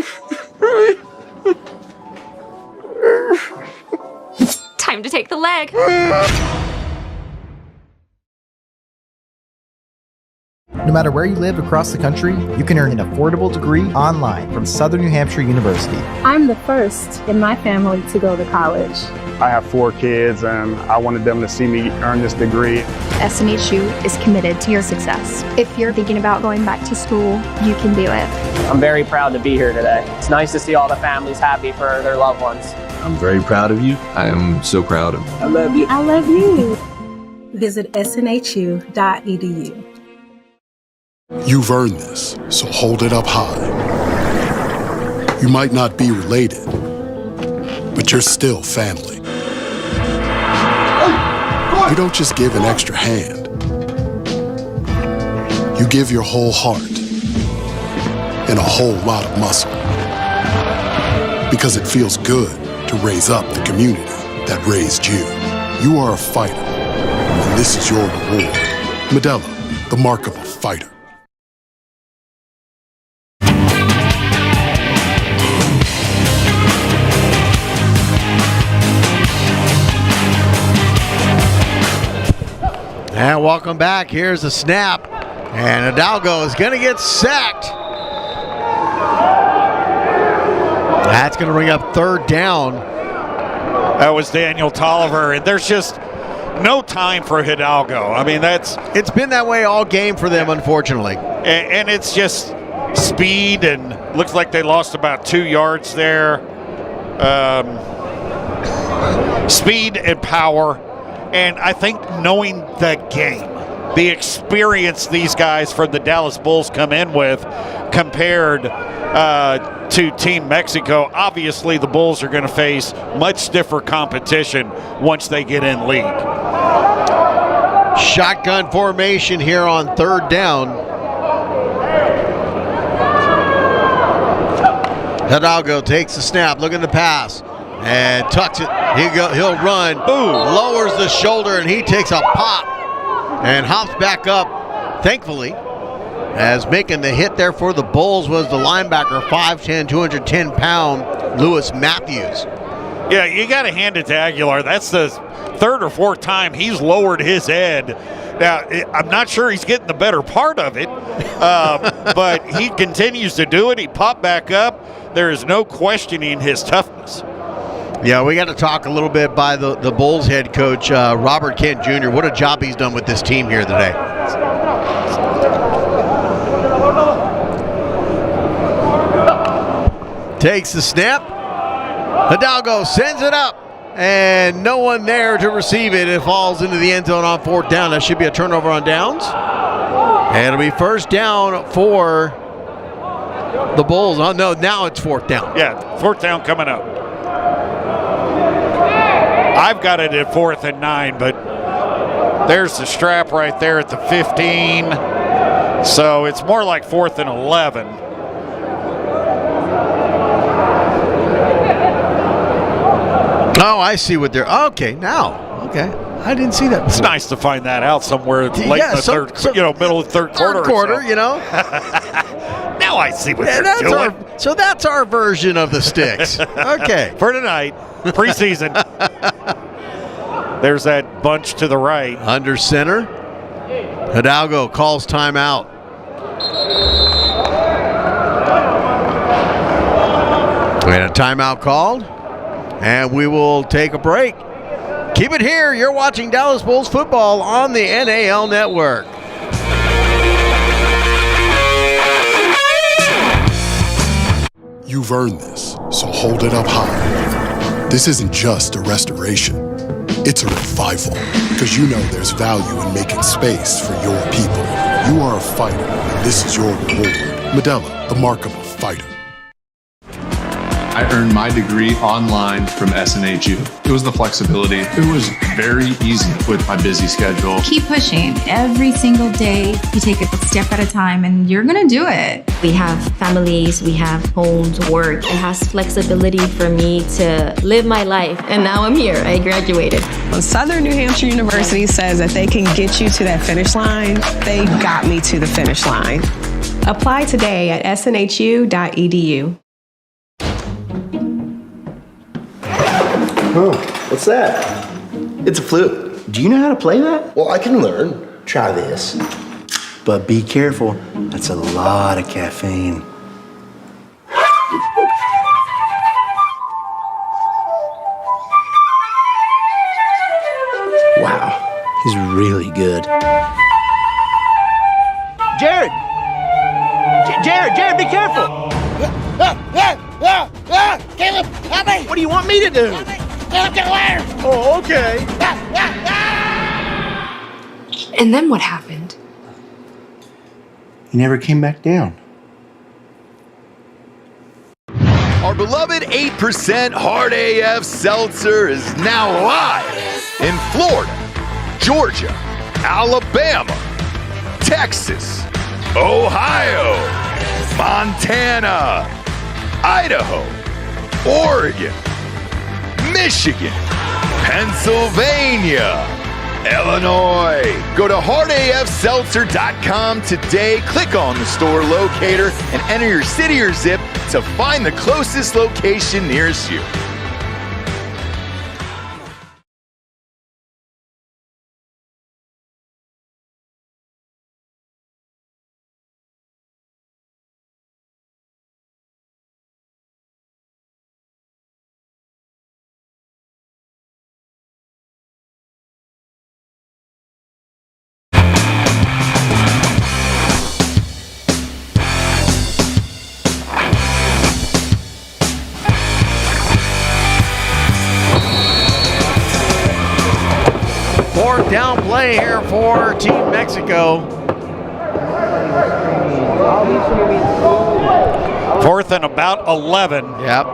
Time to take the leg. No matter where you live across the country, you can earn an affordable degree online from Southern New Hampshire University. I'm the first in my family to go to college. I have 4 kids and I wanted them to see me earn this degree. SNHU is committed to your success. If you're thinking about going back to school, you can do it. I'm very proud to be here today. It's nice to see all the families happy for their loved ones. I'm very proud of you. I am so proud of you. I love you. I love you. Visit snhu.edu. You've earned this, so hold it up high. You might not be related, but you're still family. You don't just give an extra hand. You give your whole heart and a whole lot of muscle. Because it feels good to raise up the community that raised you. You are a fighter, and this is your reward. Modelo, the mark of a fighter. And welcome back. Here's the snap. And Hidalgo is going to get sacked. That's going to bring up 3rd down. That was Daniel Tolliver, and there's just no time for Hidalgo. I mean, it's been that way all game for them, unfortunately. And it's just speed, and looks like they lost about 2 yards there. Speed and power. And I think knowing the game, the experience these guys from the Dallas Bulls come in with compared to Team Mexico, obviously the Bulls are going to face much stiffer competition once they get in league. Shotgun formation here on 3rd down. Hidalgo takes the snap, looking to pass. And tucks it. He'll run. Boom. Lowers the shoulder, and he takes a pop and hops back up. Thankfully, as making the hit there for the Bulls was the linebacker, 5'10", 210-pound Lewis Matthews. Yeah, you got to hand it to Aguilar. That's the 3rd or 4th time he's lowered his head. Now, I'm not sure he's getting the better part of it, but he continues to do it. He popped back up. There is no questioning his toughness. Yeah, we got to talk a little bit by the Bulls head coach, Robert Kent Jr. What a job he's done with this team here today. Takes the snap. Hidalgo sends it up, and no one there to receive it. It falls into the end zone on 4th down. That should be a turnover on downs. And it'll be 1st down for the Bulls. Oh, no, now it's 4th down. Yeah, 4th down coming up. I've got it at 4th and 9, but there's the strap right there at the 15. So it's more like 4th and 11. Oh, I see what they're. Okay, now. Okay. I didn't see that before. It's nice to find that out somewhere late in the middle of the third quarter. Now I see what they're doing. So that's our version of the sticks. Okay. For tonight, preseason. There's that bunch to the right. Under center. Hidalgo calls timeout. And a timeout called. And we will take a break. Keep it here. You're watching Dallas Bulls football on the NAL Network. You've earned this, so hold it up high. This isn't just a restoration. It's a revival, because you know there's value in making space for your people. You are a fighter, and this is your reward. Modelo, the mark of a fighter. I earned my degree online from SNHU. It was the flexibility. It was very easy with my busy schedule. Keep pushing. Every single day, you take it a step at a time, and you're going to do it. We have families, we have homes, work. It has flexibility for me to live my life. And now I'm here. I graduated. When Southern New Hampshire University says that they can get you to that finish line, they got me to the finish line. Apply today at snhu.edu. Oh, what's that? It's a flute. Do you know how to play that? Well, I can learn. Try this. But be careful. That's a lot of caffeine. Wow, he's really good. Jared! Jared, be careful! Caleb, help me! What do you want me to do? Get the ladder! Oh, okay. And then what happened? He never came back down. Our beloved 8% Hard AF Seltzer is now live in Florida, Georgia, Alabama, Texas, Ohio, Montana, Idaho, Oregon, Michigan, Pennsylvania, Illinois. Go to hardafseltzer.com today, click on the store locator, and enter your city or zip to find the closest location nearest you. Fourth down play here for Team Mexico. Fourth and about 11. Yep.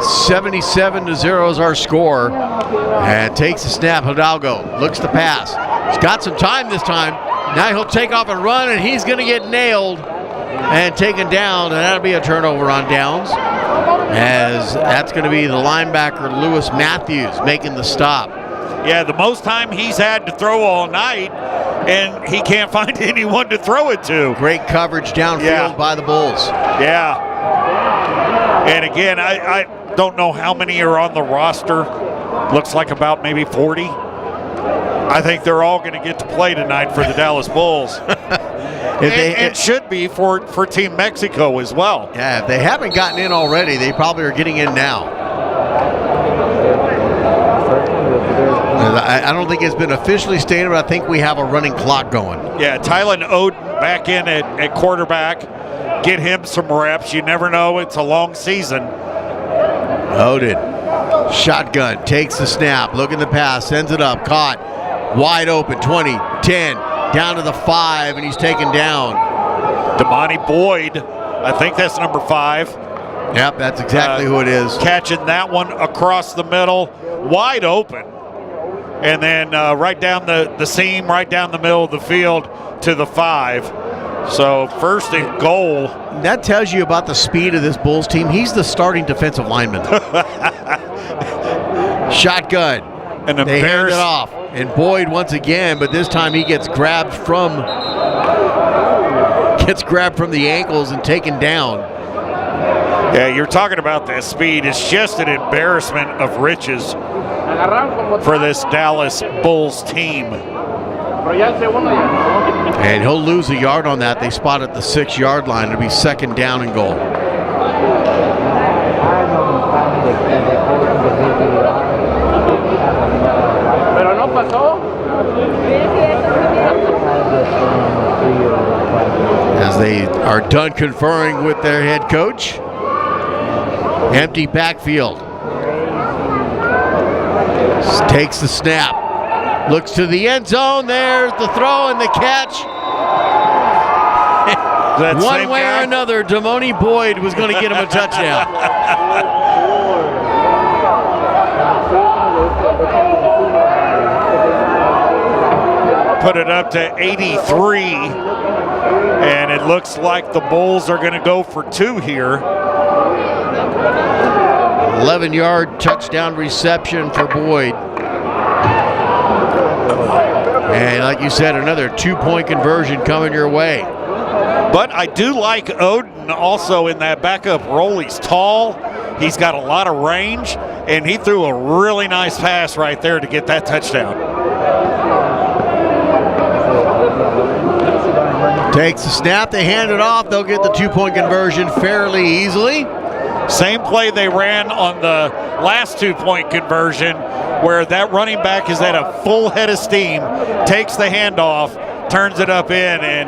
77-0 is our score. And takes the snap. Hidalgo looks to pass. He's got some time this time. Now he'll take off and run, and he's going to get nailed and taken down, and that'll be a turnover on downs, as that's going to be the linebacker Lewis Matthews making the stop. Yeah, the most time he's had to throw all night, and he can't find anyone to throw it to. Great coverage downfield by the Bulls. Yeah. And again, I don't know how many are on the roster. Looks like about maybe 40. I think they're all going to get to play tonight for the Dallas Bulls. It should be for Team Mexico as well. Yeah, if they haven't gotten in already, they probably are getting in now. I don't think it's been officially stated, but I think we have a running clock going. Yeah, Tylen Oden back in at quarterback. Get him some reps. You never know. It's a long season. Oden, shotgun, takes the snap, looking the pass, sends it up, caught, wide open, 20, 10, down to the 5, and he's taken down. Damani Boyd, I think that's number 5. Yep, that's exactly who it is. Catching that one across the middle, wide open. And then right down the seam, right down the middle of the field to the 5. So first and goal. That tells you about the speed of this Bulls team. He's the starting defensive lineman. Shotgun. And they hand it off. And Boyd once again, but this time he gets grabbed from the ankles and taken down. Yeah, you're talking about that speed. It's just an embarrassment of riches for this Dallas Bulls team. And he'll lose a yard on that. They spot at the 6-yard line. It'll be second down and goal. As they are done conferring with their head coach. Empty backfield. Takes the snap. Looks to the end zone. There's the throw and the catch. One way or another, Damani Boyd was going to get him a touchdown. put it up to 83. And it looks like the Bulls are going to go for 2 here. 11-yard touchdown reception for Boyd. And like you said, another 2-point conversion coming your way. But I do like Oden also in that backup role. He's tall, he's got a lot of range, and he threw a really nice pass right there to get that touchdown. Takes the snap, they hand it off, they'll get the 2-point conversion fairly easily. Same play they ran on the last 2-point conversion, where that running back is at a full head of steam, takes the handoff, turns it up in, and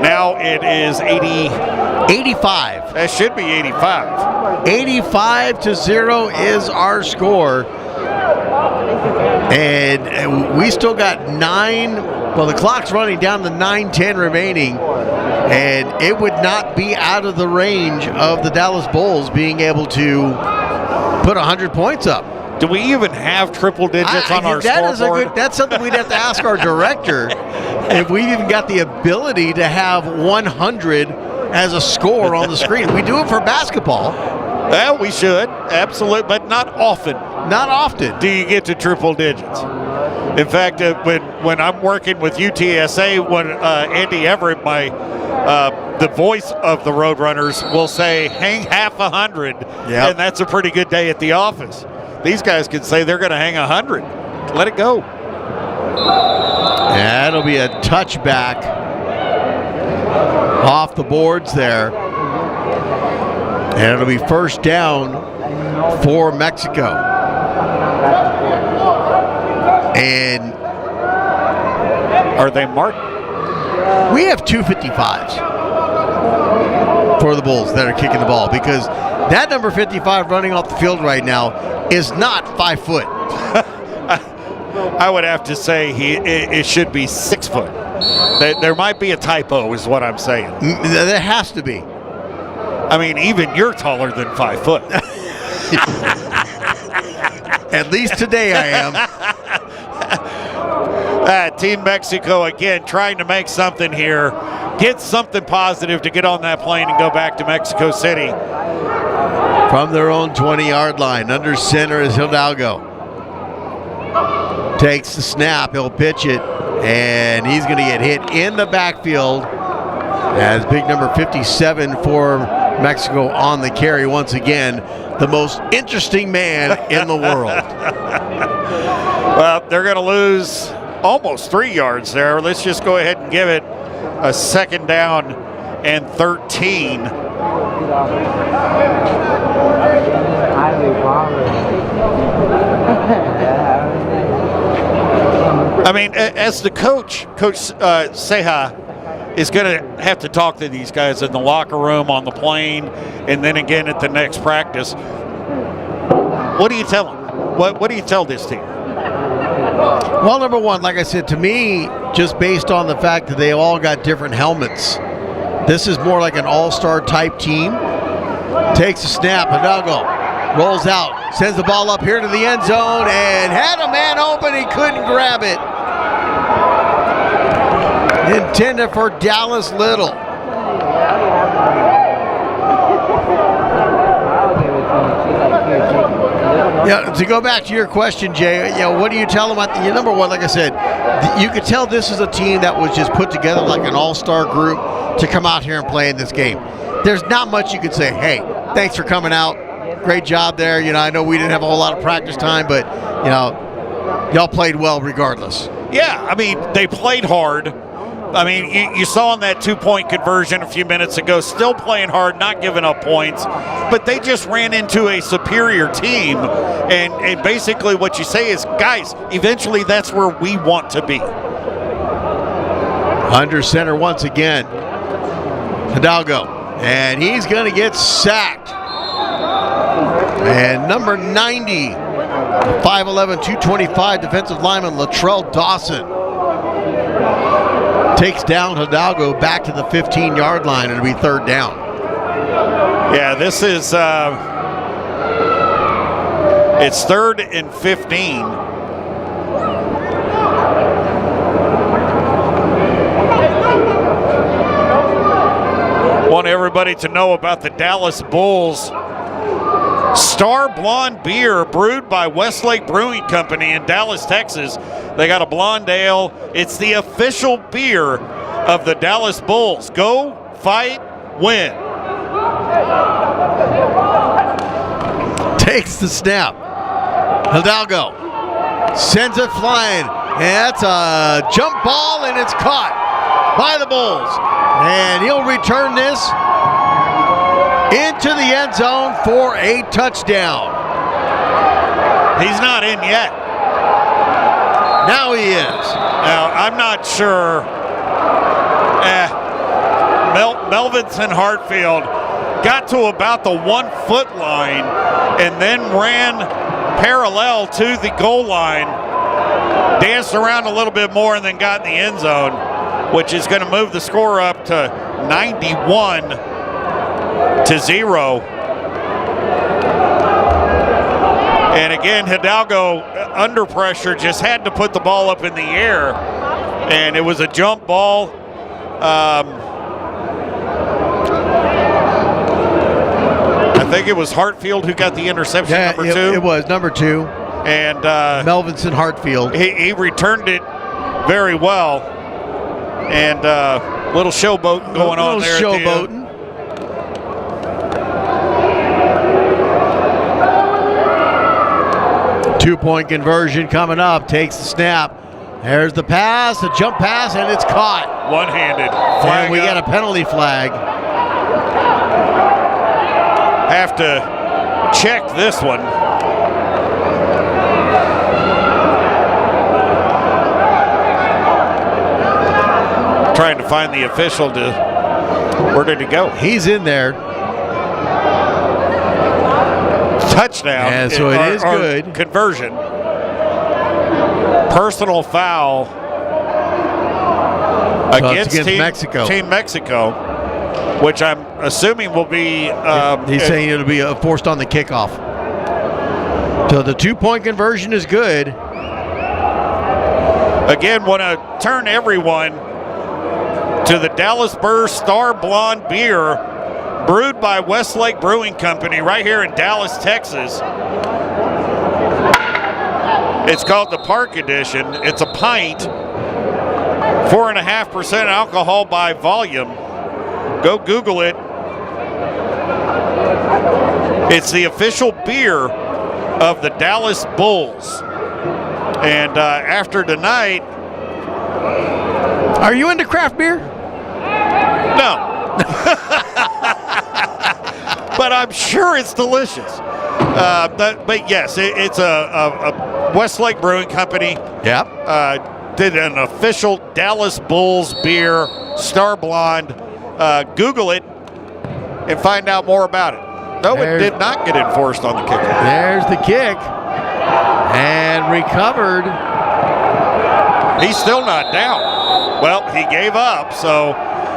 now it is 85. That should be 85. 85-0 is our score. And we still got 9, well, the clock's running down to 9:10 remaining, and it would not be out of the range of the Dallas Bulls being able to put 100 points up. Do we even have triple digits on our scoreboard? That's something we'd have to ask our director if we've even got the ability to have 100 as a score on the screen. We do it for basketball. Well, we should, absolutely, but not often. Not often. Do you get to triple digits? In fact, when I'm working with UTSA, when Andy Everett, the voice of the Roadrunners, will say, hang half 100, and that's a pretty good day at the office. These guys can say they're going to hang 100. Let it go. That'll be a touchback off the boards there. And it'll be first down for Mexico. And are they marked? We have 255s for the Bulls that are kicking the ball, because that number 55 running off the field right now is not 5 foot. I would have to say it should be 6 foot. There might be a typo, is what I'm saying. There has to be. I mean, even you're taller than 5 foot. At least today I am. Team Mexico again trying to make something here. Get something positive to get on that plane and go back to Mexico City. From their own 20-yard line, under center is Hidalgo. Takes the snap, he'll pitch it, and he's going to get hit in the backfield as big number 57 for Mexico on the carry once again. The most interesting man in the world. Well, they're going to lose almost 3 yards there. Let's just go ahead and give it a second down and 13. I mean, as the Coach Ceja is going to have to talk to these guys in the locker room, on the plane, and then again at the next practice. What do you tell them? What do you tell this team? Well, number one, like I said, to me, just based on the fact that they all got different helmets, this is more like an all-star type team. Takes a snap, Hidalgo rolls out, sends the ball up here to the end zone, and had a man open, he couldn't grab it. Intended for Dallas Little. Yeah, to go back to your question, Jay, what do you tell them? Number one, like I said, you could tell this is a team that was just put together like an all-star group to come out here and play in this game. There's not much you could say, hey, thanks for coming out. Great job there. I know we didn't have a whole lot of practice time, but, y'all played well regardless. Yeah, I mean, they played hard. I mean, you saw in that 2-point conversion a few minutes ago, still playing hard, not giving up points, but they just ran into a superior team, and basically what you say is, guys, eventually that's where we want to be. Under center once again, Hidalgo, and he's going to get sacked. And number 90, 5'11", 225 defensive lineman Latrell Dawson takes down Hidalgo back to the 15-yard line, and it'll be third down. Yeah, this is it's 3rd and 15. everybody to know about the Dallas Bulls Star Blonde beer brewed by Westlake Brewing Company in Dallas, Texas. They got a blonde ale. It's the official beer of the Dallas Bulls. Go, fight, win. Takes the snap. Hidalgo sends it flying. And that's a jump ball, and it's caught by the Bulls. And he'll return this into the end zone for a touchdown. He's not in yet. Now he is. Now, I'm not sure. Melvinson Hartfield got to about the 1 foot line and then ran parallel to the goal line, danced around a little bit more, and then got in the end zone, which is going to move the score up to 91-0. And again, Hidalgo, under pressure, just had to put the ball up in the air, and it was a jump ball. I think it was Hartfield who got the interception, number 2. It was number 2. And Melvinson Hartfield. He returned it very well. And little showboating going on there. Showboating. Two-point conversion coming up. Takes the snap. There's the pass, the jump pass, and it's caught. One-handed. And we got a penalty flag. Have to check this one. Trying to find the official where did he go? He's in there. Touchdown. Yeah, so it is good. Conversion. Personal foul against Team Mexico. Team Mexico, which I'm assuming will be. He's saying it'll be forced on the kickoff. So the 2-point conversion is good. Again, want to turn everyone to the Dallas Burr Star Blonde beer, brewed by Westlake Brewing Company right here in Dallas, Texas. It's called the Park Edition. It's a pint, 4.5% alcohol by volume. Go Google it. It's the official beer of the Dallas Bulls. And after tonight... Are you into craft beer? No. But I'm sure it's delicious. But yes, it's a Westlake Brewing Company. Yep. Did an official Dallas Bulls beer, Star Blonde. Google it and find out more about it. No, it did not get enforced on the kick. There's the kick. And recovered. He's still not down. Well, he gave up, so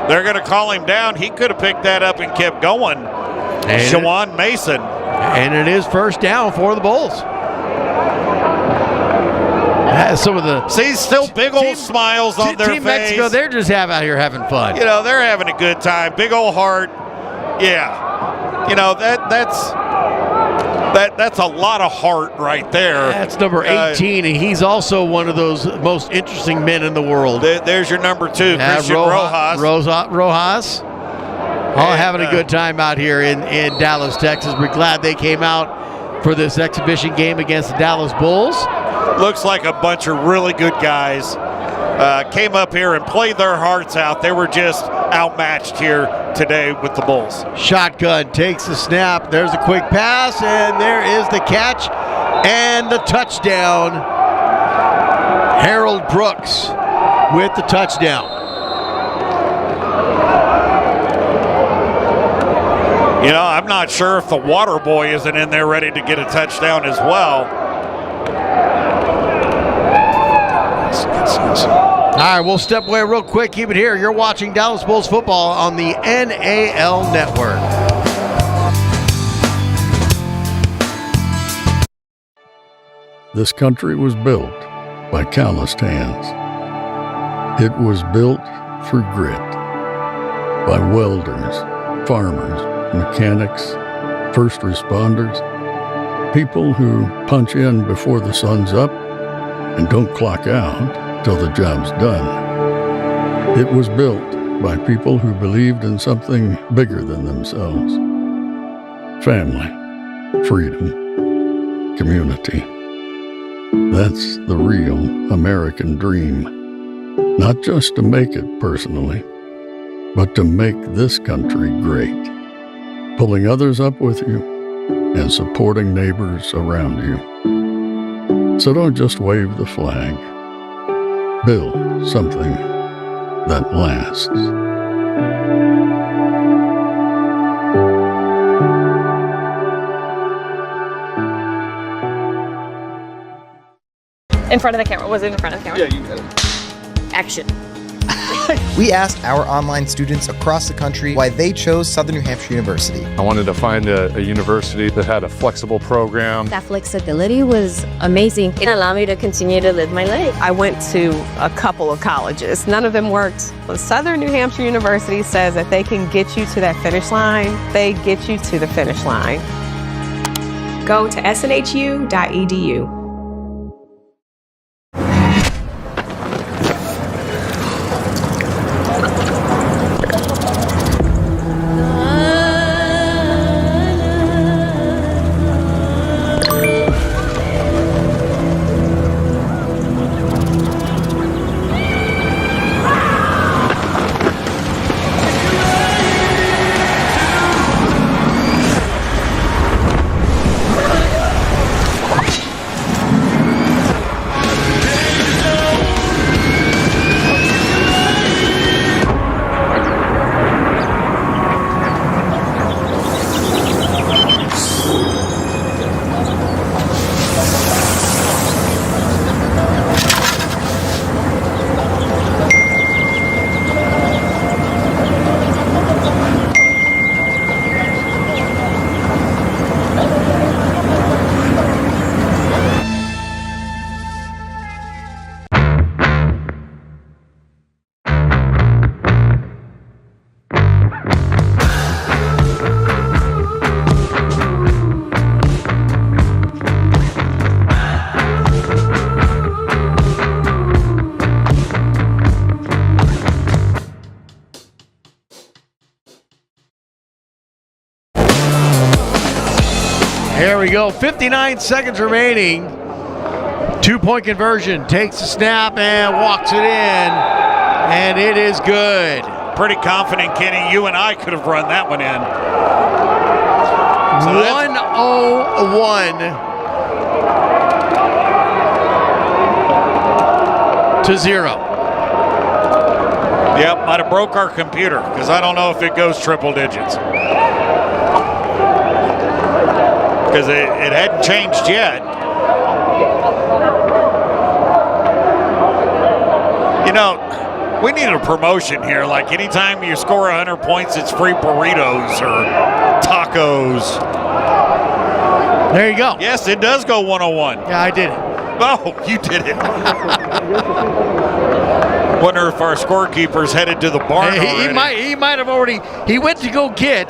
they're going to call him down. He could have picked that up and kept going. Shawan Mason. And it is first down for the Bulls. Some of the still big old smiles on their Team face. Mexico, they're just out here having fun. You know, they're having a good time. Big old heart. Yeah. You know, that's a lot of heart right there. That's number 18, and he's also one of those most interesting men in the world. There's your number 2, Christian Rojas. Rojas. All having a good time out here in Dallas, Texas. We're glad they came out for this exhibition game against the Dallas Bulls. Looks like a bunch of really good guys came up here and played their hearts out. They were just outmatched here today with the Bulls. Shotgun takes the snap. There's a quick pass, and there is the catch and the touchdown. Harold Brooks with the touchdown. You know, I'm not sure if the water boy isn't in there ready to get a touchdown as well. All right, we'll step away real quick. Keep it here. You're watching Dallas Bulls football on the NAL Network. This country was built by calloused hands. It was built through grit by welders farmers, mechanics, first responders, people who punch in before the sun's up and don't clock out till the job's done. It was built by people who believed in something bigger than themselves. Family, freedom, community. That's the real American dream. Not just to make it personally, but to make this country great. Pulling others up with you and supporting neighbors around you. So don't just wave the flag. Build something that lasts. In front of the camera. Was it in front of the camera? Yeah, you got it. Action. We asked our online students across the country why they chose Southern New Hampshire University. I wanted to find a university that had a flexible program. That flexibility was amazing. It allowed me to continue to live my life. I went to a couple of colleges. None of them worked. Well, Southern New Hampshire University says that they can get you to that finish line. They get you to the finish line. Go to snhu.edu. Here we go. 59 seconds remaining. 2-point conversion. Takes the snap and walks it in. And it is good. Pretty confident, Kenny. You and I could have run that one in. So 101-0. Yep, might have broke our computer because I don't know if it goes triple digits. Because it hadn't changed yet. You know, we need a promotion here. Like anytime you score 100 points, it's free burritos or tacos. There you go. Yes, it does go 101. Yeah, I did it. Oh, you did it. Wonder if our scorekeeper's headed to the barn already. He might have already. He went to go get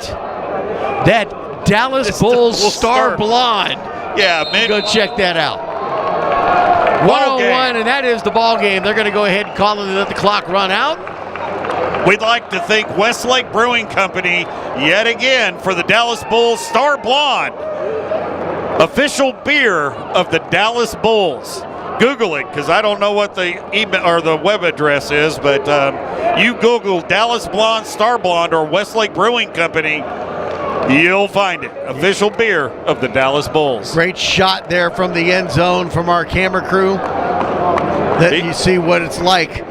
that Dallas Bulls Star Blonde. Yeah, man. Go check that out. 101, and that is the ball game. They're going to go ahead and call it and let the clock run out. We'd like to thank Westlake Brewing Company yet again for the Dallas Bulls Star Blonde, official beer of the Dallas Bulls. Google it, because I don't know what the email or the web address is, but you Google Dallas Blonde, Star Blonde, or Westlake Brewing Company, you'll find it. Official beer of the Dallas Bulls. Great shot there from the end zone from our camera crew. That you see what it's like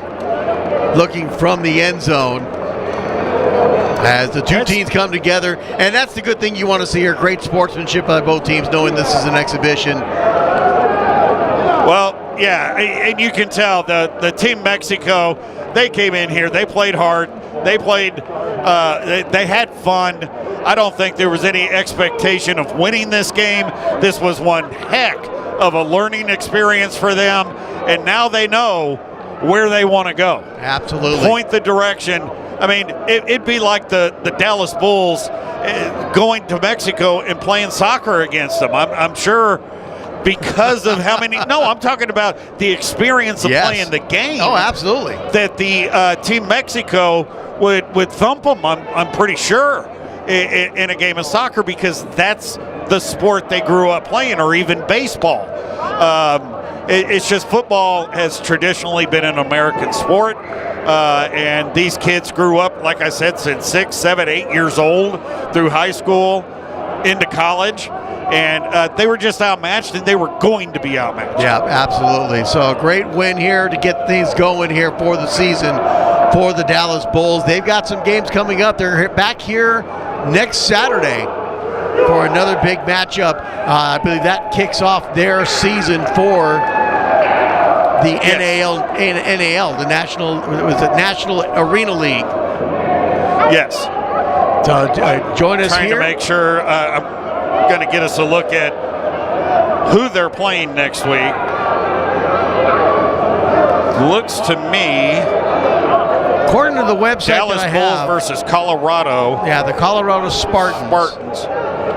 looking from the end zone as the two teams come together. And that's the good thing you want to see here. Great sportsmanship by both teams, knowing this is an exhibition. Well, yeah, and you can tell the Team Mexico, they came in here, they played hard, they played, they had fun. I don't think there was any expectation of winning this game. This was one heck of a learning experience for them, and now they know where they want to go. Absolutely. Point the direction. I mean, it'd be like the Dallas Bulls going to Mexico and playing soccer against them. I'm sure because of how many. No, I'm talking about the experience of playing the game. Oh, absolutely. That the Team Mexico would thump them. I'm pretty sure in a game of soccer, because that's the sport they grew up playing, or even baseball. It's just football has traditionally been an American sport, and these kids grew up, like I said, since 6, 7, 8 years old through high school into college, and they were just outmatched, and they were going to be outmatched. Yeah, absolutely. So a great win here to get things going here for the season for the Dallas Bulls. They've got some games coming up. They're back here next Saturday for another big matchup. I believe that kicks off their season for the NAL, the National Arena League. Yes. So join us trying here. To make sure I'm going to get us a look at who they're playing next week. Looks to me, according to the website, Dallas Bulls versus Colorado. Yeah, the Colorado Spartans.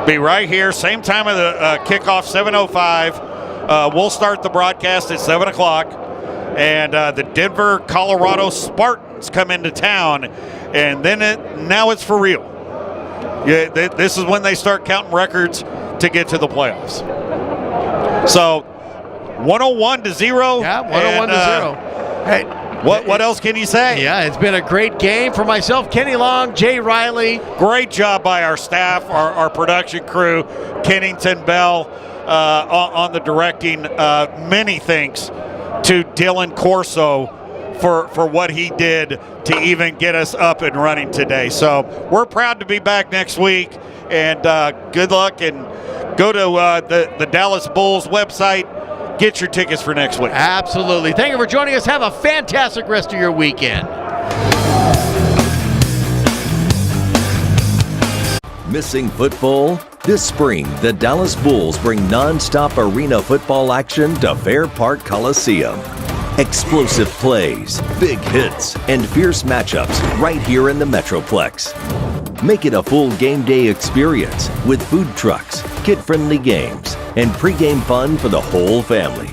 Be right here, same time of the kickoff, 7:05. We'll start the broadcast at 7 o'clock. And the Denver, Colorado Spartans come into town. And then now it's for real. Yeah, this is when they start counting records to get to the playoffs. So 101-0. Yeah, 101-0. Hey, what else can you say? Yeah, it's been a great game for myself, Kenny Long, Jay Riley. Great job by our staff, our production crew, Kennington Bell on the directing. Many thanks to Dylan Corso for what he did to even get us up and running today. So we're proud to be back next week, and good luck, and go to the Dallas Bulls website. Get your tickets for next week. Absolutely. Thank you for joining us. Have a fantastic rest of your weekend. Missing football? This spring, the Dallas Bulls bring non-stop arena football action to Fair Park Coliseum. Explosive plays, big hits, and fierce matchups right here in the Metroplex. Make it a full game day experience with food trucks, kid-friendly games, and pregame fun for the whole family.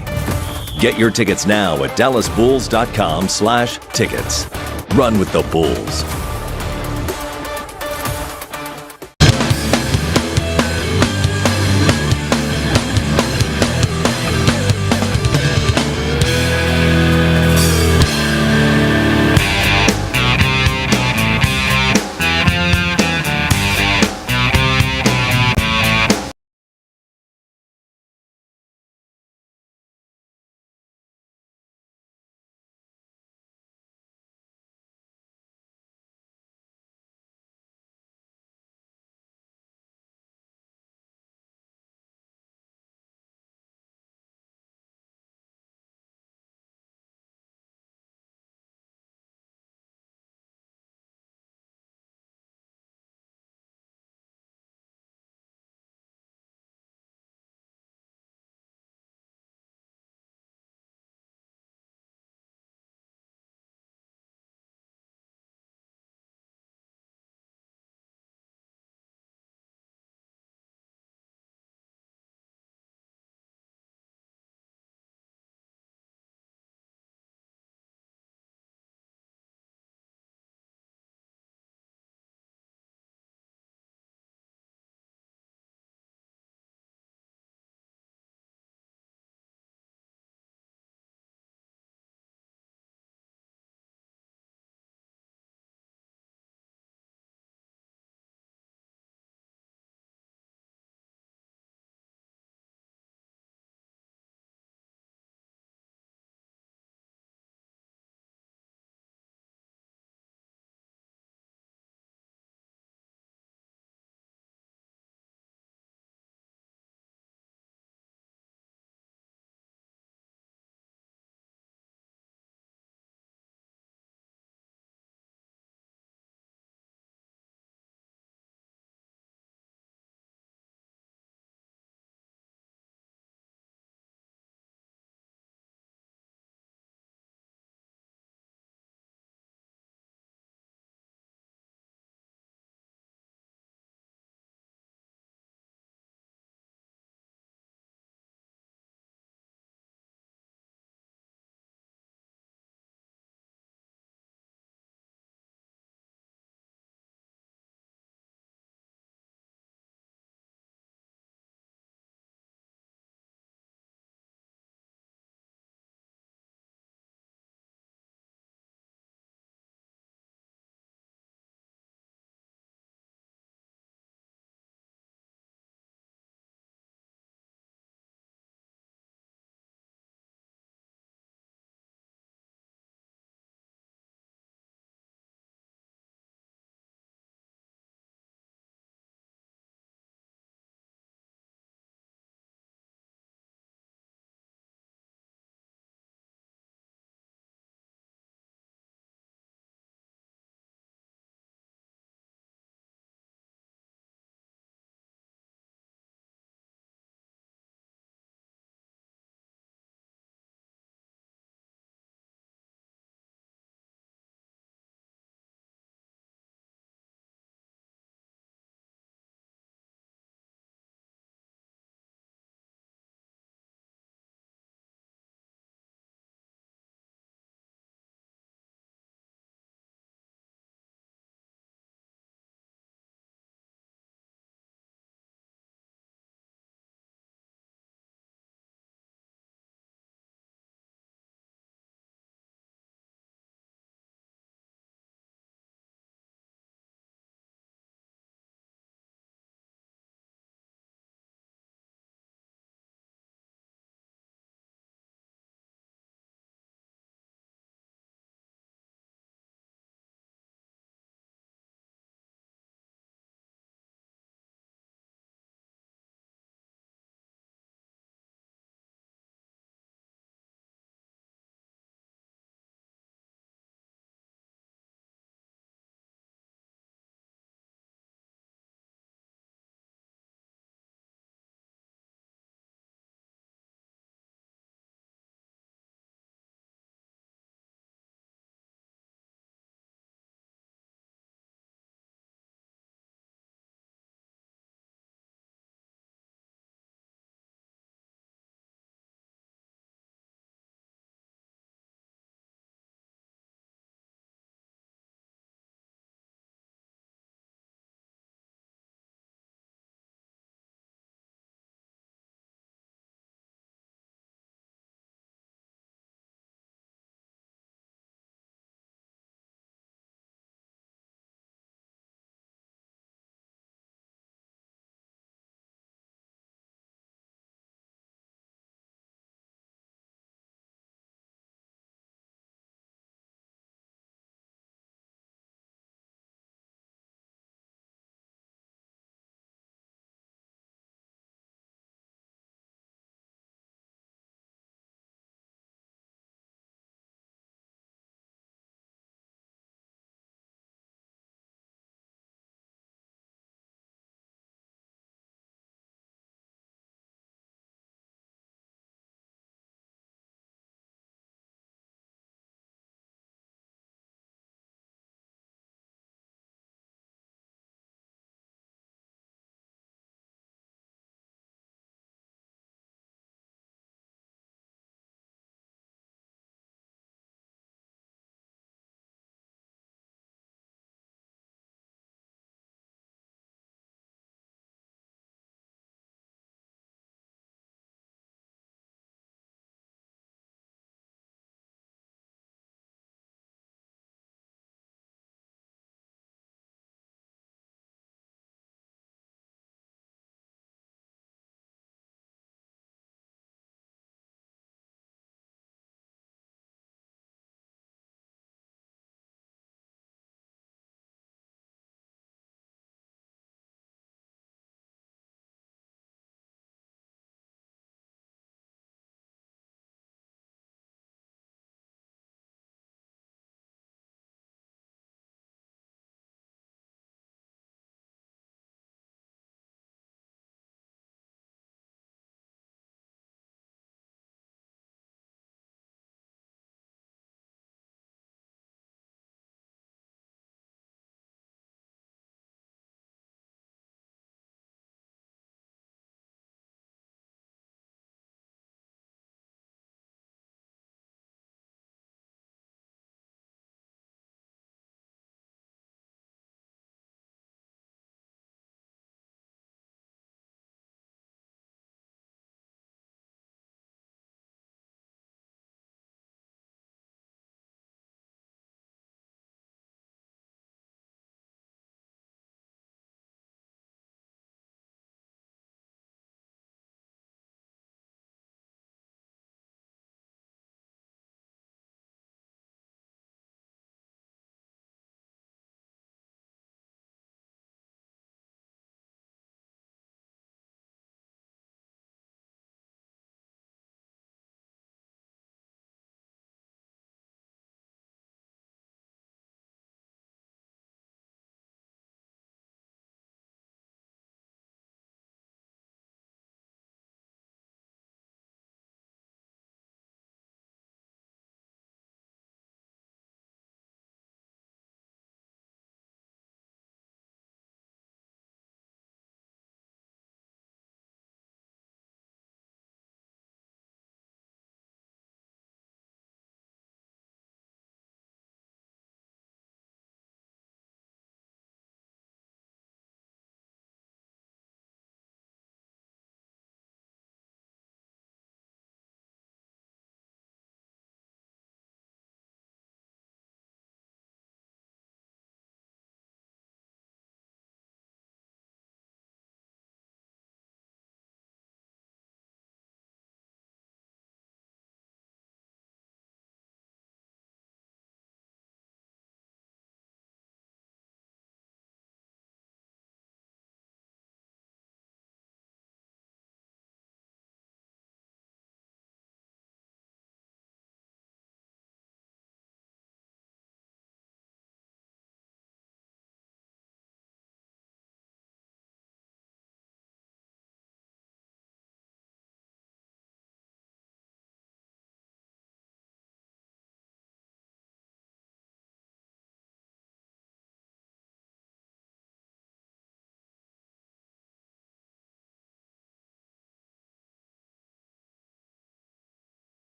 Get your tickets now at dallasbulls.com/tickets. Run with the Bulls.